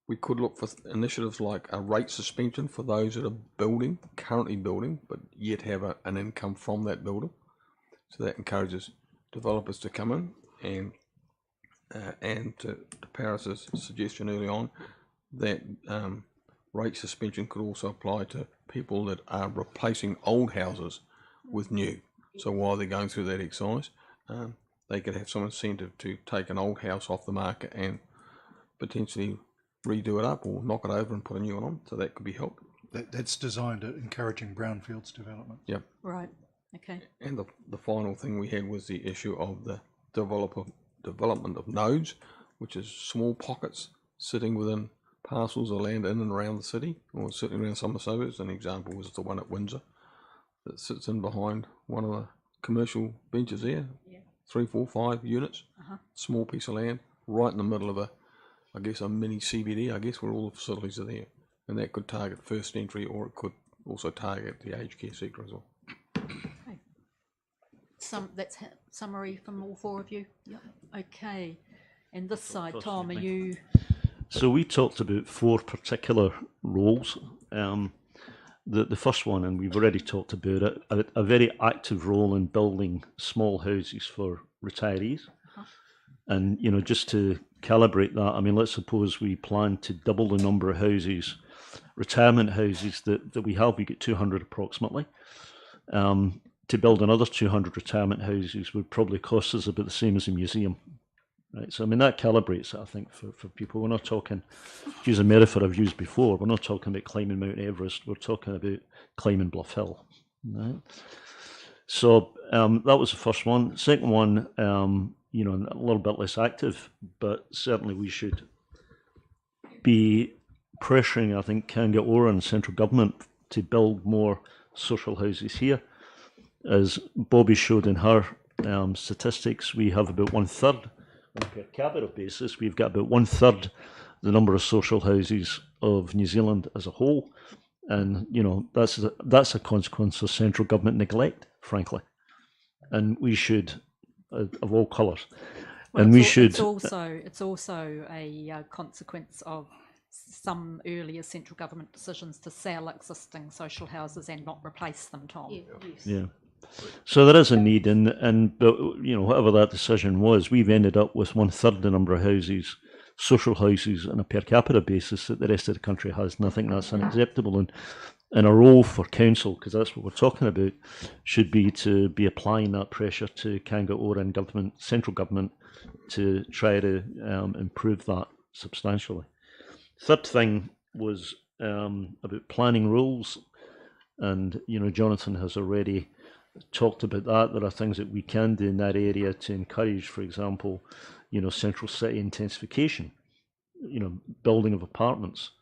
We could look for initiatives like a rate suspension for those that are currently building, but yet have an income from that building. So that encourages developers to come in and to Paris's suggestion early on, that rate suspension could also apply to people that are replacing old houses with new. So while they're going through that exercise, they could have some incentive to take an old house off the market and potentially redo it up or knock it over and put a new one on. So that could be helped. That's designed at encouraging brownfields development. Yep. Right. Okay. And the final thing we had was the issue of the development of nodes, which is small pockets sitting within parcels of land in and around the city, or certainly around some of the suburbs. An example was the one at Windsor that sits in behind one of the commercial benches there, 3, 4, 5 units, small piece of land right in the middle of a mini CBD, where all the facilities are there. And that could target first entry, or it could also target the aged care sector as well. Okay. That's summary from all four of you? Yep. Okay. And this side, Tom, are you... So we talked about 4 particular roles. The first one, and we've already talked about it, a very active role in building small houses for retirees. And, you know, just to calibrate that, I mean, let's suppose we plan to double the number of houses, retirement houses that we have. We get 200 approximately. To build another 200 retirement houses would probably cost us about the same as a museum. Right, so I mean that calibrates it, I think, for people. We're not talking, to use a metaphor I've used before, we're not talking about climbing Mount Everest, we're talking about climbing Bluff Hill. Right? So that was the first one. Second one, you know, a little bit less active, but certainly we should be pressuring, I think, Kangaroa and central government to build more social houses here. As Bobby showed in her statistics, we have about 1/3. On a per capita basis, we've got about 1/3 the number of social houses of New Zealand as a whole, and you know that's a consequence of central government neglect, frankly. And we should, of all colours, well, and we should. It's also a consequence of some earlier central government decisions to sell existing social houses and not replace them, Tom. Yes. Yeah. So there is a need, and but you know, whatever that decision was, we've ended up with 1/3 the number of houses, social houses, on a per capita basis that the rest of the country has, and I think that's unacceptable. And a role for council, because that's what we're talking about, should be to be applying that pressure to Kangaroa and government, central government, to try to improve that substantially. Third thing was about planning rules, and you know, Jonathan has already talked about that. There are things that we can do in that area to encourage, for example, you know, central city intensification, you know, building of apartments.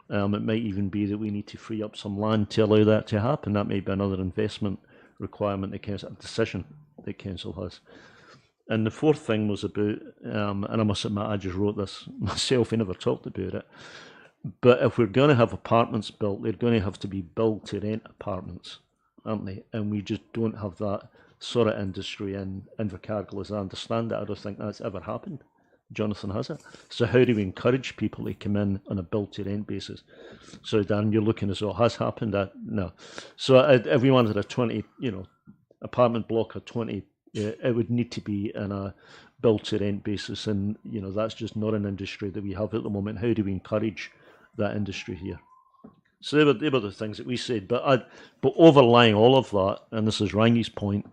It might even be that we need to free up some land to allow that to happen. That may be another investment requirement that council, a decision that council has. And the fourth thing was about, and I must admit, I just wrote this myself, I never talked about it, but if we're going to have apartments built, they're going to have to be built to rent apartments, aren't they? And we just don't have that sort of industry in Invercargill, as I understand it. I don't think that's ever happened. Jonathan, has it? So how do we encourage people to come in on a build-to-rent basis? So Dan, you're looking as though it has happened. No. So if we wanted a 20, you know, apartment block of 20, it would need to be on a build-to-rent basis, and you know that's just not an industry that we have at the moment. How do we encourage that industry here? So they were the things that we said, but overlying all of that, and this is Rangi's point,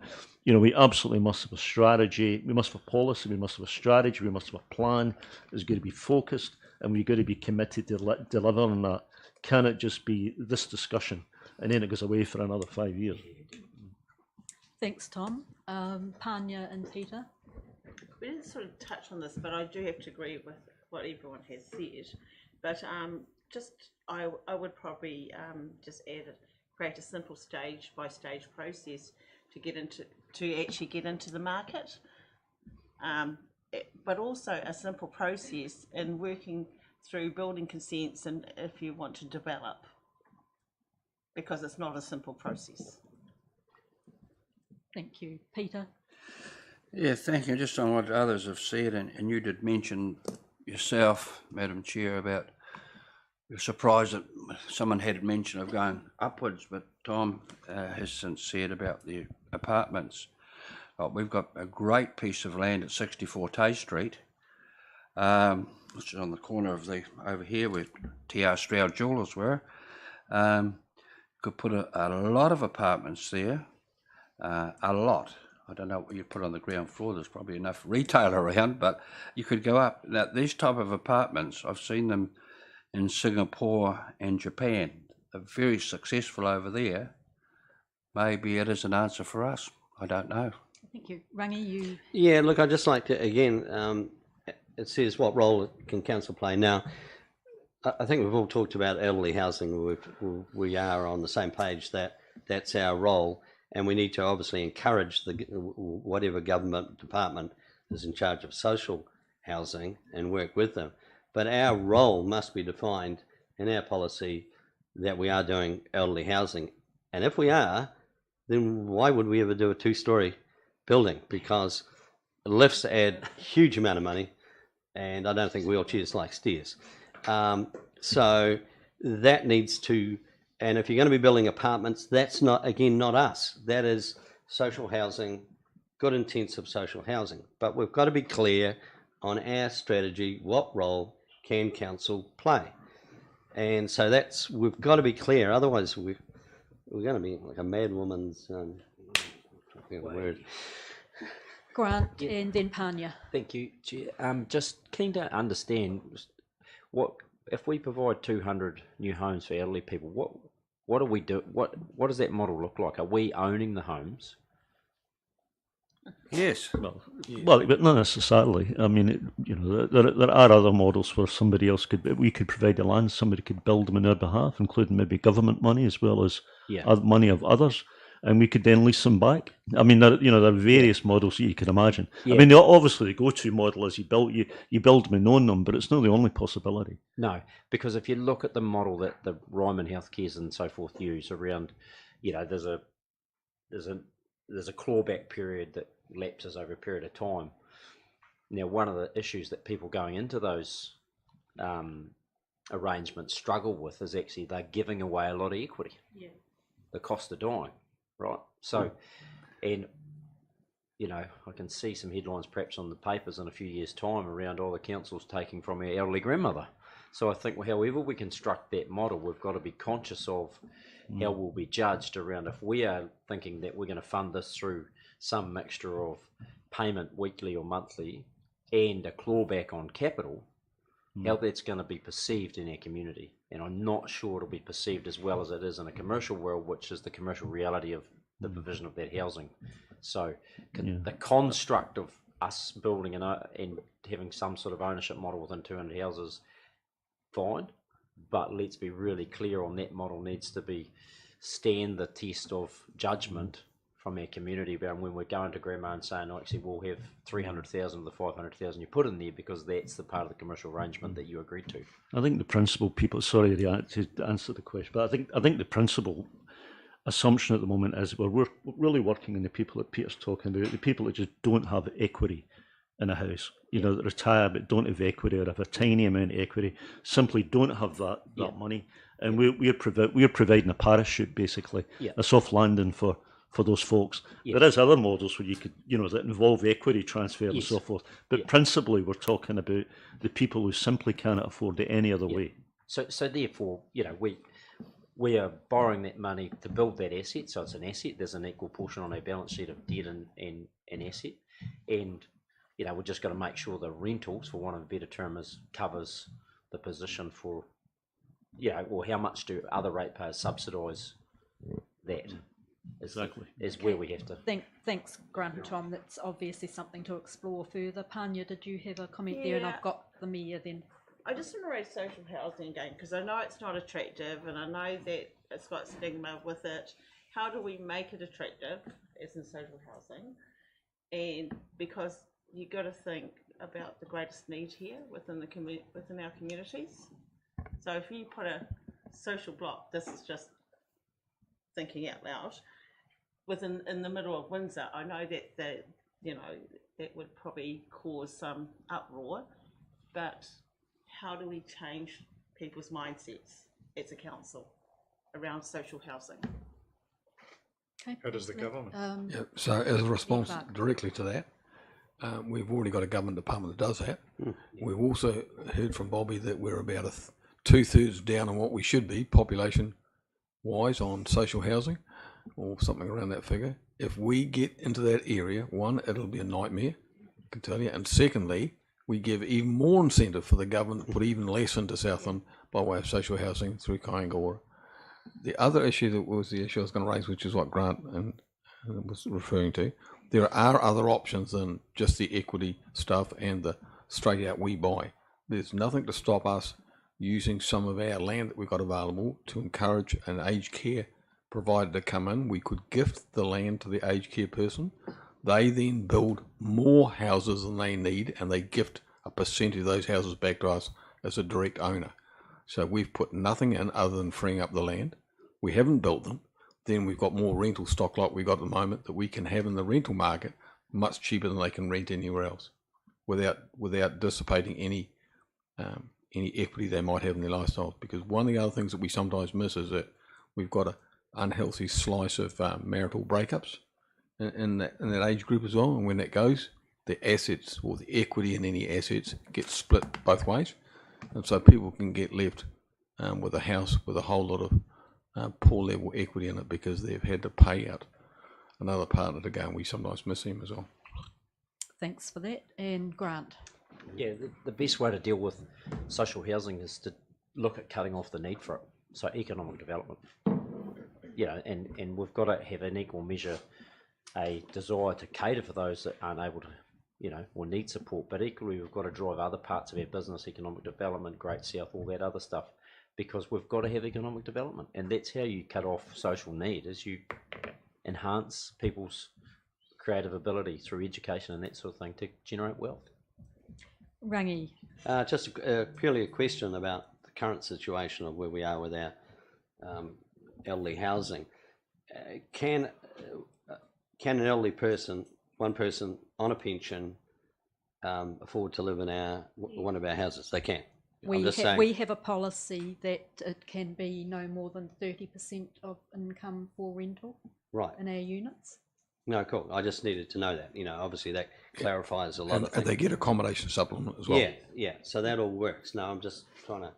you know, we absolutely must have a strategy, we must have a policy, we must have a strategy, we must have a plan. It's got to be focused, and we've got to be committed to deliver on that. Can it just be this discussion, and then it goes away for another 5 years? Thanks, Tom. Panya and Peter? We didn't sort of touch on this, but I do have to agree with what everyone has said. But I would probably just create a simple stage by stage process to get into to actually get into the market, but also a simple process in working through building consents and if you want to develop, because it's not a simple process. Thank you. Peter? Yeah, thank you. Just on what others have said, and you did mention yourself, Madam Chair, about you're surprised that someone had mention of going upwards, but Tom has since said about the apartments. We've got a great piece of land at 64 Tay Street, which is on the corner of over here where T.R. Stroud Jewellers were. Could put a lot of apartments there, a lot. I don't know what you put on the ground floor. There's probably enough retail around, but you could go up. Now, these type of apartments, I've seen them in Singapore and Japan. They're very successful over there. Maybe it is an answer for us. I don't know. Thank you. Rangi, you... Yeah, look, I'd just like to, again, it says what role can council play. Now, I think we've all talked about elderly housing. We are on the same page that that's our role, and we need to obviously encourage whatever government department is in charge of social housing and work with them. But our role must be defined in our policy that we are doing elderly housing. And if we are, then why would we ever do a two-storey building? Because lifts add a huge amount of money, and I don't think wheelchairs like stairs. So that needs to, and if you're going to be building apartments, that's not us. That is social housing, good intensive social housing. But we've got to be clear on our strategy, what role can council play? And so we've got to be clear, otherwise we're going to be like a mad woman's word. Grant and then Panya. Thank you, Chair. Just keen to understand what if we provide 200 new homes for elderly people. What do we do? What does that model look like? Are we owning the homes? Yes. Well, but not necessarily. I mean, there are other models where somebody else we could provide the land, somebody could build them on our behalf, including maybe government money as well as money of others, and we could then lease them back. I mean, there are various models that you can imagine. I mean, obviously the go-to model is you build them and own them, but it's not the only possibility. No, because if you look at the model that the Ryman Healthcares and so forth use around, there's a clawback period that lapses over a period of time. Now, one of the issues that people going into those arrangements struggle with is actually they're giving away a lot of equity. Yeah. The cost of dying, right? So, and I can see some headlines perhaps on the papers in a few years' time around all the councils taking from our elderly grandmother. So I think, however we construct that model, we've got to be conscious of how we'll be judged around if we are thinking that we're going to fund this through some mixture of payment weekly or monthly and a clawback on capital, how that's going to be perceived in our community. And I'm not sure it'll be perceived as well as it is in a commercial world, which is the commercial reality of the provision of that housing. So the construct of us building and having some sort of ownership model within 200 houses, fine, but let's be really clear on that model needs to stand the test of judgment from our community about when we're going to grandma and saying, actually, we'll have 300,000 of the 500,000 you put in there because that's the part of the commercial arrangement that you agreed to. I think the principal people, sorry to answer the question, but I think the principal assumption at the moment is we're really working on the people that Peter's talking about, the people that just don't have equity in a house, that retire but don't have equity or have a tiny amount of equity, simply don't have that money. And we're providing a parachute, basically, a soft landing for those folks. There is other models where you could, that involve equity transfer and so forth. But principally, we're talking about the people who simply cannot afford it any other way. So therefore, we are borrowing that money to build that asset. So it's an asset. There's an equal portion on our balance sheet of debt and asset. And, we're just got to make sure the rentals, for want of a better term, covers the position for, or how much do other ratepayers subsidise that? Exactly. Is where we have to. Thanks, Grant and Tom. That's obviously something to explore further. Panya, did you have a comment there? And I've got the mayor then. I just want to raise social housing again because I know it's not attractive and I know that it's got stigma with it. How do we make it attractive? as in social housing, and because you got to think about the greatest need here within our communities. So if you put a social block, this is just thinking out loud, in the middle of Windsor, I know that that would probably cause some uproar, but how do we change people's mindsets as a council around social housing? Okay. How does the government? Yeah, so as a response directly to that, we've already got a government department that does that. We've also heard from Bobby that we're about 2/3 down on what we should be population-wise on social housing, or something around that figure. If we get into that area, one, it'll be a nightmare, I can tell you, and secondly, we give even more incentive for the government to put even less into Southland by way of social housing through Kaingora. The other issue that was the issue I was going to raise, which is what Grant was referring to, there are other options than just the equity stuff and the straight out we buy. There's nothing to stop us using some of our land that we've got available to encourage an aged care provider to come in. We could gift the land to the aged care person. They then build more houses than they need, and they gift a percentage of those houses back to us as a direct owner. So we've put nothing in other than freeing up the land. We haven't built them. Then we've got more rental stock like we've got at the moment that we can have in the rental market much cheaper than they can rent anywhere else, without dissipating any equity they might have in their lifestyle. Because one of the other things that we sometimes miss is that we've got an unhealthy slice of marital breakups in that age group as well, and when that goes, the assets or the equity in any assets gets split both ways, and so people can get left with a house with a whole lot of poor level equity in it because they've had to pay out another partner to go, and we sometimes miss him as well. Thanks for that. And Grant. Yeah, the best way to deal with social housing is to look at cutting off the need for it. So economic development, and we've got to have an equal measure a desire to cater for those that aren't able to, or need support, but equally we've got to drive other parts of our business, economic development, Great South, all that other stuff, because we've got to have economic development, and that's how you cut off social need, is you enhance people's creative ability through education and that sort of thing to generate wealth. Rangi. Just purely a question about the current situation of where we are with our elderly housing. Can an elderly person, one person on a pension, afford to live in one of our houses? They can. We have a policy that it can be no more than 30% of income for rental in our units. No, cool. I just needed to know that. Obviously that clarifies a lot of things. And they get accommodation supplement as well. Yeah. So that all works. No, I'm just trying to,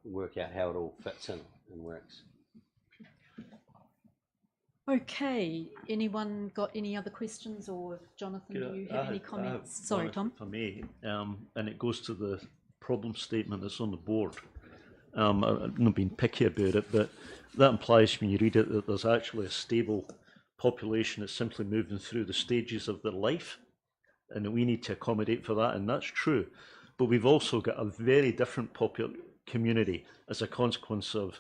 work out how it all fits in and works. Okay. Anyone got any other questions, or Jonathan, do you have any comments? Sorry, Tom. For me, and it goes to the problem statement that's on the board. I've not been picky about it, but that implies when you read it that there's actually a stable population that's simply moving through the stages of their life, and we need to accommodate for that, and that's true. But we've also got a very different community as a consequence of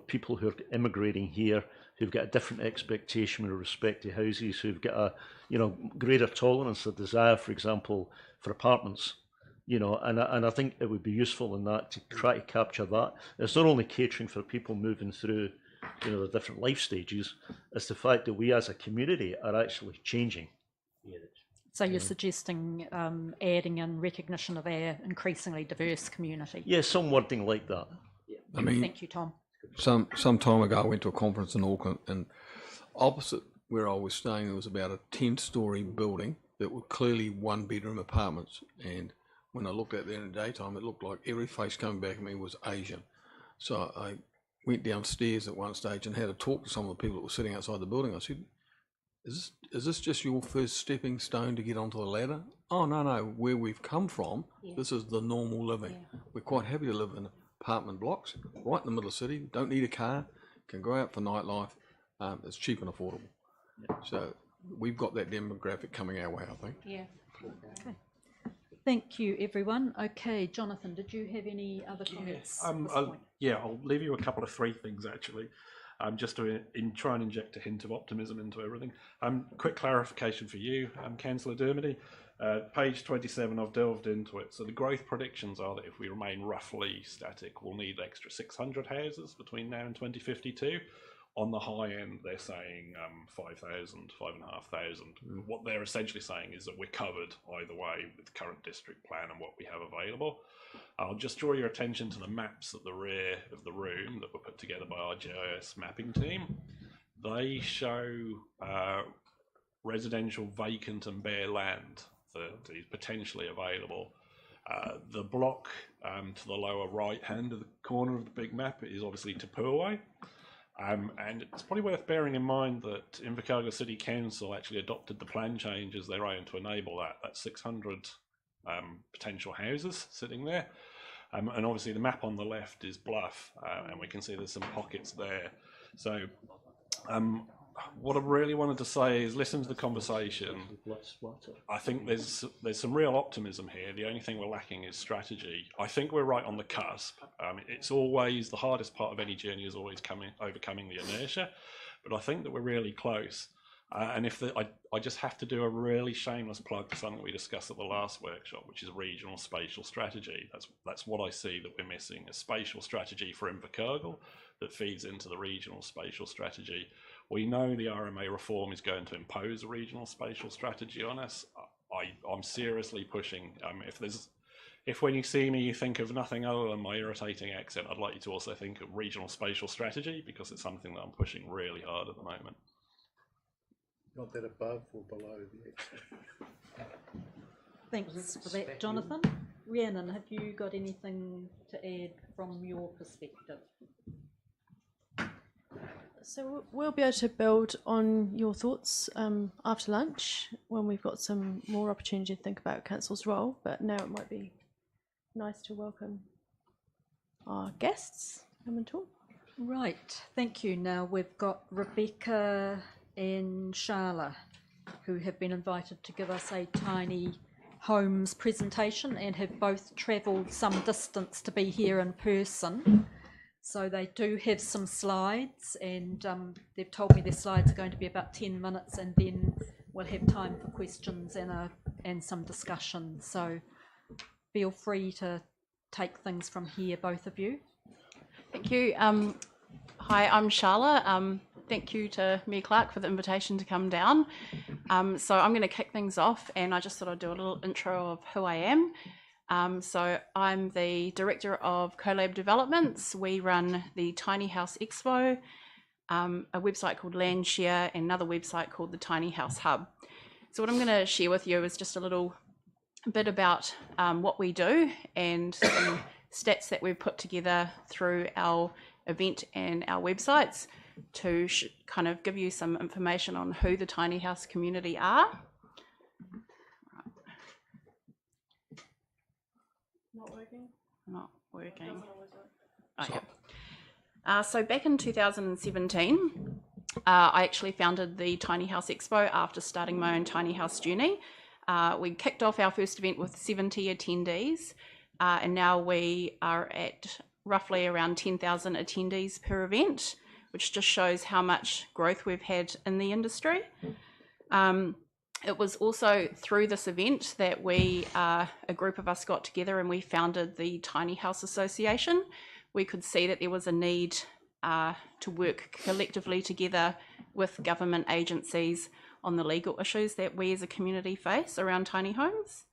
people who are immigrating here, who've got a different expectation with respect to houses, who've got a greater tolerance or desire, for example, for apartments. And I think it would be useful in that to try to capture that. It's not only catering for people moving through the different life stages, it's the fact that we as a community are actually changing. So you're suggesting adding in recognition of our increasingly diverse community? Yeah, some wording like that. I mean, thank you, Tom. Some time ago I went to a conference in Auckland, and opposite where I was staying there was about a 10-story building that were clearly one-bedroom apartments, and when I looked at it in the daytime it looked like every face coming back at me was Asian. So I went downstairs at one stage and had a talk to some of the people that were sitting outside the building. I said, is this just your first stepping stone to get onto the ladder? Oh, no, where we've come from, this is the normal living. We're quite happy to live in apartment blocks right in the middle of the city, don't need a car, can go out for nightlife, it's cheap and affordable. So we've got that demographic coming our way, I think. Okay. Thank you, everyone. Okay, Jonathan, did you have any other comments? I'll leave you a couple of three things actually. just to try and inject a hint of optimism into everything. Quick clarification for you, Councillor Dermody. Page 27, I've delved into it. So the growth predictions are that if we remain roughly static, we'll need extra 600 houses between now and 2052. On the high end, they're saying 5,000, 5,500. What they're essentially saying is that we're covered either way with the current district plan and what we have available. I'll just draw your attention to the maps at the rear of the room that were put together by our GIS mapping team. They show residential vacant and bare land that is potentially available. The block to the lower right hand of the corner of the big map is obviously Tapuaway. And it's probably worth bearing in mind that Invercargill City Council actually adopted the plan change as their own to enable that. That's 600 potential houses sitting there. And obviously the map on the left is Bluff, and we can see there's some pockets there. So what I really wanted to say is listen to the conversation. I think there's some real optimism here. The only thing we're lacking is strategy. I think we're right on the cusp. It's always the hardest part of any journey is always overcoming the inertia, but I think that we're really close. And I just have to do a really shameless plug for something we discussed at the last workshop, which is regional spatial strategy. That's what I see that we're missing, a spatial strategy for Invercargill that feeds into the regional spatial strategy. We know the RMA reform is going to impose a regional spatial strategy on us. I'm seriously pushing. If when you see me you think of nothing other than my irritating accent, I'd like you to also think of regional spatial strategy, because it's something that I'm pushing really hard at the moment. Not that above or below the accent. Thanks for that, Jonathan. Rhiannon, have you got anything to add from your perspective? So we'll be able to build on your thoughts after lunch when we've got some more opportunity to think about Council's role, but now it might be nice to welcome our guests come and talk. Right, thank you. Now we've got Rebecca and Sharla, who have been invited to give us a tiny homes presentation and have both travelled some distance to be here in person. So they do have some slides, and they've told me their slides are going to be about 10 minutes, and then we'll have time for questions and some discussion. So feel free to take things from here, both of you. Thank you. Hi, I'm Sharla. Thank you to Mayor Clark for the invitation to come down. So I'm going to kick things off, and I just thought I'd do a little intro of who I am. So I'm the Director of Collab Developments. We run the Tiny House Expo, a website called Landshare, and another website called the Tiny House Hub. So what I'm going to share with you is just a little bit about what we do and some stats that we've put together through our event and our websites to kind of give you some information on who the tiny house community are. Not working? Not working. Okay. So back in 2017, I actually founded the Tiny House Expo after starting my own tiny house journey. We kicked off our first event with 70 attendees, and now we are at roughly around 10,000 attendees per event, which just shows how much growth we've had in the industry. It was also through this event that a group of us got together and we founded the Tiny House Association. We could see that there was a need to work collectively together with government agencies on the legal issues that we as a community face around tiny homes.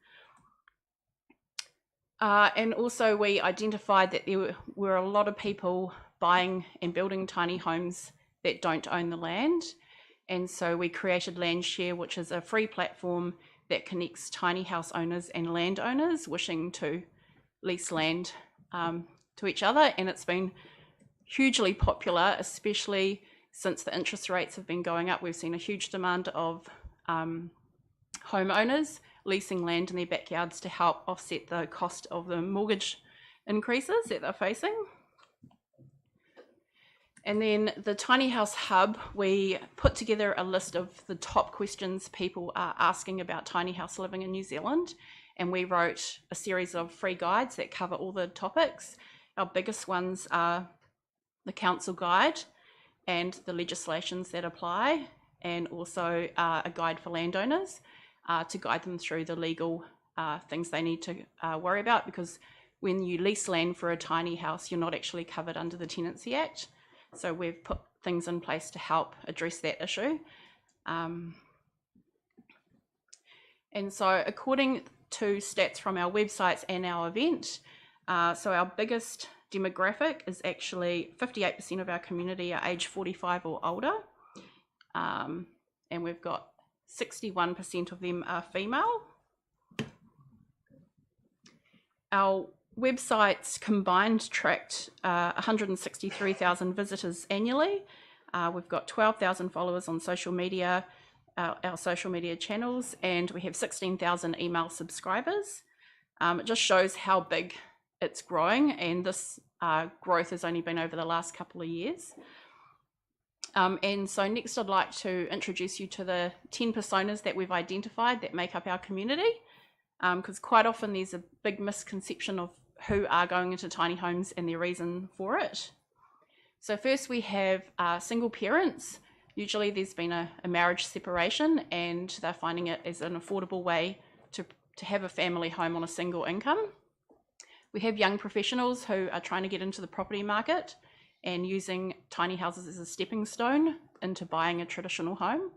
And also we identified that there were a lot of people buying and building tiny homes that don't own the land. And so we created Landshare, which is a free platform that connects tiny house owners and landowners wishing to lease land to each other. And it's been hugely popular, especially since the interest rates have been going up. We've seen a huge demand of homeowners leasing land in their backyards to help offset the cost of the mortgage increases that they're facing. And then the Tiny House Hub, we put together a list of the top questions people are asking about tiny house living in New Zealand. And we wrote a series of free guides that cover all the topics. Our biggest ones are the council guide and the legislations that apply, and also a guide for landowners to guide them through the legal things they need to worry about, because when you lease land for a tiny house, you're not actually covered under the Tenancy Act. So we've put things in place to help address that issue. And so according to stats from our websites and our event, so our biggest demographic is actually 58% of our community are age 45 or older. And we've got 61% of them are female. Our websites combined tracked 163,000 visitors annually. We've got 12,000 followers on social media, our social media channels, and we have 16,000 email subscribers. It just shows how big it's growing, and this growth has only been over the last couple of years. And so next I'd like to introduce you to the 10 personas that we've identified that make up our community, because quite often there's a big misconception of who are going into tiny homes and their reason for it. So first we have single parents. Usually there's been a marriage separation and they're finding it as an affordable way to have a family home on a single income. We have young professionals who are trying to get into the property market and using tiny houses as a stepping stone into buying a traditional home.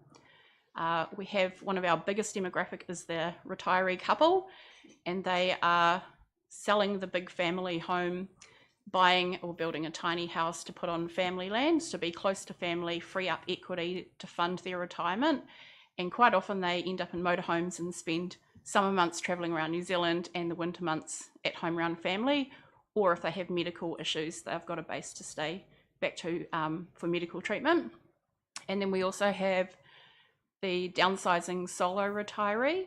We have one of our biggest demographic is the retiree couple, and they are selling the big family home, buying or building a tiny house to put on family land, to be close to family, free up equity to fund their retirement. And quite often they end up in motorhomes and spend summer months travelling around New Zealand and the winter months at home around family, or if they have medical issues, they've got a base to stay back to for medical treatment. And then we also have the downsizing solo retiree.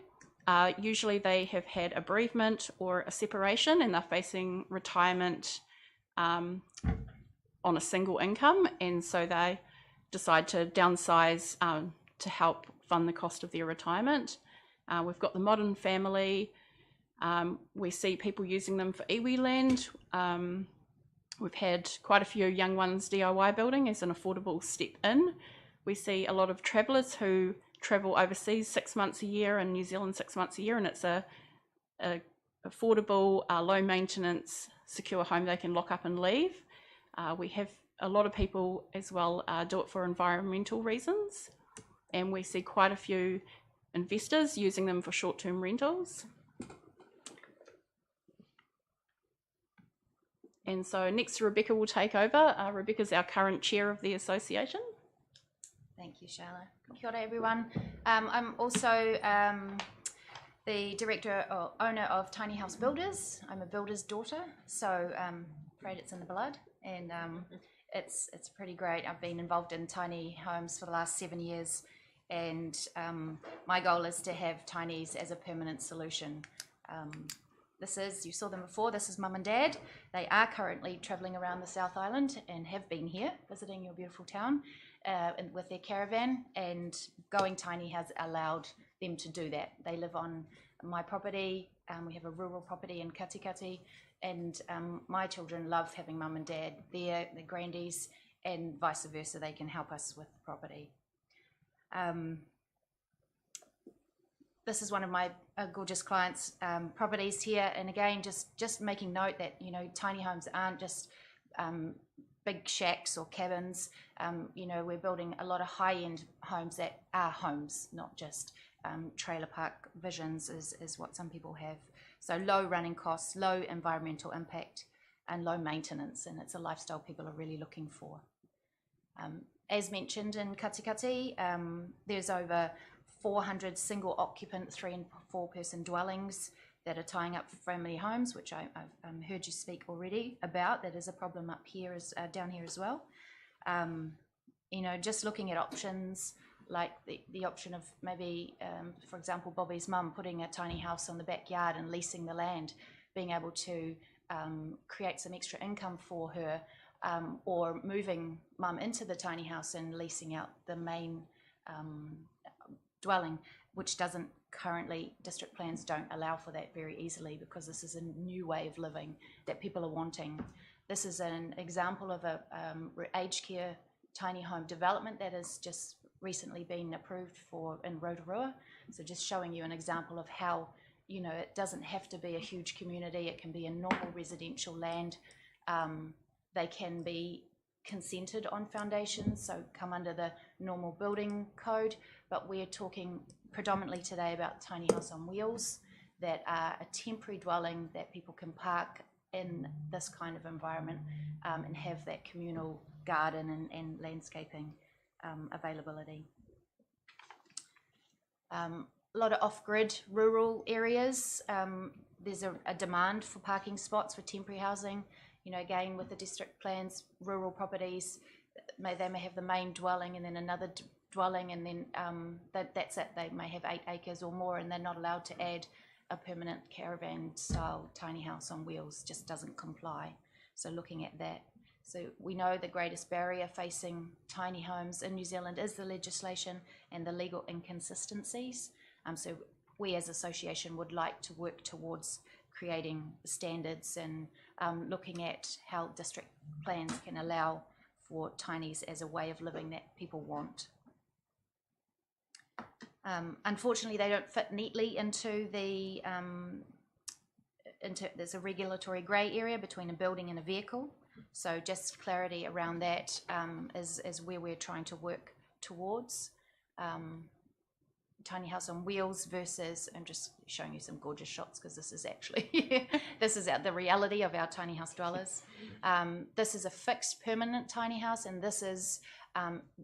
Usually they have had a bereavement or a separation and they're facing retirement on a single income, and so they decide to downsize to help fund the cost of their retirement. We've got the modern family. We see people using them for iwi land. We've had quite a few young ones DIY building as an affordable step in. We see a lot of travellers who travel overseas 6 months a year and New Zealand 6 months a year, and it's a affordable, low maintenance, secure home they can lock up and leave. We have a lot of people as well do it for environmental reasons, and we see quite a few investors using them for short-term rentals. And so next Rebecca will take over. Rebecca's our current chair of the association. Thank you, Charlotte. Kia ora, everyone. I'm also the director or owner of Tiny House Builders. I'm a builder's daughter, so afraid it's in the blood, and it's pretty great. I've been involved in tiny homes for the last 7 years, and my goal is to have tinies as a permanent solution. You saw them before, this is Mum and Dad. They are currently travelling around the South Island and have been here visiting your beautiful town with their caravan, and going tiny has allowed them to do that. They live on my property. We have a rural property in Katikati, and my children love having Mum and Dad there, the grandies, and vice versa. They can help us with the property. This is one of my gorgeous clients' properties here, and again, just making note that tiny homes aren't just big shacks or cabins. We're building a lot of high-end homes that are homes, not just trailer park visions is what some people have. So low running costs, low environmental impact, and low maintenance, and it's a lifestyle people are really looking for. As mentioned in Katikati, there's over 400 single occupant 3 and 4 person dwellings that are tying up family homes, which I've heard you speak already about. That is a problem up here, down here as well. Just looking at options like the option of maybe, for example, Bobby's mum putting a tiny house on the backyard and leasing the land, being able to create some extra income for her, or moving mum into the tiny house and leasing out the main dwelling, which doesn't currently, district plans don't allow for that very easily, because this is a new way of living that people are wanting. This is an example of a aged care tiny home development that has just recently been approved for in Rotorua. So just showing you an example of how, you know, it doesn't have to be a huge community. It can be a normal residential land. They can be consented on foundations, so come under the normal building code, but we're talking predominantly today about tiny house on wheels that are a temporary dwelling that people can park in this kind of environment and have that communal garden and landscaping availability. A lot of off-grid rural areas. There's a demand for parking spots for temporary housing. You know, again, with the district plans, rural properties, they may have the main dwelling and then another dwelling, and then that's it. They may have 8 acres or more, and they're not allowed to add a permanent caravan-style tiny house on wheels. Just doesn't comply. So looking at that. So we know the greatest barrier facing tiny homes in New Zealand is the legislation and the legal inconsistencies. So we as association would like to work towards creating standards and looking at how district plans can allow for tinies as a way of living that people want. Unfortunately, they don't fit neatly into the there's a regulatory grey area between a building and a vehicle. So just clarity around that is where we're trying to work towards. Tiny house on wheels versus, I'm just showing you some gorgeous shots because this is actually, this is the reality of our tiny house dwellers. This is a fixed permanent tiny house, and this is,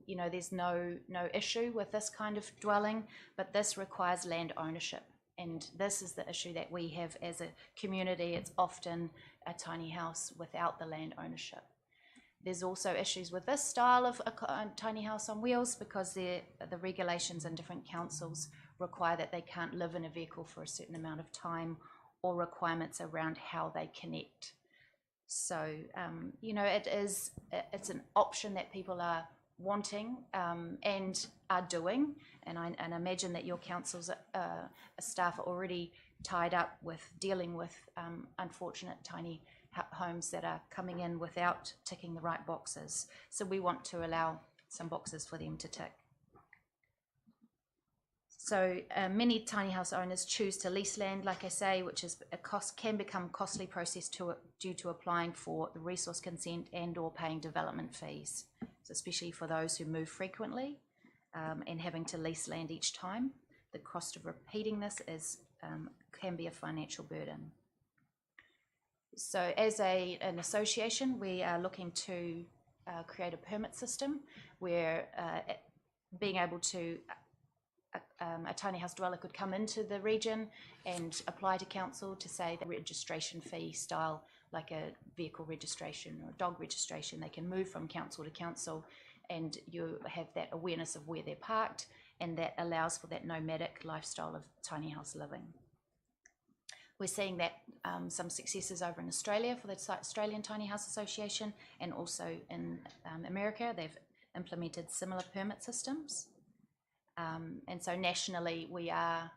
you know, there's no issue with this kind of dwelling, but this requires land ownership. And this is the issue that we have as a community. It's often a tiny house without the land ownership. There's also issues with this style of a tiny house on wheels because the regulations in different councils require that they can't live in a vehicle for a certain amount of time, or requirements around how they connect. So, you know, it's an option that people are wanting and are doing. And I imagine that your council's staff are already tied up with dealing with unfortunate tiny homes that are coming in without ticking the right boxes. So we want to allow some boxes for them to tick. So many tiny house owners choose to lease land, like I say, which is can become a costly process due to applying for the resource consent and or paying development fees. So especially for those who move frequently and having to lease land each time, the cost of repeating this can be a financial burden. So as an association, we are looking to create a permit system where being able to, a tiny house dweller could come into the region and apply to council to say the registration fee style, like a vehicle registration or a dog registration. They can move from council to council, and you have that awareness of where they're parked, and that allows for that nomadic lifestyle of tiny house living. We're seeing that some successes over in Australia for the Australian Tiny House Association, and also in America. They've implemented similar permit systems. And so nationally, we are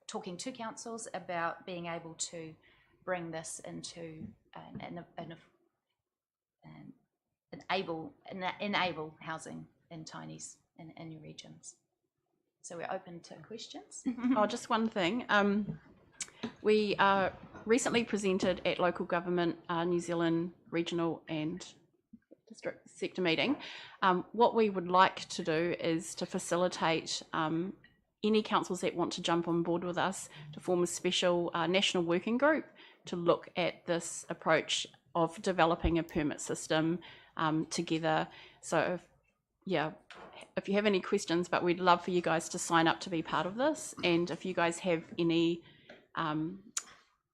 talking to councils about being able to bring this into enable housing in tinies in your regions. So we're open to questions. Oh, just one thing. We recently presented at Local Government New Zealand Regional and District Sector meeting. What we would like to do is to facilitate any councils that want to jump on board with us to form a special national working group to look at this approach of developing a permit system together. So if you have any questions, but we'd love for you guys to sign up to be part of this. And if you guys have any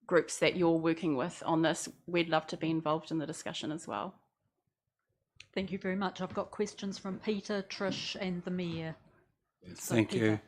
groups that you're working with on this, we'd love to be involved in the discussion as well. Thank you very much. I've got questions from Peter, Trish and the Mayor. Thank you.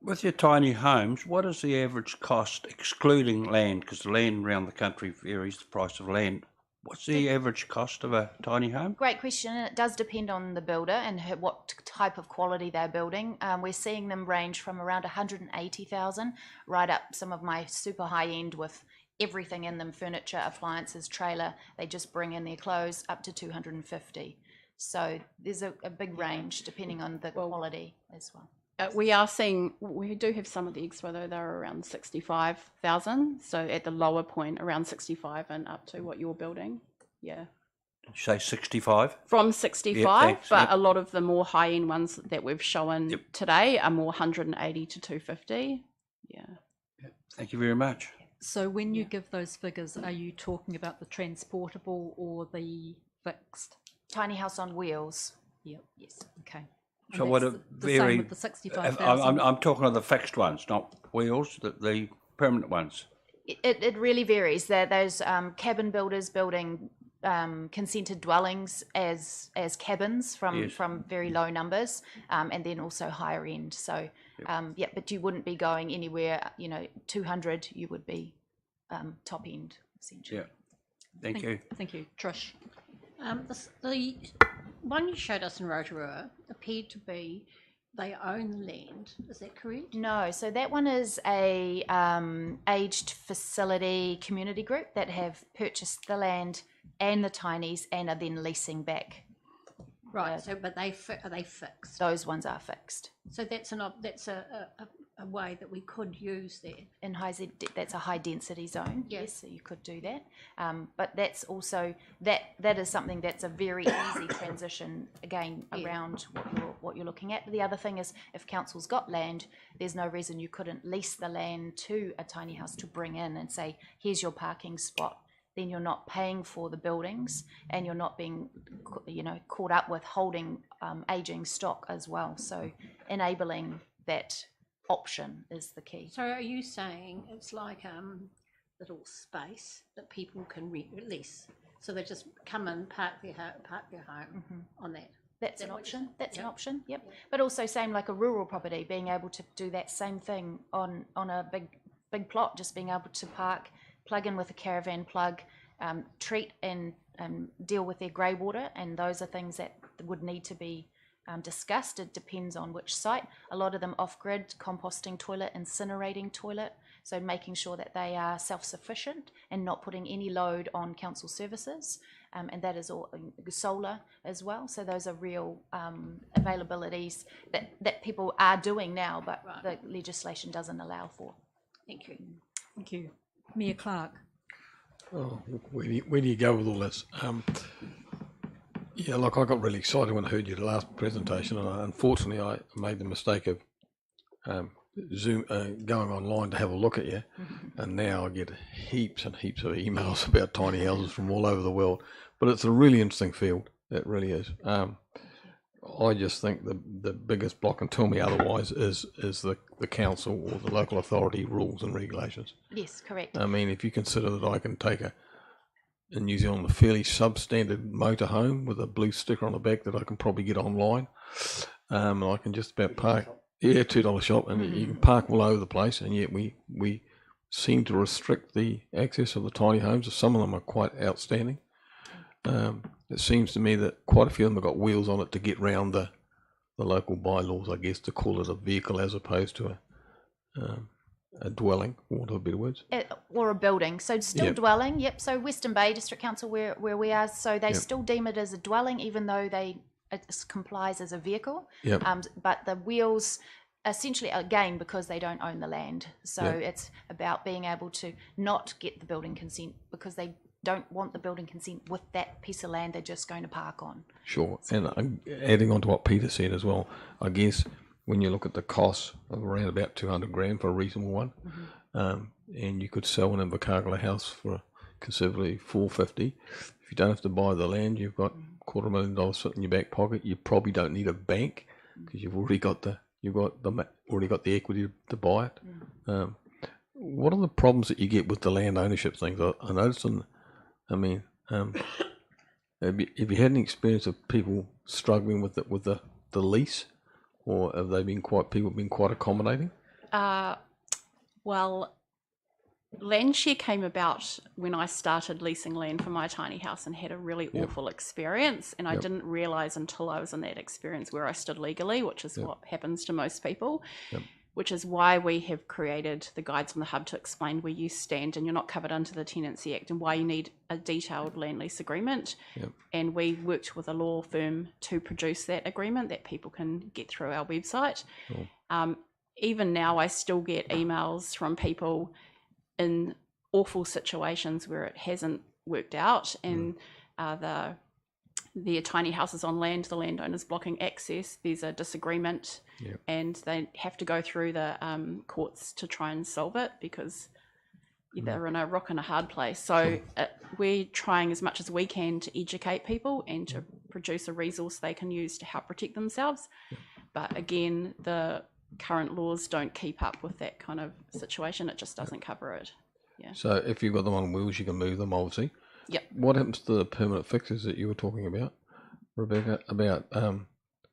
With your tiny homes, what is the average cost, excluding land, because the land around the country varies, the price of land. What's the average cost of a tiny home? Great question. It does depend on the builder and what type of quality they're building. We're seeing them range from around 180,000 right up some of my super high end with everything in them, furniture, appliances, trailer. They just bring in their clothes up to 250. So there's a big range depending on the quality as well. We do have some of the expo though, they're around 65,000. So at the lower point, around 65 and up to what you're building. Yeah. Did you say 65? From 65, thanks, but a lot of the more high end ones that we've shown today are more 180 to 250. Yeah. Thank you very much. So when you give those figures, are you talking about the transportable or the fixed? Tiny house on wheels. Yep. Yes. Okay. So And what that's a the very same with the 65,000. I'm talking of the fixed ones, not wheels, the permanent ones. It really varies. There's cabin builders building consented dwellings as cabins from very low numbers, and then also higher end. So but you wouldn't be going anywhere. 200. You would be top end essentially. Yeah. Thank you. Thank you, Trish. The one you showed us in Rotorua appeared to be they own the land. Is that correct? No, so that one is a aged facility community group that have purchased the land and the tinies and are then leasing back. Right. But are they fixed? Those ones are fixed. So that's a way that we could use there. In that's a high density zone. Yes, so you could do that. But that's also that is something that's a very easy transition again around what you're looking at. The other thing is if council's got land, there's no reason you couldn't lease the land to a tiny house to bring in and say, here's your parking spot. Then you're not paying for the buildings and you're not being caught up with holding aging stock as well. So enabling that option is the key. So are you saying it's like little space that people can release? So they just come and park their home on that? That's an option. That's an option. Yep. But also same like a rural property, being able to do that same thing on a big plot, just being able to plug in with a caravan plug, treat and deal with their grey water, and those are things that would need to be discussed. It depends on which site. A lot of them off-grid, composting toilet, incinerating toilet, so making sure that they are self-sufficient and not putting any load on council services, and that is all solar as well. So those are real availabilities that people are doing now, but the legislation doesn't allow for. Thank you. Thank you. Mayor Clark. Oh, where do you go with all this? Yeah, look, I got really excited when I heard your last presentation, and unfortunately I made the mistake of going online to have a look at you, and now I get heaps and heaps of emails about tiny houses from all over the world. But it's a really interesting field. It really is. I just think the biggest block, and tell me otherwise, is the council or the local authority rules and regulations. Yes, correct. I mean, if you consider that I can take in New Zealand a fairly substandard motorhome with a blue sticker on the back that I can probably get online, and I can just about park. Yeah, $2 shop, and you can park all over the place, and yet we seem to restrict the access of the tiny homes. Some of them are quite outstanding. It seems to me that quite a few of them have got wheels on it to get round the local bylaws, I guess, to call it a vehicle as opposed to a dwelling, for want of a better words. Or a building. So still dwelling, yep. So Western Bay District Council, where we are, so they still deem it as a dwelling, even though it complies as a vehicle. Yep. But the wheels, essentially, again, because they don't own the land. So it's about being able to not get the building consent because they don't want the building consent with that piece of land they're just going to park on. Sure. And adding on to what Peter said as well, I guess when you look at the costs of around about 200 grand for a reasonable one, and you could sell an Invercargill house for considerably 450. If you don't have to buy the land, you've got $250,000 sitting in your back pocket. You probably don't need a bank because you've already got the equity to buy it. What are the problems that you get with the land ownership things? I noticed have you had any experience of people struggling with the lease, or have people been quite accommodating? Well, land share came about when I started leasing land for my tiny house and had a really awful experience, and I didn't realise until I was in that experience where I stood legally, which is what happens to most people. which is why we have created the guides on the hub to explain where you stand and you're not covered under the Tenancy Act and why you need a detailed land lease agreement. Yep. And we worked with a law firm to produce that agreement that people can get through our website. Cool. Even now, I still get emails from people in awful situations where it hasn't worked out and the tiny houses on land, the landowner's blocking access, there's a disagreement. Yep. And they have to go through the courts to try and solve it because they're in a rock and a hard place. So we're trying as much as we can to educate people and to produce a resource they can use to help protect themselves. But again, the current laws don't keep up with that kind of situation. It just doesn't cover it. Yeah. So if you've got them on wheels, you can move them, obviously. Yep. What happens to the permanent fixtures that you were talking about, Rebecca? About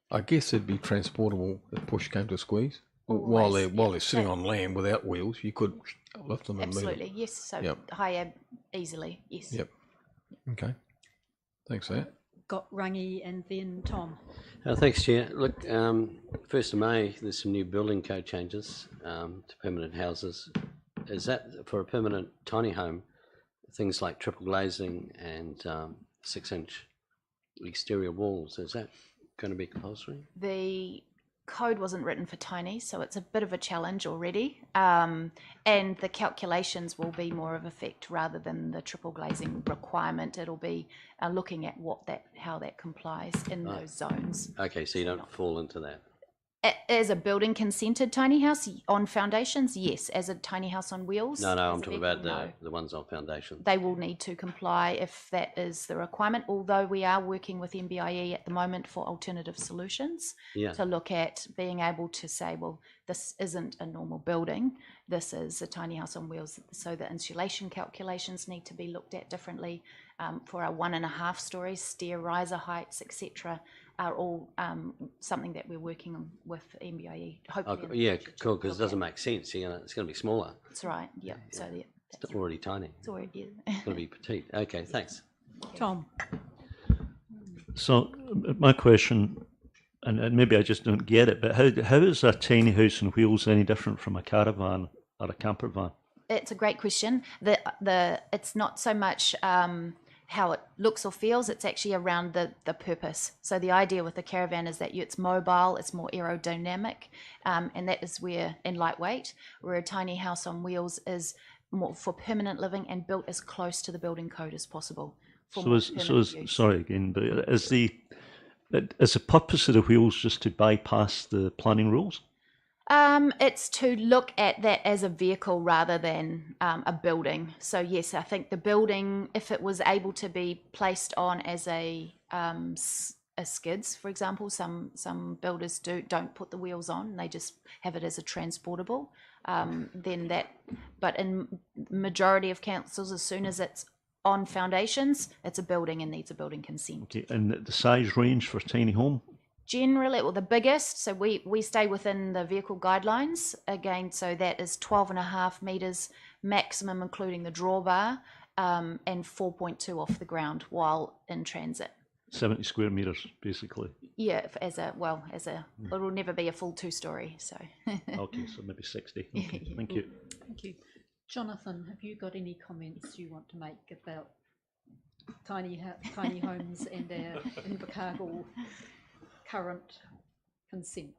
I guess they'd be transportable if push came to squeeze. While they're sitting on land without wheels, you could lift them and move them. Absolutely, yes. So higher easily, yes. Yep. Okay. Thanks for that. Got Rangi and then Tom. Thanks, Chair. Look, 1st of May, there's some new building code changes to permanent houses. Is that for a permanent tiny home? Things like triple glazing and 6-inch exterior walls, is that going to be compulsory? The code wasn't written for tiny, so it's a bit of a challenge already. And the calculations will be more of effect rather than the triple glazing requirement. It'll be looking at how that complies in those zones. Okay, so you don't fall into that. As a building consented tiny house on foundations, yes. As a tiny house on wheels, No, I'm talking about the ones on foundations. they will need to comply if that is the requirement, although we are working with MBIE at the moment for alternative solutions to look at being able to say, well, this isn't a normal building, this is a tiny house on wheels, so the insulation calculations need to be looked at differently. For our 1.5 stories, stair riser heights, etc., are all something that we're working on with MBIE. Hopefully, cool, because it doesn't make sense. It's going to be smaller. That's right. Yeah. So it's already tiny. It's already It's going to be petite. Okay, thanks. Tom. So my question, and maybe I just don't get it, but how is a tiny house on wheels any different from a caravan or a camper van? It's a great question. It's not so much how it looks or feels, it's actually around the purpose. So the idea with the caravan is that it's mobile, it's more aerodynamic, and that is and lightweight, where a tiny house on wheels is more for permanent living and built as close to the building code as possible. Sorry again, but is the purpose of the wheels just to bypass the planning rules? It's to look at that as a vehicle rather than a building. So yes, I think the building, if it was able to be placed on as a skids, for example, some builders don't put the wheels on; they just have it as a transportable. But in majority of councils, as soon as it's on foundations, it's a building and needs a building consent. Okay, and the size range for tiny home? Generally, well, the biggest, so we stay within the vehicle guidelines again, so that is 12.5 metres maximum, including the drawbar, and 4.2 off the ground while in transit. 70 square metres, basically. Yeah, it'll never be a full 2-story. So. Okay, so maybe 60. Okay, thank you. Thank you, Jonathan. Have you got any comments you want to make about tiny homes and our Invercargill current consents?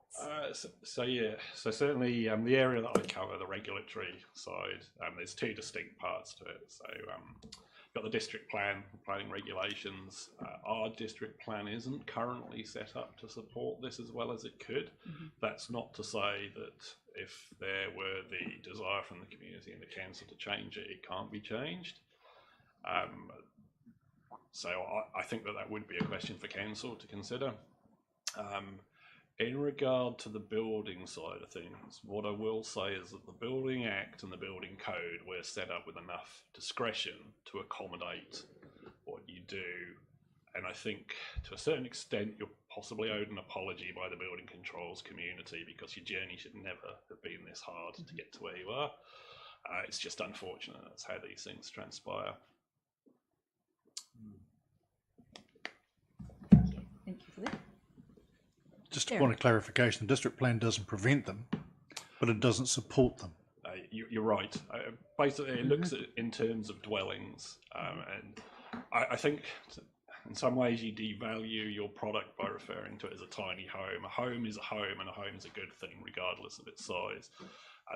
So certainly the area that I cover, the regulatory side, there's 2 distinct parts to it. So got the district planning regulations. Our district plan isn't currently set up to support this as well as it could. That's not to say that if there were the desire from the community and the council to change it, it can't be changed. So I think that would be a question for council to consider. In regard to the building side of things, what I will say is that the Building Act and the Building Code were set up with enough discretion to accommodate what you do. And I think to a certain extent, you're possibly owed an apology by the building controls community because your journey should never have been this hard to get to where you are. It's just unfortunate that's how these things transpire. Thank you for that. Just a point of clarification, the district plan doesn't prevent them. But it doesn't support them. You're right. Basically, it looks at in terms of dwellings, and I think in some ways you devalue your product by referring to it as a tiny home. A home is a home, and a home is a good thing regardless of its size.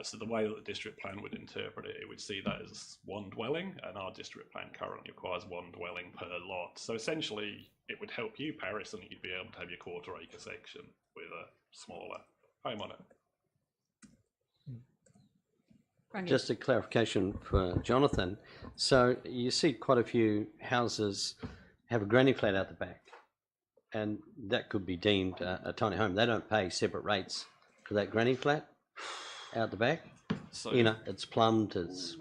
So the way that the district plan would interpret it, it would see that as one dwelling, and our district plan currently requires one dwelling per lot. So essentially, it would help you, Paris, and you'd be able to have your quarter-acre section with a smaller home on it. Just a clarification for Jonathan. So you see quite a few houses have a granny flat out the back, and that could be deemed a tiny home. They don't pay separate rates for that granny flat out the back. So, you know, it's plumbed, it's...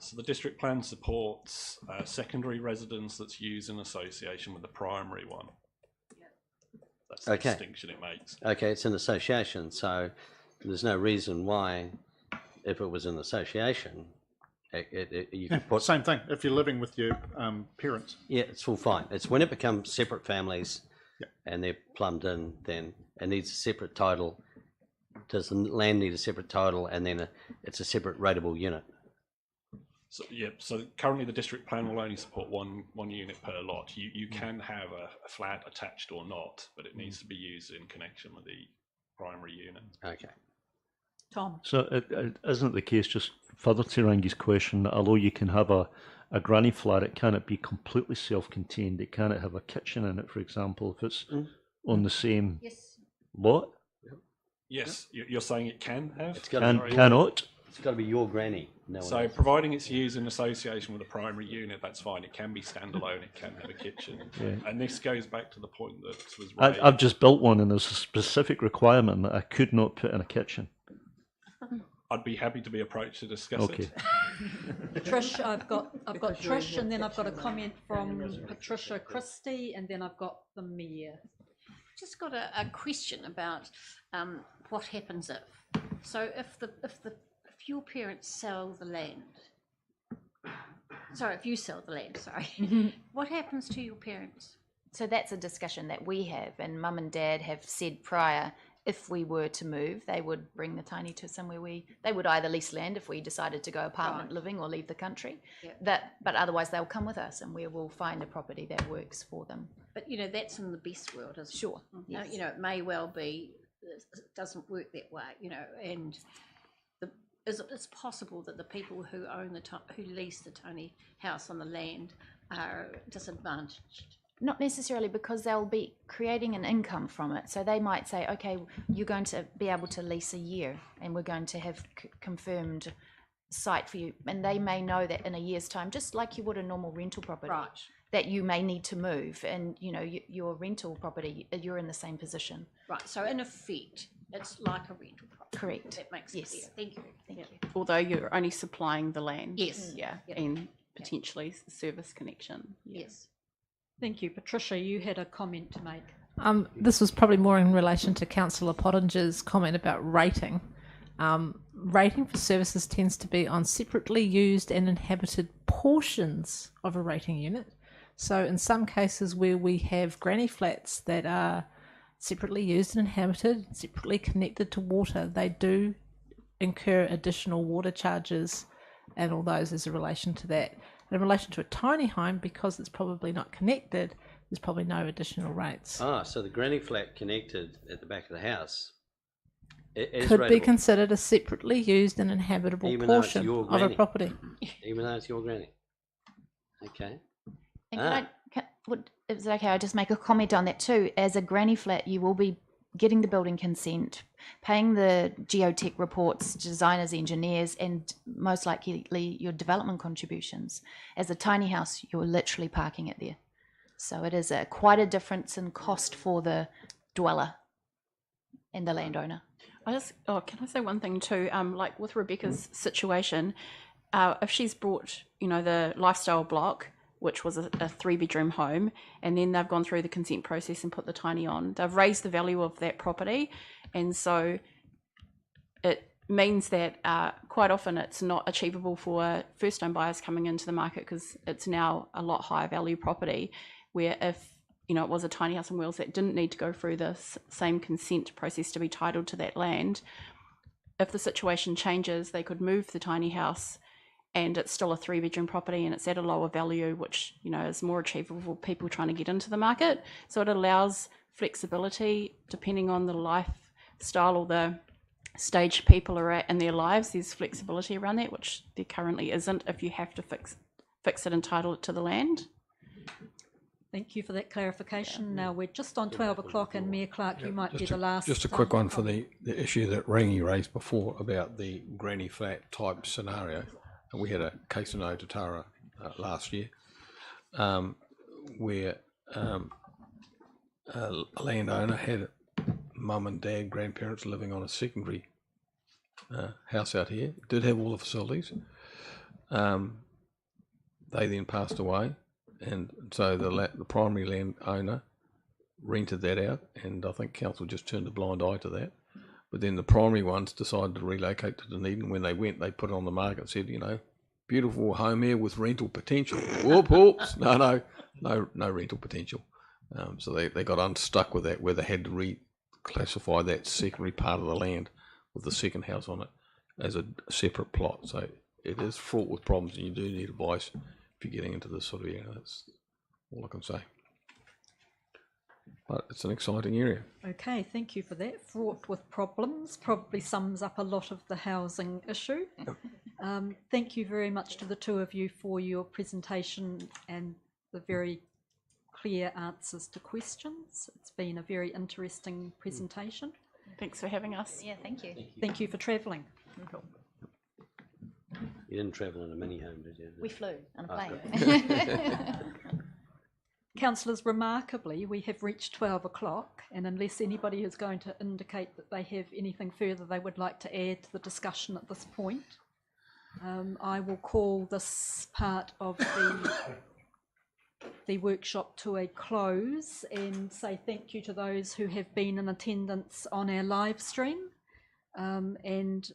So the district plan supports secondary residence that's used in association with the primary one. That's the distinction it makes. Okay, it's an association, so there's no reason why, if it was an association, you could put... Same thing, if you're living with your parents. Yeah, it's all fine. It's when it becomes separate families and they're plumbed in, then it needs a separate title. Does the land need a separate title, and then it's a separate rateable unit? So, so currently the district plan will only support one unit per lot. You can have a flat attached or not, but it needs to be used in connection with the primary unit. Okay. Tom. So isn't it the case, just further to Rangi's question, that although you can have a granny flat, it cannot be completely self-contained. It cannot have a kitchen in it, for example, if it's on the same lot? Yes, you're saying it can have? It's cannot? It's got to be your granny. No So providing it's used in association with a primary unit, that's fine. It can be standalone, it can have a kitchen. Yeah. And this goes back to the point that was raised. I've just built one, and there's a specific requirement that I could not put in a kitchen. I'd be happy to be approached to discuss Okay. it. Trish, I've got Trish, and then I've got a comment from Patricia Christie, and then I've got the mayor. Just got a question about what happens if. So if your parents sell the land, sorry, if you sell the land, sorry, what happens to your parents? So that's a discussion that we have, and Mum and Dad have said prior, if we were to move, they would bring the tiny to somewhere they would either lease land if we decided to go apartment living or leave the country. But otherwise they'll come with us, and we will find a property that works for them. But you know, that's in the best world, isn't it? Sure. Yes. You know, it may well be it doesn't work that way. You know, and it's possible that the people who own who lease the tiny house on the land are disadvantaged. Not necessarily, because they'll be creating an income from it. So they might say, okay, you're going to be able to lease a year, and we're going to have confirmed site for you. And they may know that in a year's time, just like you would a normal rental property, that you may need to move. And, you know, your rental property, you're in the same position. Right. So in effect, it's like a rental property. Correct. That makes it clear. Thank you. Thank you. Although you're only supplying the land. Yes. Yeah. And potentially service connection. Yes. Thank you. Patricia, you had a comment to make. This was probably more in relation to Councillor Pottinger's comment about rating. Rating for services tends to be on separately used and inhabited portions of a rating unit. So in some cases where we have granny flats that are separately used and inhabited, separately connected to water, they do incur additional water charges and all those as a relation to that. In relation to a tiny home, because it's probably not connected, there's probably no additional rates. Ah, so the granny flat connected at the back of the house could be considered a separately used and inhabitable portion of a property. Even though it's your granny. Okay. And is it okay? I'll just make a comment on that too. As a granny flat, you will be getting the building consent, paying the geotech reports, designers, engineers, and most likely your development contributions. As a tiny house, you're literally parking it there. So it is quite a difference in cost for the dweller and the landowner. Can I say one thing too? Like with Rebecca's situation, if she's brought, you know, the lifestyle block, which was a 3-bedroom home, and then they've gone through the consent process and put the tiny on, they've raised the value of that property, and so it means that quite often it's not achievable for first-time buyers coming into the market, because it's now a lot higher value property, where if, you know, it was a tiny house on wheels that didn't need to go through the same consent process to be titled to that land, if the situation changes, they could move the tiny house and it's still a 3-bedroom property and it's at a lower value, which, you know, is more achievable for people trying to get into the market. So it allows flexibility depending on the lifestyle or the stage people are at in their lives. There's flexibility around that, which there currently isn't if you have to fix it and title it to the land. Thank you for that clarification. Now we're just on 12 o'clock, and Mayor Clark, you might be the last. Just a quick one for the issue that Rangi raised before about the granny flat type scenario. And we had a case in Otatara last year where a landowner had mum and dad, grandparents living on a secondary house out here, did have all the facilities. They then passed away, and so the primary landowner rented that out, and I think council just turned a blind eye to that. But then the primary ones decided to relocate to Dunedin. When they went, they put it on the market and said, you know, beautiful home here with rental potential. Whoops. No rental potential. So they got unstuck with that, where they had to reclassify that secondary part of the land with the second house on it as a separate plot. So it is fraught with problems, and you do need advice if you're getting into this sort of area. That's all I can say. But it's an exciting area. Okay, thank you for that. Fraught with problems probably sums up a lot of the housing issue. Thank you very much to the two of you for your presentation and the very clear answers to questions. It's been a very interesting presentation. Thanks for having us. Yeah, thank you. Thank you for travelling. Cool. You didn't travel in a mini home, did you? We flew on a plane. Okay. Councillors, remarkably, we have reached 12 o'clock, and unless anybody is going to indicate that they have anything further they would like to add to the discussion at this point, I will call this part of the workshop to a close and say thank you to those who have been in attendance on our live stream, and